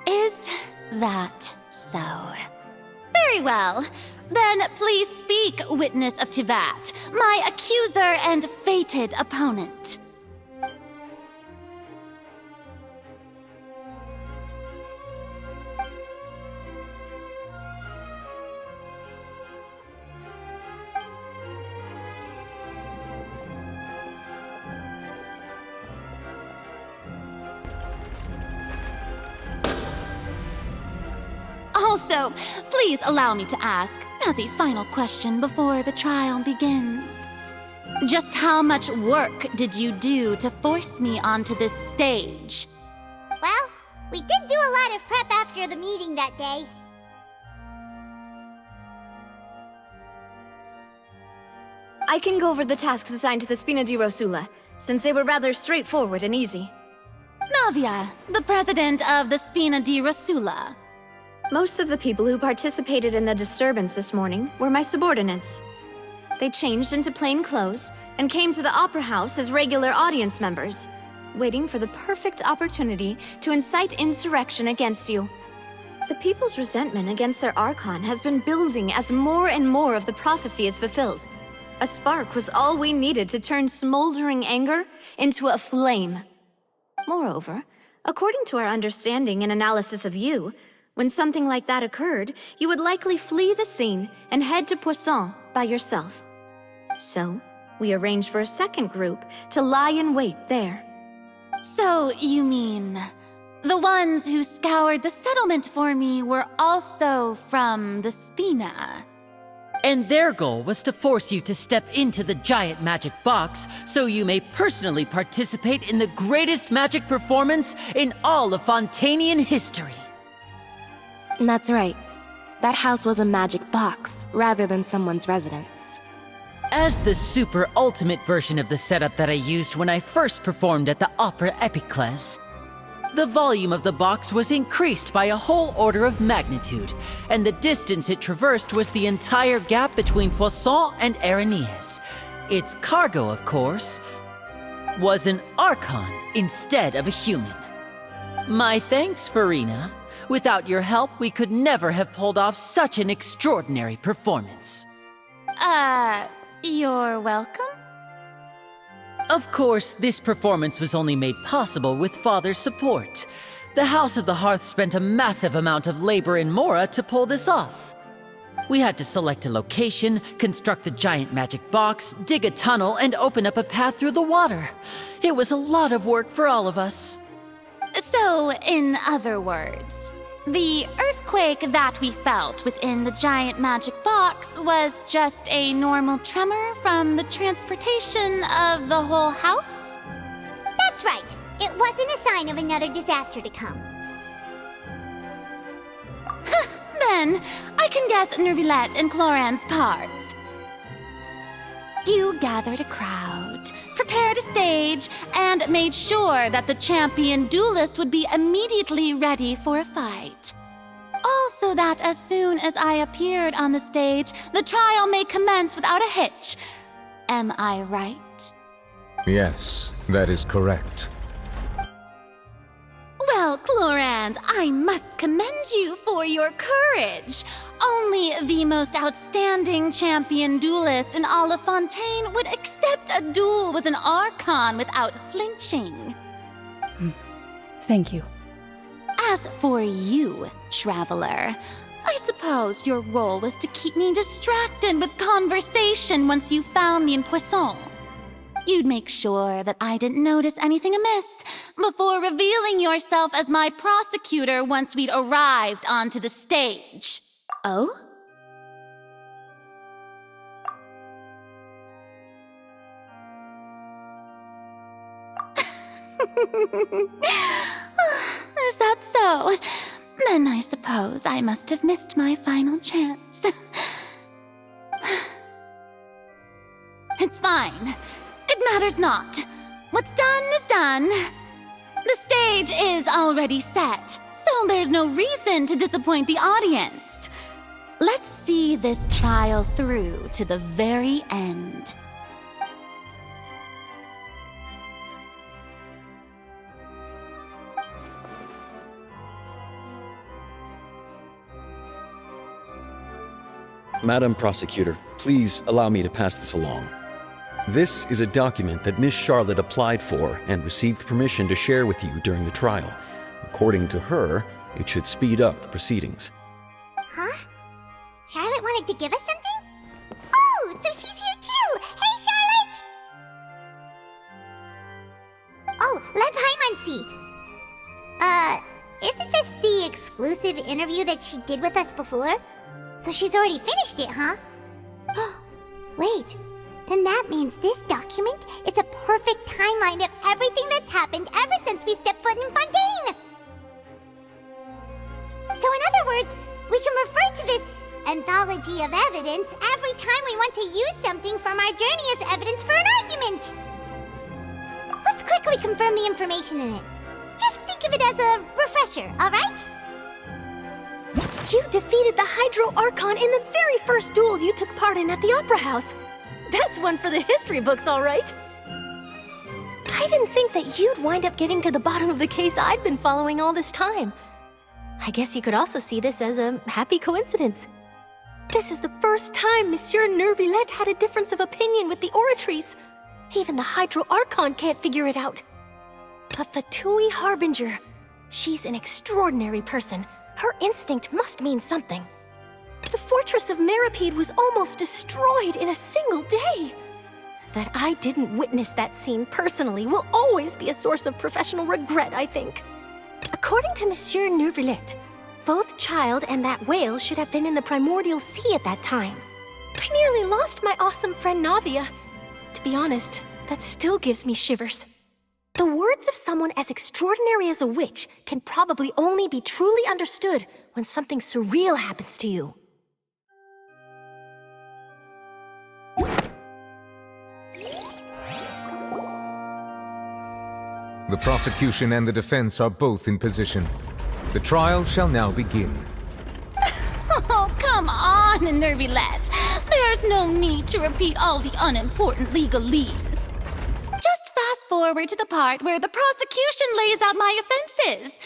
Is that so? Very well. Then please speak, witness of Tivat, my accuser and fated opponent. Also, please allow me to ask, as a final question before the trial begins. Just how much work did you do to force me onto this stage? Well, we did do a lot of prep after the meeting that day. I can go over the tasks assigned to the Spina di Rosula, since they were rather straightforward and easy. Navia, the president of the Spina di Rosula. Most of the people who participated in the disturbance this morning were my subordinates. They changed into plain clothes and came to the Opera House as regular audience members, waiting for the perfect opportunity to incite insurrection against you. The people's resentment against their Archon has been building as more and more of the prophecy is fulfilled. A spark was all we needed to turn smoldering anger into a flame. Moreover, according to our understanding and analysis of you, when something like that occurred, you would likely flee the scene and head to Poisson by yourself. So, we arranged for a second group to lie in wait there. So, you mean, the ones who scoured the settlement for me were also from the Spina? And their goal was to force you to step into the giant magic box so you may personally participate in the greatest magic performance in all of Fontainian history. That's right. That house was a magic box, rather than someone's residence. As the super ultimate version of the setup that I used when I first performed at the Opera Epiclese, the volume of the box was increased by a whole order of magnitude, and the distance it traversed was the entire gap between Poisson and Aranias. Its cargo, of course, was an Archon instead of a human. My thanks, Farina. Without your help, we could never have pulled off such an extraordinary performance. You're welcome? Of course, this performance was only made possible with Father's support. The House of the Hearth spent a massive amount of labor in Mora to pull this off. We had to select a location, construct the giant magic box, dig a tunnel, and open up a path through the water. It was a lot of work for all of us. So, in other words, the earthquake that we felt within the giant magic box was just a normal tremor from the transportation of the whole house? That's right. It wasn't a sign of another disaster to come. Then, I can guess Nervilette and Cloran's parts. You gathered a crowd, prepared a stage, and made sure that the champion duelist would be immediately ready for a fight. Also that as soon as I appeared on the stage, the trial may commence without a hitch. Am I right? Yes, that is correct. Well, Clorand, I must commend you for your courage. Only the most outstanding champion duelist in all of Fontaine would accept a duel with an Archon without flinching. Thank you. As for you, Traveler, I suppose your role was to keep me distracted with conversation once you found me in Poisson. You'd make sure that I didn't notice anything amiss before revealing yourself as my prosecutor once we'd arrived onto the stage. Oh? Is that so? Then I suppose I must have missed my final chance. It's fine. It matters not. What's done is done. The stage is already set, so there's no reason to disappoint the audience. Let's see this trial through to the very end. Madam Prosecutor, please allow me to pass this along. This is a document that Miss Charlotte applied for and received permission to share with you during the trial. According to her, it should speed up the proceedings. Huh? Charlotte wanted to give us something? Oh, so she's here too! Hey, Charlotte! Oh, let Paimon see. Isn't this the exclusive interview that she did with us before? So she's already finished it, huh? Wait, then that means this document is a perfect timeline of everything that's happened ever since we stepped foot in Fontaine! So in other words, we can refer to this anthology of evidence every time we want to use something from our journey as evidence for an argument! Let's quickly confirm the information in it. Just think of it as a refresher, alright? You defeated the Hydro Archon in the very first duel you took part in at the Opera House. That's one for the history books, all right. I didn't think that you'd wind up getting to the bottom of the case I'd been following all this time. I guess you could also see this as a happy coincidence. This is the first time Monsieur Nervilette had a difference of opinion with the Oratrice. Even the Hydro Archon can't figure it out. A Fatui Harbinger. She's an extraordinary person. Her instinct must mean something. The fortress of Meripede was almost destroyed in a single day. That I didn't witness that scene personally will always be a source of professional regret, I think. According to Monsieur Nervilette, both Child and that whale should have been in the Primordial Sea at that time. I nearly lost my awesome friend Navia. To be honest, that still gives me shivers. The words of someone as extraordinary as a witch can probably only be truly understood when something surreal happens to you. The prosecution and the defense are both in position. The trial shall now begin. Oh, come on, Nervilette. There's no need to repeat all the unimportant legalese. Just fast forward to the part where the prosecution lays out my offenses.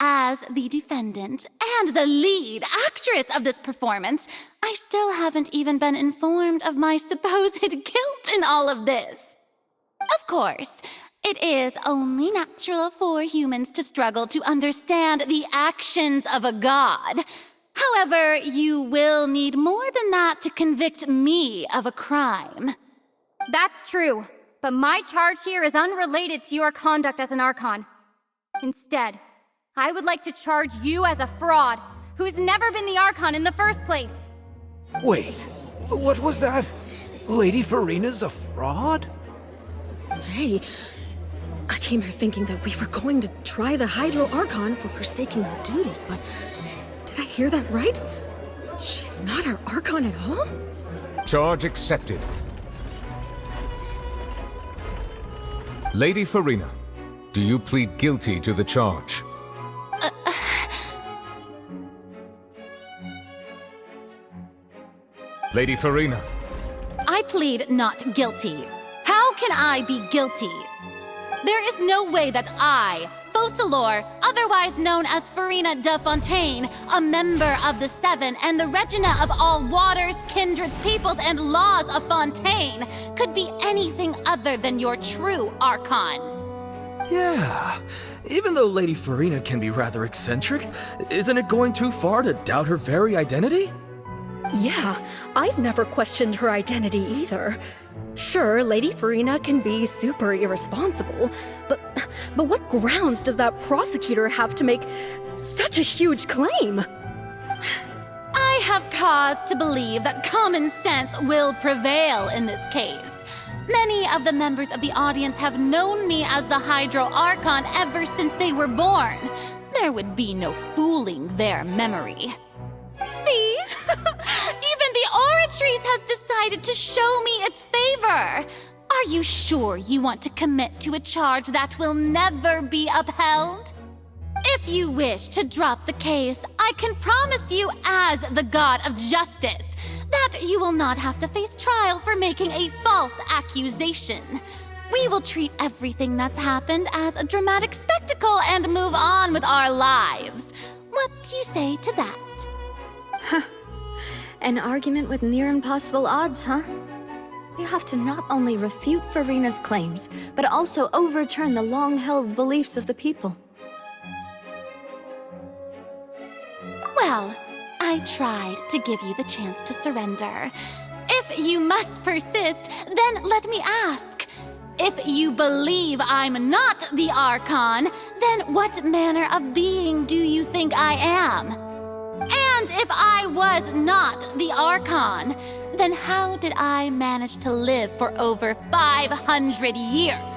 As the defendant and the lead actress of this performance, I still haven't even been informed of my supposed guilt in all of this. Of course, it is only natural for humans to struggle to understand the actions of a god. However, you will need more than that to convict me of a crime. That's true, but my charge here is unrelated to your conduct as an Archon. Instead, I would like to charge you as a fraud who's never been the Archon in the first place. Wait, what was that? Lady Farina's a fraud? Hey, I came here thinking that we were going to try the Hydro Archon for forsaking her duty, but did I hear that right? She's not our Archon at all? Charge accepted. Lady Farina, do you plead guilty to the charge? Lady Farina. I plead not guilty. How can I be guilty? There is no way that I, Focalor, otherwise known as Farina de Fontaine, a member of the Seven and the Regina of all waters, kindreds, peoples, and laws of Fontaine, could be anything other than your true Archon. Yeah, even though Lady Farina can be rather eccentric, isn't it going too far to doubt her very identity? Yeah, I've never questioned her identity either. Sure, Lady Farina can be super irresponsible, but what grounds does that prosecutor have to make such a huge claim? I have cause to believe that common sense will prevail in this case. Many of the members of the audience have known me as the Hydro Archon ever since they were born. There would be no fooling their memory. See? Even the Oratrice has decided to show me its favor. Are you sure you want to commit to a charge that will never be upheld? If you wish to drop the case, I can promise you as the God of Justice that you will not have to face trial for making a false accusation. We will treat everything that's happened as a dramatic spectacle and move on with our lives. What do you say to that? Huh. An argument with near impossible odds, huh? We have to not only refute Farina's claims, but also overturn the long-held beliefs of the people. Well, I tried to give you the chance to surrender. If you must persist, then let me ask. If you believe I'm not the Archon, then what manner of being do you think I am? And if I was not the Archon, then how did I manage to live for over 500 years?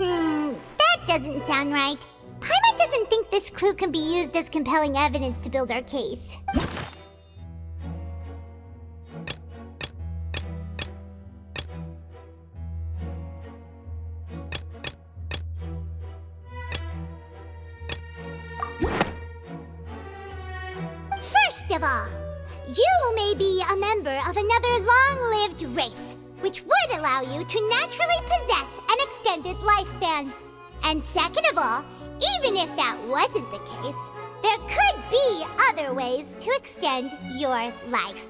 That doesn't sound right. Paimon doesn't think this clue can be used as compelling evidence to build our case. First of all, you may be a member of another long-lived race, which would allow you to naturally possess an extended lifespan. And second of all, even if that wasn't the case, there could be other ways to extend your life.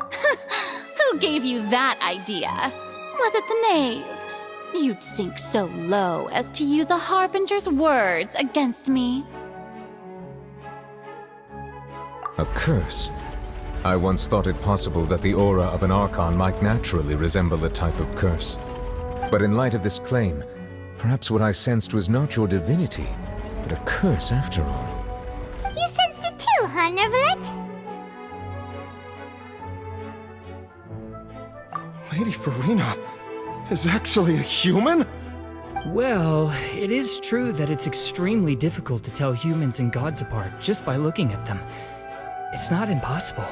Who gave you that idea? Was it the knave? You'd sink so low as to use a harbinger's words against me. A curse? I once thought it possible that the aura of an Archon might naturally resemble a type of curse. But in light of this claim, perhaps what I sensed was not your divinity, but a curse after all. You sensed it too, huh, Neverlet? Lady Farina is actually a human? Well, it is true that it's extremely difficult to tell humans and gods apart just by looking at them. It's not impossible.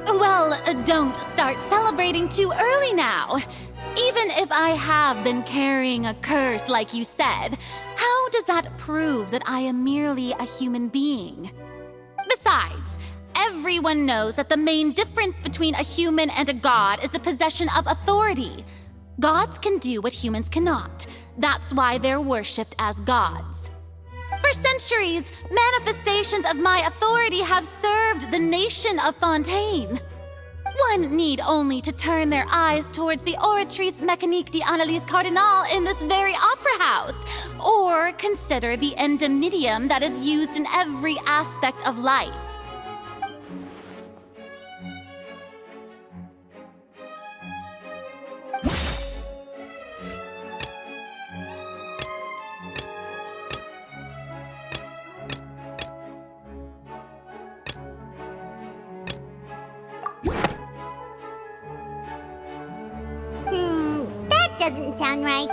Well, don't start celebrating too early now. Even if I have been carrying a curse like you said, how does that prove that I am merely a human being? Besides, everyone knows that the main difference between a human and a god is the possession of authority. Gods can do what humans cannot. That's why they're worshipped as gods. For centuries, manifestations of my authority have served the nation of Fontaine. One need only to turn their eyes towards the Oratrice Mécanique d'Analyse Cardinal in this very opera house, or consider the indemnitium that is used in every aspect of life. That doesn't sound right.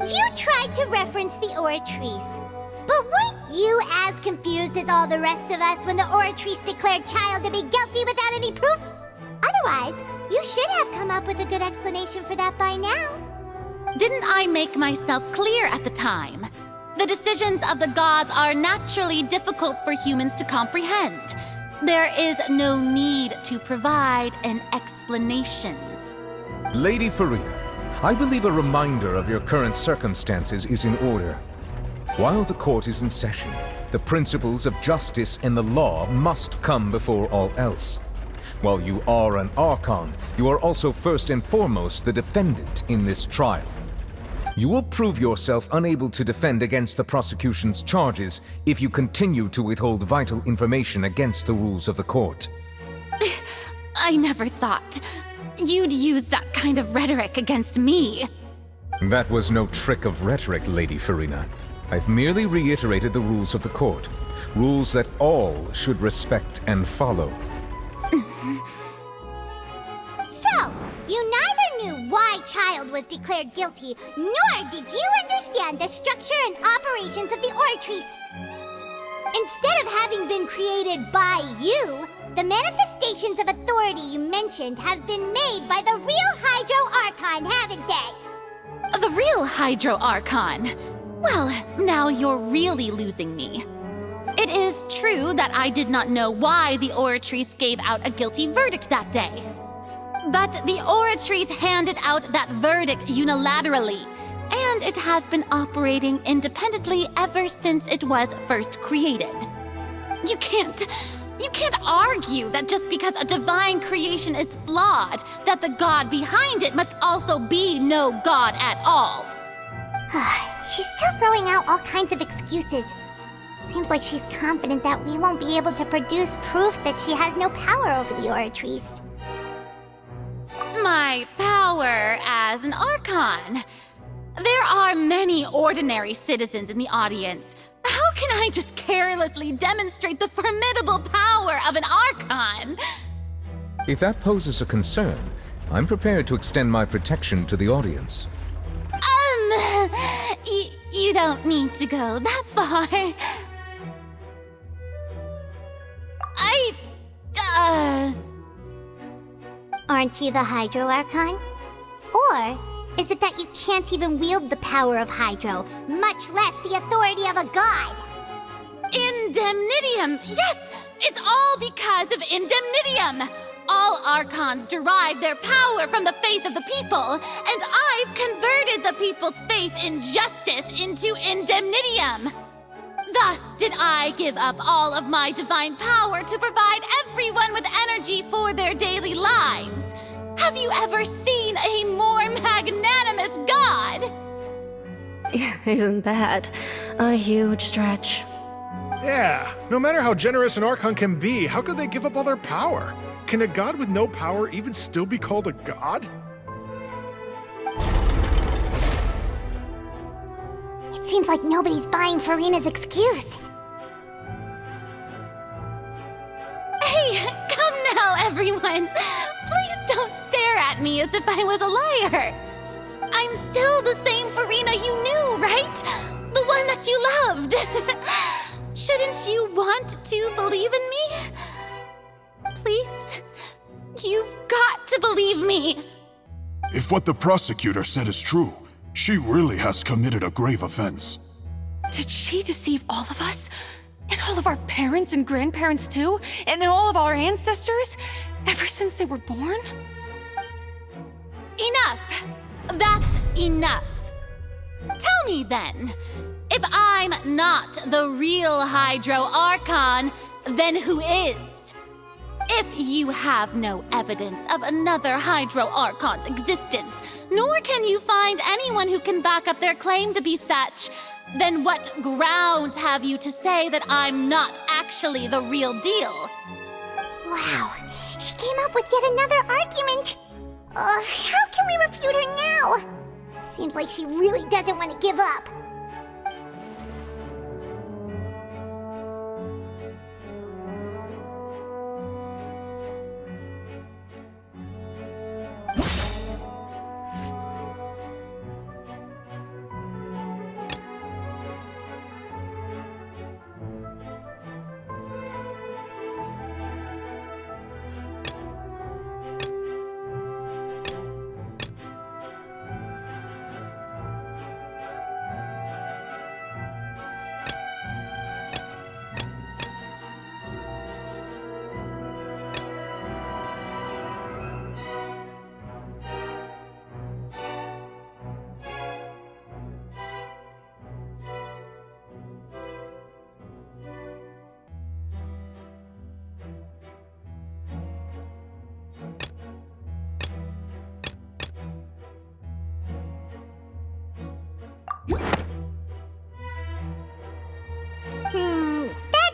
You tried to reference the Oratrice, but weren't you as confused as all the rest of us when the Oratrice declared Child to be guilty without any proof? Otherwise, you should have come up with a good explanation for that by now. Didn't I make myself clear at the time? The decisions of the gods are naturally difficult for humans to comprehend. There is no need to provide an explanation. Lady Farina, I believe a reminder of your current circumstances is in order. While the court is in session, the principles of justice and the law must come before all else. While you are an Archon, you are also first and foremost the defendant in this trial. You will prove yourself unable to defend against the prosecution's charges if you continue to withhold vital information against the rules of the court. I never thought you'd use that kind of rhetoric against me. That was no trick of rhetoric, Lady Farina. I've merely reiterated the rules of the court. Rules that all should respect and follow. So, you neither knew why Child was declared guilty, nor did you understand the structure and operations of the Oratrice. Instead of having been created by you, the manifestations of authority you mentioned have been made by the real Hydro Archon, haven't they? The real Hydro Archon? Well, now you're really losing me. It is true that I did not know why the Oratrice gave out a guilty verdict that day. But the Oratrice handed out that verdict unilaterally, and it has been operating independently ever since it was first created. You can't argue that just because a divine creation is flawed, that the god behind it must also be no god at all. She's still throwing out all kinds of excuses. Seems like she's confident that we won't be able to produce proof that she has no power over the Oratrice. My power as an Archon. There are many ordinary citizens in the audience. How can I just carelessly demonstrate the formidable power of an Archon? If that poses a concern, I'm prepared to extend my protection to the audience. You don't need to go that far. Aren't you the Hydro Archon? Or is it that you can't even wield the power of Hydro, much less the authority of a god? Indemnitium! Yes! It's all because of Indemnitium! All Archons derive their power from the faith of the people, and I've converted the people's faith in justice into Indemnitium! Thus did I give up all of my divine power to provide everyone with energy for their daily lives. Have you ever seen a more magnanimous god? Isn't that a huge stretch? Yeah, no matter how generous an Archon can be, how could they give up all their power? Can a god with no power even still be called a god? It seems like nobody's buying Farina's excuse. Hey, come now, everyone! Please don't stare at me as if I was a liar! I'm still the same Farina you knew, right? The one that you loved! Shouldn't you want to believe in me? Please, you've got to believe me! If what the prosecutor said is true, she really has committed a grave offense. Did she deceive all of us? And all of our parents and grandparents too? And all of our ancestors? Ever since they were born? Enough! That's enough! Tell me then, if I'm not the real Hydro Archon, then who is? If you have no evidence of another Hydro Archon's existence, nor can you find anyone who can back up their claim to be such, then what grounds have you to say that I'm not actually the real deal? Wow, she came up with yet another argument. How can we refute her now? Seems like she really doesn't want to give up.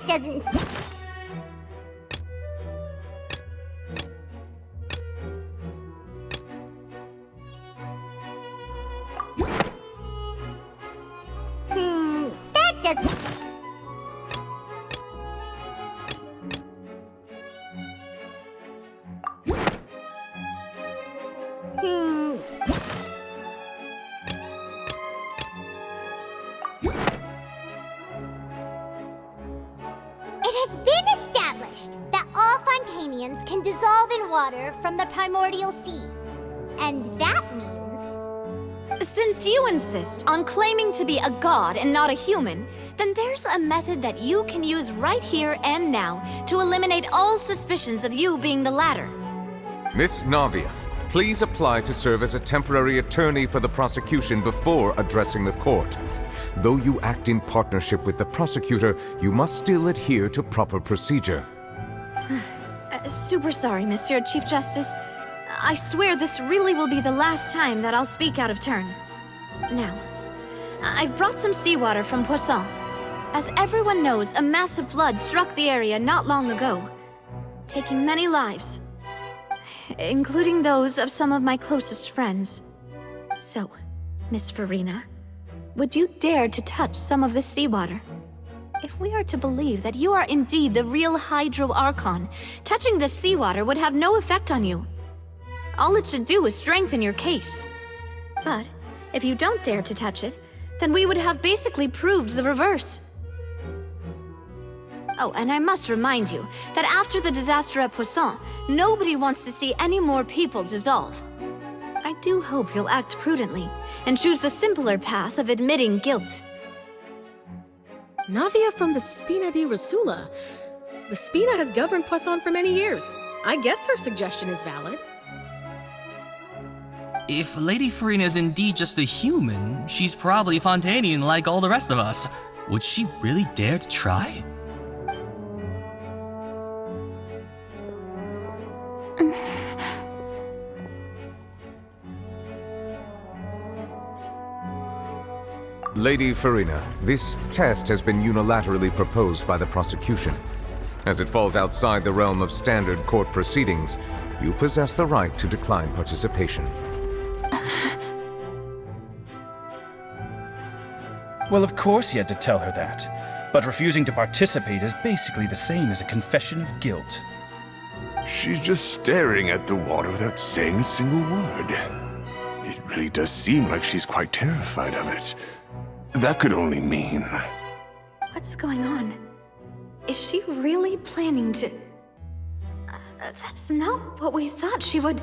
That doesn't... that doesn't... It has been established that all Fontanians can dissolve in water from the primordial sea. And that means... Since you insist on claiming to be a god and not a human, then there's a method that you can use right here and now to eliminate all suspicions of you being the latter. Miss Navia, please apply to serve as a temporary attorney for the prosecution before addressing the court. Though you act in partnership with the prosecutor, you must still adhere to proper procedure. Super sorry, Monsieur Chief Justice. I swear this really will be the last time that I'll speak out of turn. Now, I've brought some seawater from Poisson. As everyone knows, a massive flood struck the area not long ago, taking many lives, including those of some of my closest friends. So, Miss Farina, would you dare to touch some of this seawater? If we are to believe that you are indeed the real Hydro Archon, touching this seawater would have no effect on you. All it should do is strengthen your case. But if you don't dare to touch it, then we would have basically proved the reverse. Oh, and I must remind you that after the disaster at Poisson, nobody wants to see any more people dissolve. I do hope you'll act prudently and choose the simpler path of admitting guilt. Navia from the Spina di Rasula. The Spina has governed Poisson for many years. I guess her suggestion is valid. If Lady Farina is indeed just a human, she's probably Fontanian like all the rest of us. Would she really dare to try? Lady Farina, this test has been unilaterally proposed by the prosecution. As it falls outside the realm of standard court proceedings, you possess the right to decline participation. Well, of course he had to tell her that. But refusing to participate is basically the same as a confession of guilt. She's just staring at the water without saying a single word. It really does seem like she's quite terrified of it. That could only mean... What's going on? Is she really planning to... that's not what we thought she would...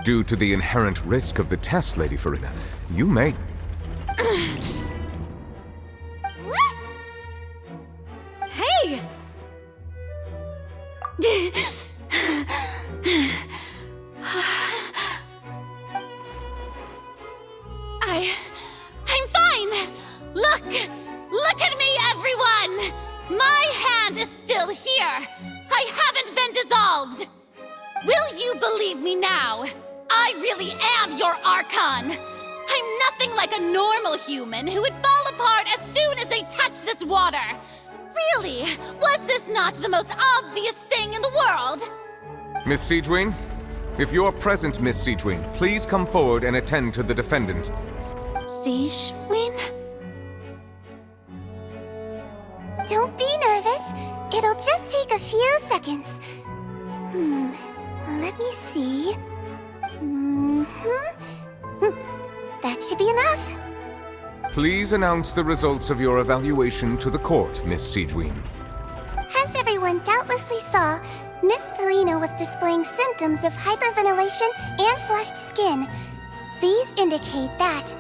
Due to the inherent risk of the test, Lady Farina, you may... Hey! I'm fine! Look at me, everyone! My hand is still here! I haven't been dissolved! Will you believe me now? I really am your Archon! I'm nothing like a normal human who would fall apart as soon as they touch this water! Really? Was this not the most obvious thing in the world? Miss Siegewien? If you're present, Miss Siegewien, please come forward and attend to the defendant. Siegewien? Don't be nervous. It'll just take a few seconds. Let me see. That should be enough. Please announce the results of your evaluation to the court, Miss Siegewien. As everyone doubtlessly saw, Miss Farina was displaying symptoms of hyperventilation and flushed skin. These indicate that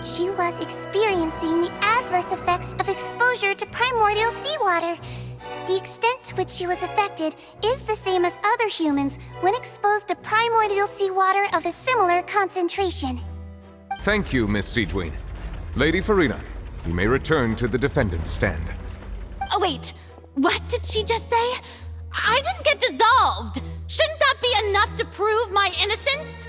she was experiencing the adverse effects of exposure to primordial seawater. The extent to which she was affected is the same as other humans when exposed to primordial seawater of a similar concentration. Thank you, Miss Siegewien. Lady Farina, you may return to the defendant's stand. Oh, wait. What did she just say? I didn't get dissolved! Shouldn't that be enough to prove my innocence?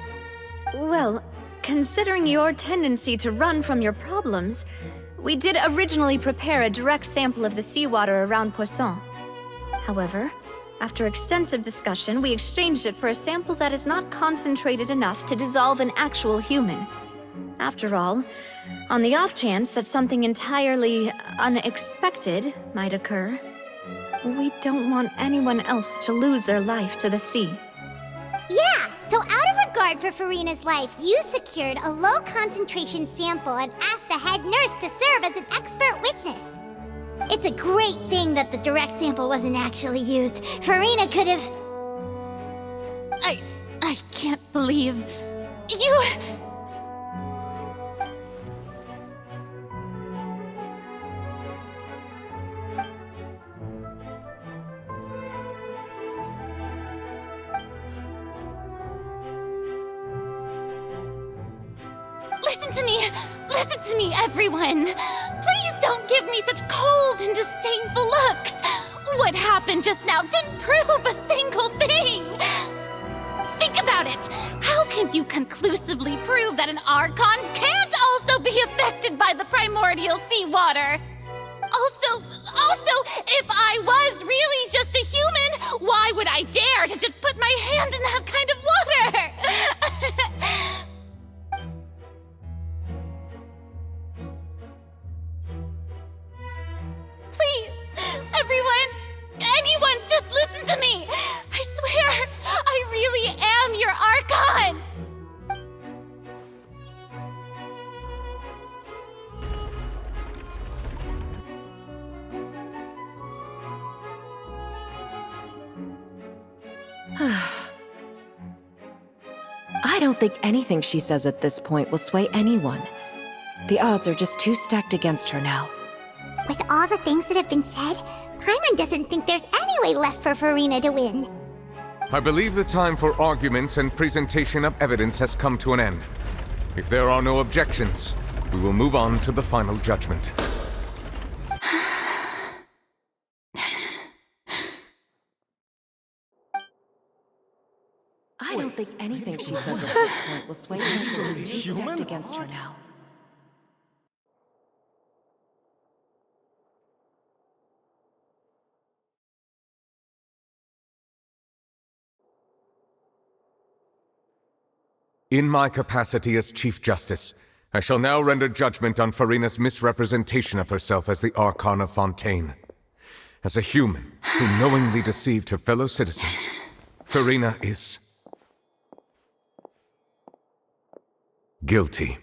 Well, considering your tendency to run from your problems, we did originally prepare a direct sample of the seawater around Poisson. However, after extensive discussion, we exchanged it for a sample that is not concentrated enough to dissolve an actual human. After all, on the off chance that something entirely unexpected might occur, we don't want anyone else to lose their life to the sea. Yeah, so out of regard for Farina's life, you secured a low-concentration sample and asked the head nurse to serve as an expert witness. It's a great thing that the direct sample wasn't actually used. Farina could have... I can't believe... you... Listen to me, everyone! Please don't give me such cold and disdainful looks! What happened just now didn't prove a single thing! Think about it! How can you conclusively prove that an Archon can't also be affected by the primordial seawater? Also, if I was really just a human, why would I dare to just put my hand in that kind of water? Please, anyone, just listen to me! I swear, I really am your Archon! I don't think anything she says at this point will sway anyone. The odds are just too stacked against her now. With all the things that have been said, Paimon doesn't think there's any way left for Farina to win. I believe the time for arguments and presentation of evidence has come to an end. If there are no objections, we will move on to the final judgment. I don't think anything she says at this point will sway anyone. She's too stacked against her now. In my capacity as Chief Justice, I shall now render judgment on Farina's misrepresentation of herself as the Archon of Fontaine. As a human who knowingly deceived her fellow citizens, Farina is guilty.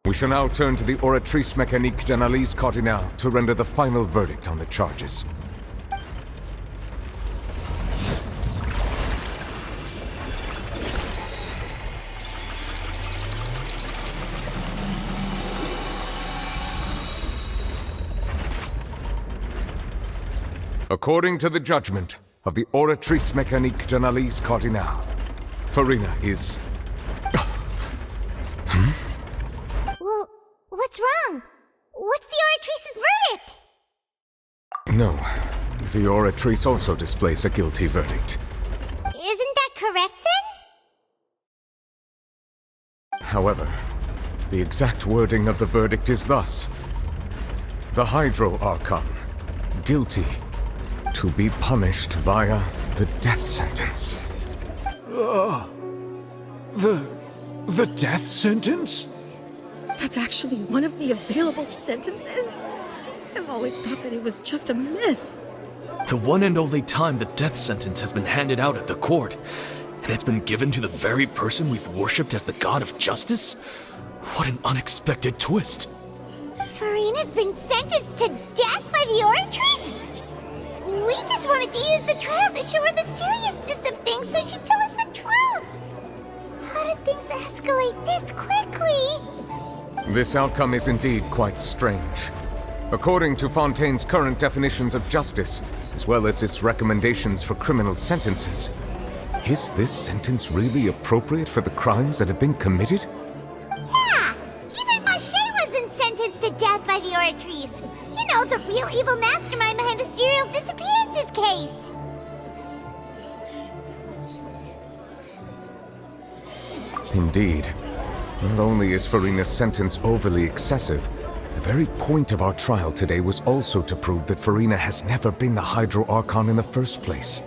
We shall now turn to the Oratrice Mécanique d'Analyse Cardinale to render the final verdict on the charges. According to the judgment of the Oratrice Mécanique d'Analyse Cardinale, Farina is... Well, what's wrong? What's the Oratrice's verdict? No, the Oratrice also displays a guilty verdict. Isn't that correct then? However, the exact wording of the verdict is thus: the Hydro Archon, guilty, to be punished via the death sentence. The death sentence? That's actually one of the available sentences? I've always thought that it was just a myth. The one and only time the death sentence has been handed out at the court, and it's been given to the very person we've worshipped as the god of justice? What an unexpected twist. Farina's been sentenced to death by the Oratrice? We just wanted to use the trial to show her the seriousness of things so she'd tell us the truth. How did things escalate this quickly? This outcome is indeed quite strange. According to Fontaine's current definitions of justice, as well as its recommendations for criminal sentences, is this sentence really appropriate for the crimes that have been committed? Yeah! Even Fauché wasn't sentenced to death by the Oratrice. You know, the real evil mastermind behind the serial disappearances case. Indeed. Not only is Farina's sentence overly excessive, the very point of our trial today was also to prove that Farina has never been the Hydro Archon in the first place.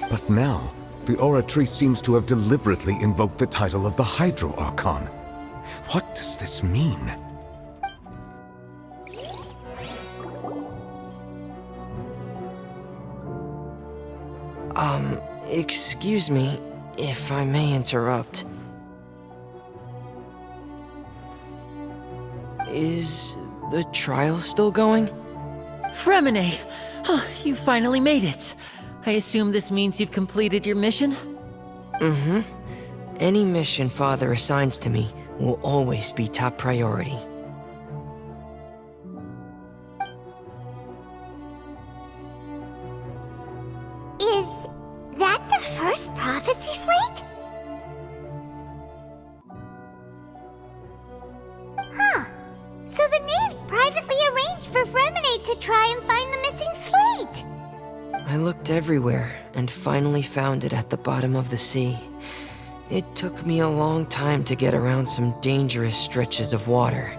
But now, the Oratrice seems to have deliberately invoked the title of the Hydro Archon. What does this mean? Excuse me, if I may interrupt. Is the trial still going? Fremine! You finally made it. I assume this means you've completed your mission? Mm-hmm. Any mission Father assigns to me will always be top priority. Is that the first prophecy slate? Huh. So the knave privately arranged for Fremine to try and find the missing slate. I looked everywhere and finally found it at the bottom of the sea. It took me a long time to get around some dangerous stretches of water.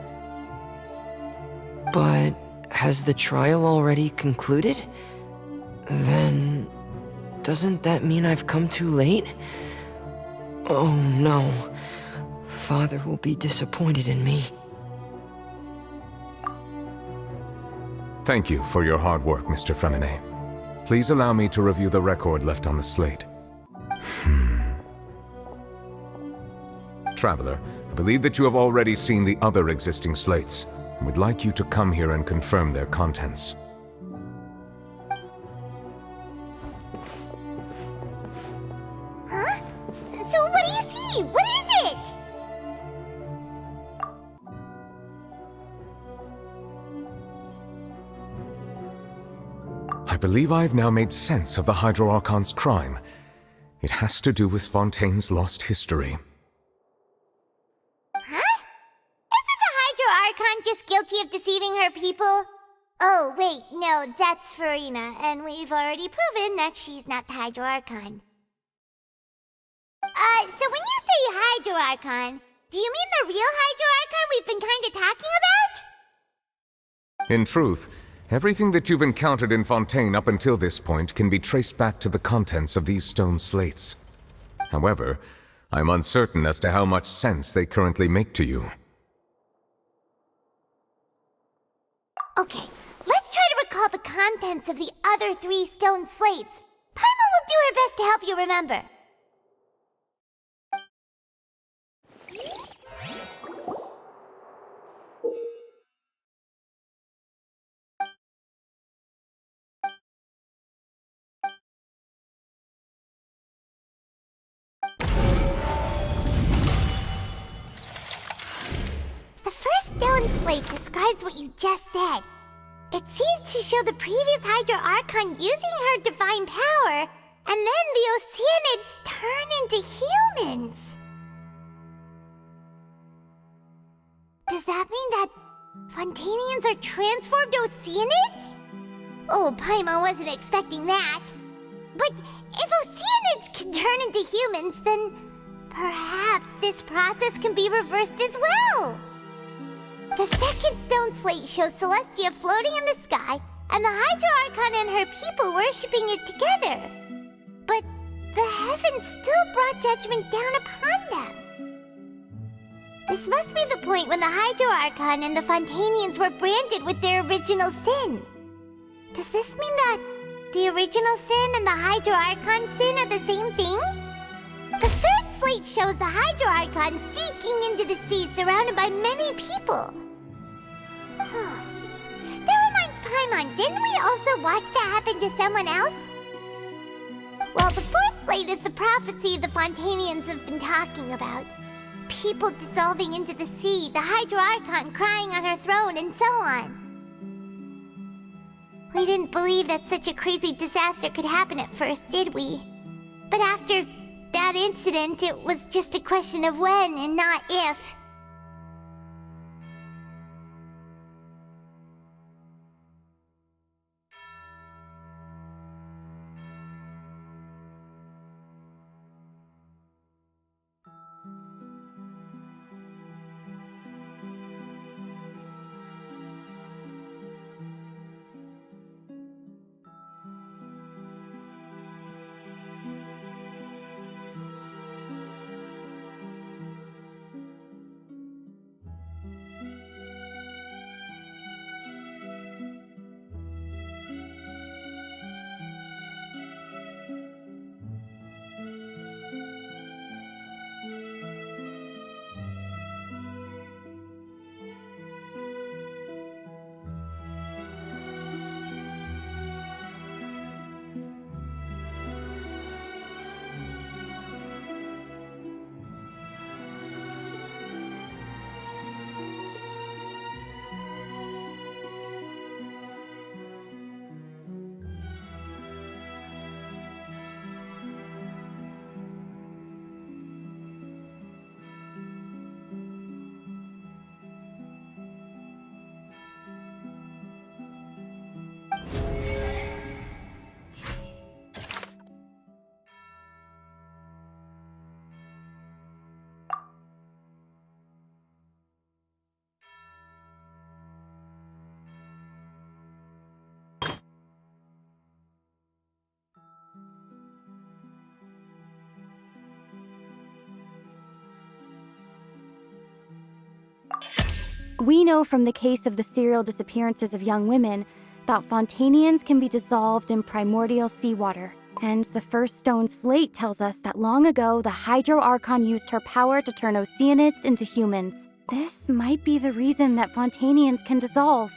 But has the trial already concluded? Then doesn't that mean I've come too late? Oh no. Father will be disappointed in me. Thank you for your hard work, Mr. Fremine. Please allow me to review the record left on the slate. Traveler, I believe that you have already seen the other existing slates, and would like you to come here and confirm their contents. Huh? So what do you see? What is it? I believe I have now made sense of the Hydro Archon's crime. It has to do with Fontaine's lost history. Huh? Isn't the Hydro Archon just guilty of deceiving her people? Oh, wait, no, that's Farina, and we've already proven that she's not the Hydro Archon. So when you say Hydro Archon, Do you mean the real Hydro Archon we've been kinda talking about? In truth, everything that you've encountered in Fontaine up until this point can be traced back to the contents of these stone slates. However, I'm uncertain as to how much sense they currently make to you. Okay, let's try to recall the contents of the other 3 stone slates. Paimon will do her best to help you remember. The first stone slate describes what you just said. It seems to show the previous Hydro Archon using her divine power, and then the Oceanids turn into humans. Does that mean that Fontanians are transformed Oceanids? Oh, Paimon wasn't expecting that. But if Oceanids can turn into humans, then perhaps this process can be reversed as well. The second stone slate shows Celestia floating in the sky, and the Hydro Archon and her people worshipping it together. But the heavens still brought judgment down upon them. This must be the point when the Hydro Archon and the Fontanians were branded with their original sin. Does this mean that the original sin and the Hydro Archon sin are the same thing? The third slate shows the Hydro Archon sinking into the sea surrounded by many people. That reminds Paimon, didn't we also watch that happen to someone else? Well, the fourth slate is the prophecy the Fontanians have been talking about. People dissolving into the sea, the Hydro Archon crying on her throne, and so on. We didn't believe that such a crazy disaster could happen at first, did we? But after that incident, it was just a question of when and not if. We know from the case of the serial disappearances of young women that Fontanians can be dissolved in primordial seawater. And the first stone slate tells us that long ago, the Hydro Archon used her power to turn Oceanids into humans. This might be the reason that Fontanians can dissolve.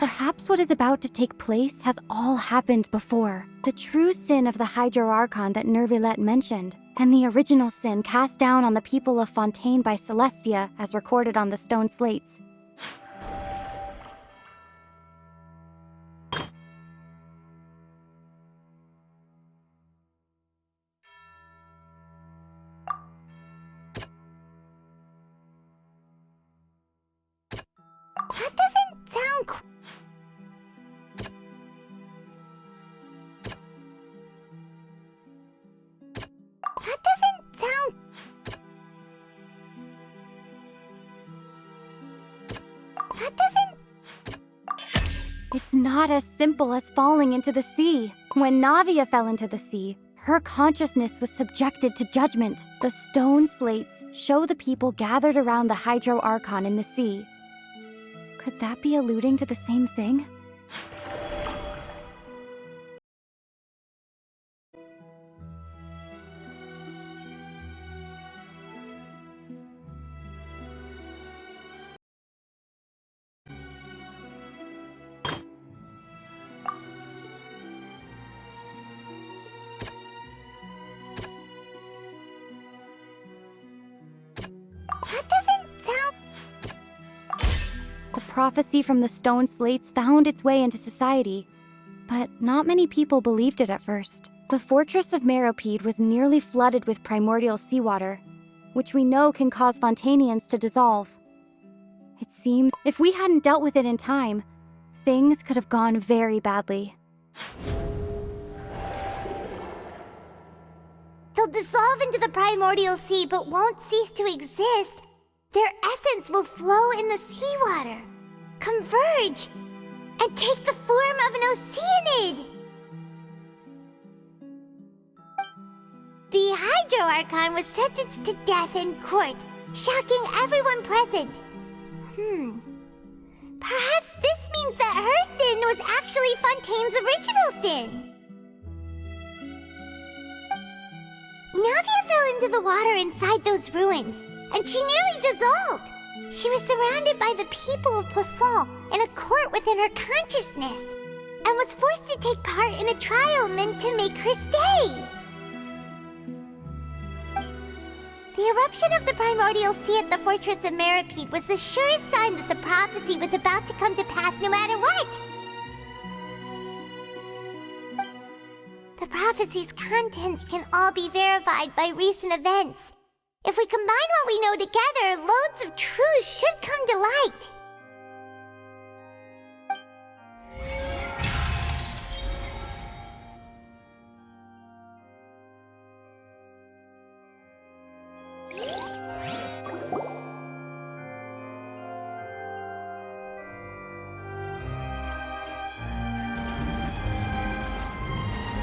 Perhaps what is about to take place has all happened before. The true sin of the Hydro Archon that Nervilette mentioned, and the original sin cast down on the people of Fontaine by Celestia as recorded on the stone slates. That doesn't sound That doesn't sound... That doesn't... It's not as simple as falling into the sea. When Navia fell into the sea, her consciousness was subjected to judgment. The stone slates show the people gathered around the Hydro Archon in the sea. Could that be alluding to the same thing? That doesn't sound... The prophecy from the stone slates found its way into society, but not many people believed it at first. The fortress of Meropide was nearly flooded with primordial seawater, which we know can cause Fontanians to dissolve. It seems if we hadn't dealt with it in time, things could have gone very badly. They'll dissolve into the primordial sea but won't cease to exist. Their essence will flow in the seawater, converge, and take the form of an oceanid. The Hydro Archon was sentenced to death in court, shocking everyone present. Perhaps this means that her sin was actually Fontaine's original sin. Navia fell into the water inside those ruins, and she nearly dissolved. She was surrounded by the people of Poisson in a court within her consciousness, and was forced to take part in a trial meant to make her stay. The eruption of the primordial sea at the fortress of Meropide was the surest sign that the prophecy was about to come to pass no matter what. The prophecy's contents can all be verified by recent events. If we combine what we know together, loads of truth should come to light.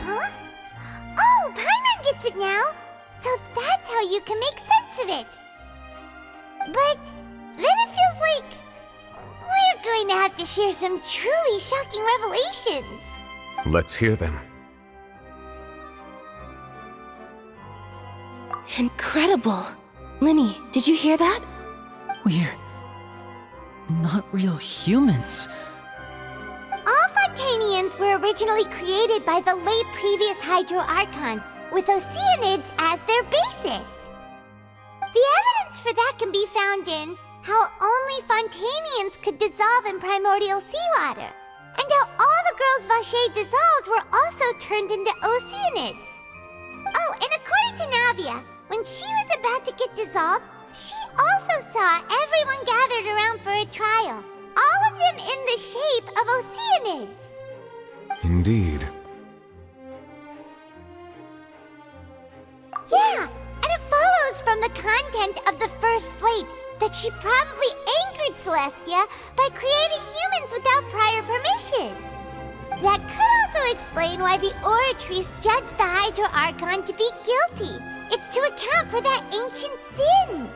Huh? Oh, Paimon gets it now! So that's how you can make sense of it. But then it feels like we're going to have to share some truly shocking revelations. Let's hear them. Incredible! Linny, did you hear that? We're not real humans. All Fontanians were originally created by the late previous Hydro Archon, with oceanids as their basis. The evidence for that can be found in how only Fontanians could dissolve in primordial seawater, and how all the girls Vacher dissolved were also turned into oceanids. Oh, and according to Navia, when she was about to get dissolved, she also saw everyone gathered around for a trial, all of them in the shape of oceanids. Indeed. Yeah, and it follows from the content of the first slate that she probably angered Celestia by creating humans without prior permission. That could also explain why the Oratrice judged the Hydro Archon to be guilty. It's to account for that ancient sin.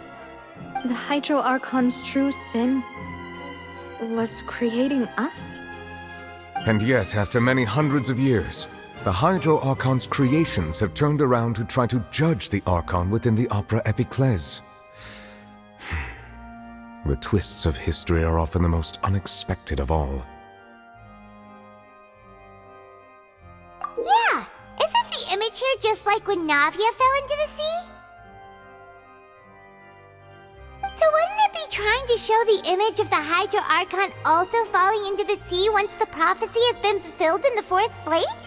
The Hydro Archon's true sin was creating us? And yet, after many hundreds of years, the Hydro Archon's creations have turned around to try to judge the Archon within the Opera Epiclese. The twists of history are often the most unexpected of all. just like when Navia fell into the sea? So wouldn't it be trying to show the image of the Hydro Archon also falling into the sea once the prophecy has been fulfilled in the fourth slate?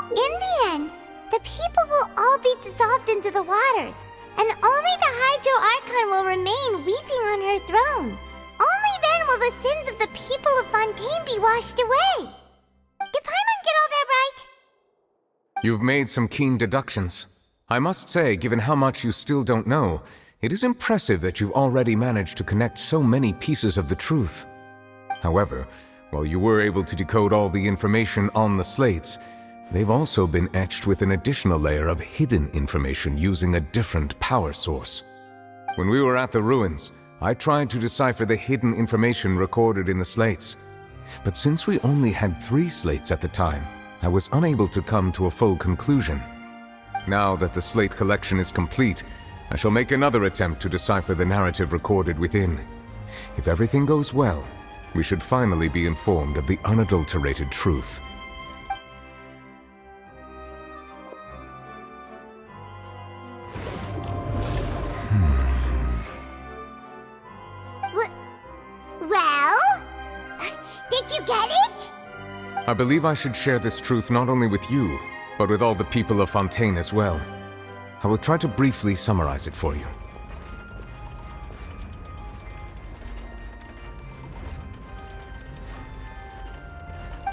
In the end, the people will all be dissolved into the waters, and only the Hydro Archon will remain weeping on her throne. Only then will the sins of the people of Fontaine be washed away. Did Paimon get all that right? You've made some keen deductions. I must say, given how much you still don't know, it is impressive that you've already managed to connect so many pieces of the truth. However, while you were able to decode all the information on the slates, they've also been etched with an additional layer of hidden information using a different power source. When we were at the ruins, I tried to decipher the hidden information recorded in the slates. But since we only had 3 slates at the time, I was unable to come to a full conclusion. Now that the slate collection is complete, I shall make another attempt to decipher the narrative recorded within. If everything goes well, we should finally be informed of the unadulterated truth. Well? Did you get it? I believe I should share this truth not only with you, but with all the people of Fontaine as well. I will try to briefly summarize it for you.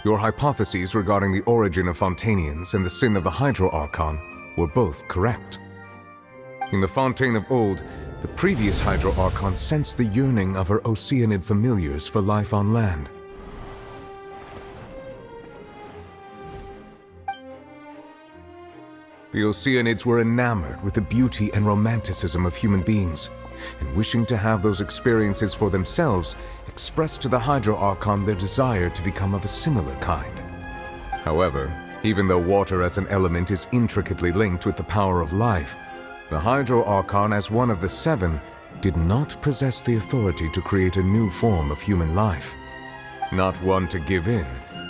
Your hypotheses regarding the origin of Fontainians and the sin of the Hydro Archon were both correct. In the Fontaine of old, the previous Hydro Archon sensed the yearning of her Oceanid familiars for life on land. The Oceanids were enamored with the beauty and romanticism of human beings, and wishing to have those experiences for themselves, expressed to the Hydro Archon their desire to become of a similar kind. However, even though water as an element is intricately linked with the power of life, the Hydro Archon, as one of the 7, did not possess the authority to create a new form of human life. Not one to give in,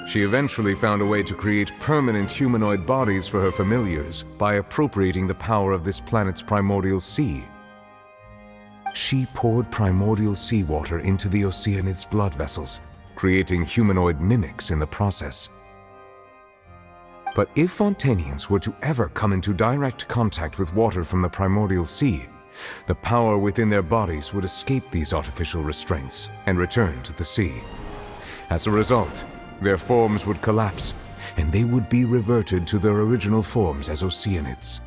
she eventually found a way to create permanent humanoid bodies for her familiars by appropriating the power of this planet's primordial sea. She poured primordial seawater into the Oceanids' blood vessels, creating humanoid mimics in the process. But if Fontainians were to ever come into direct contact with water from the primordial sea, the power within their bodies would escape these artificial restraints and return to the sea. As a result, their forms would collapse, and they would be reverted to their original forms as Oceanids.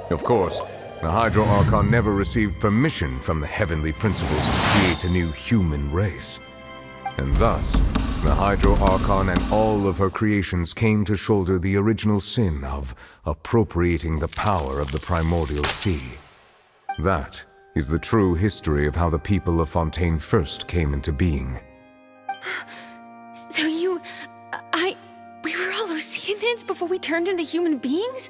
Of course, the Hydro Archon never received permission from the heavenly principles to create a new human race. And thus, the Hydro Archon and all of her creations came to shoulder the original sin of appropriating the power of the primordial sea. That is the true history of how the people of Fontaine first came into being. So we were all Oceanids before we turned into human beings?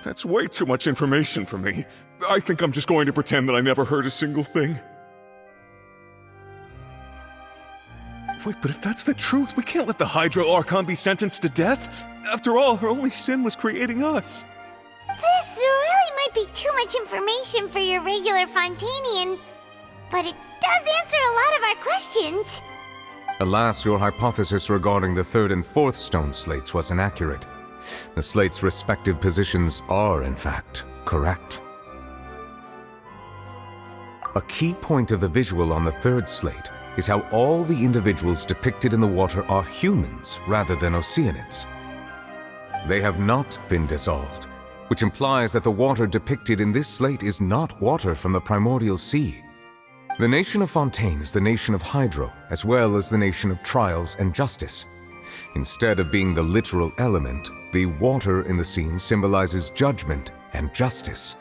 That's way too much information for me. I think I'm just going to pretend that I never heard a single thing. Wait, but if that's the truth, we can't let the Hydro Archon be sentenced to death. After all, her only sin was creating us. This really might be too much information for your regular Fontainian, but it does answer a lot of our questions. Alas, your hypothesis regarding the 3rd and 4th stone slates was inaccurate. The slates' respective positions are, in fact, correct. A key point of the visual on the 3rd slate is how all the individuals depicted in the water are humans rather than Oceanids. They have not been dissolved, which implies that the water depicted in this slate is not water from the primordial sea. The nation of Fontaine is the nation of Hydro, as well as the nation of Trials and Justice. Instead of being the literal element, the water in the scene symbolizes judgment and justice.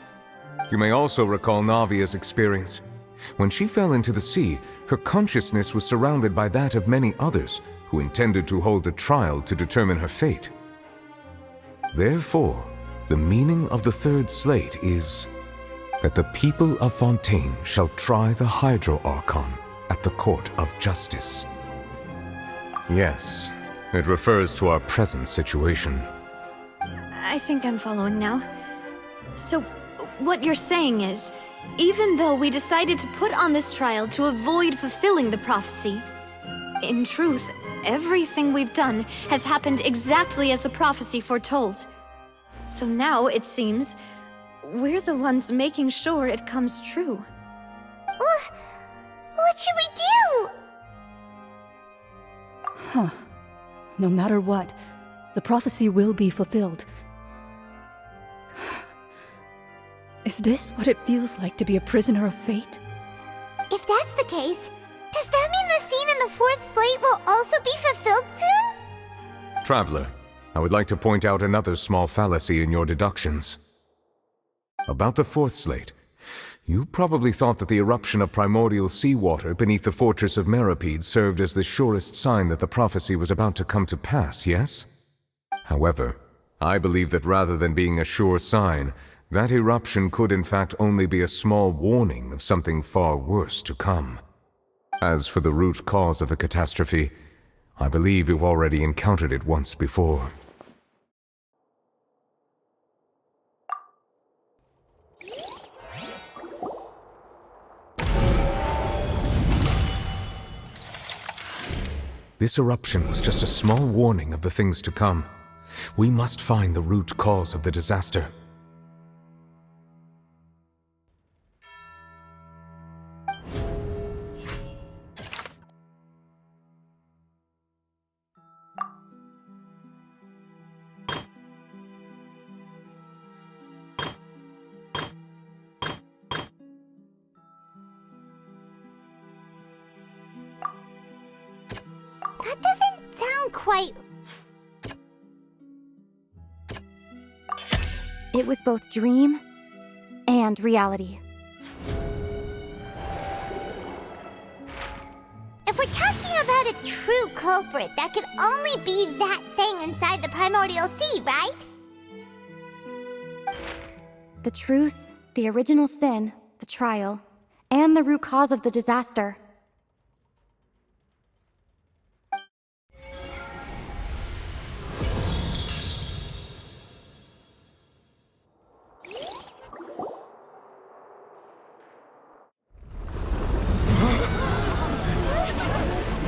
You may also recall Navia's experience. When she fell into the sea, her consciousness was surrounded by that of many others who intended to hold a trial to determine her fate. Therefore, the meaning of the 3rd slate is that the people of Fontaine shall try the Hydro Archon at the court of justice. Yes, It refers to our present situation. I think I'm following now. So, what you're saying is, even though we decided to put on this trial to avoid fulfilling the prophecy, in truth, everything we've done has happened exactly as the prophecy foretold. So now, it seems, we're the ones making sure it comes true. What should we do? Huh. No matter what, the prophecy will be fulfilled. Is this what it feels like to be a prisoner of fate? If that's the case, does that mean the scene in the fourth slate will also be fulfilled soon? Traveler, I would like to point out another small fallacy in your deductions. About the fourth slate, you probably thought that the eruption of primordial seawater beneath the fortress of Meripede served as the surest sign that the prophecy was about to come to pass, yes? However, I believe that rather than being a sure sign, that eruption could in fact only be a small warning of something far worse to come. As for the root cause of the catastrophe, I believe you've already encountered it once before. This eruption was just a small warning of the things to come. We must find the root cause of the disaster. That doesn't sound quite... It was both dream and reality. If we're talking about a true culprit, that could only be that thing inside the primordial sea, right? The truth, the original sin, the trial, and the root cause of the disaster.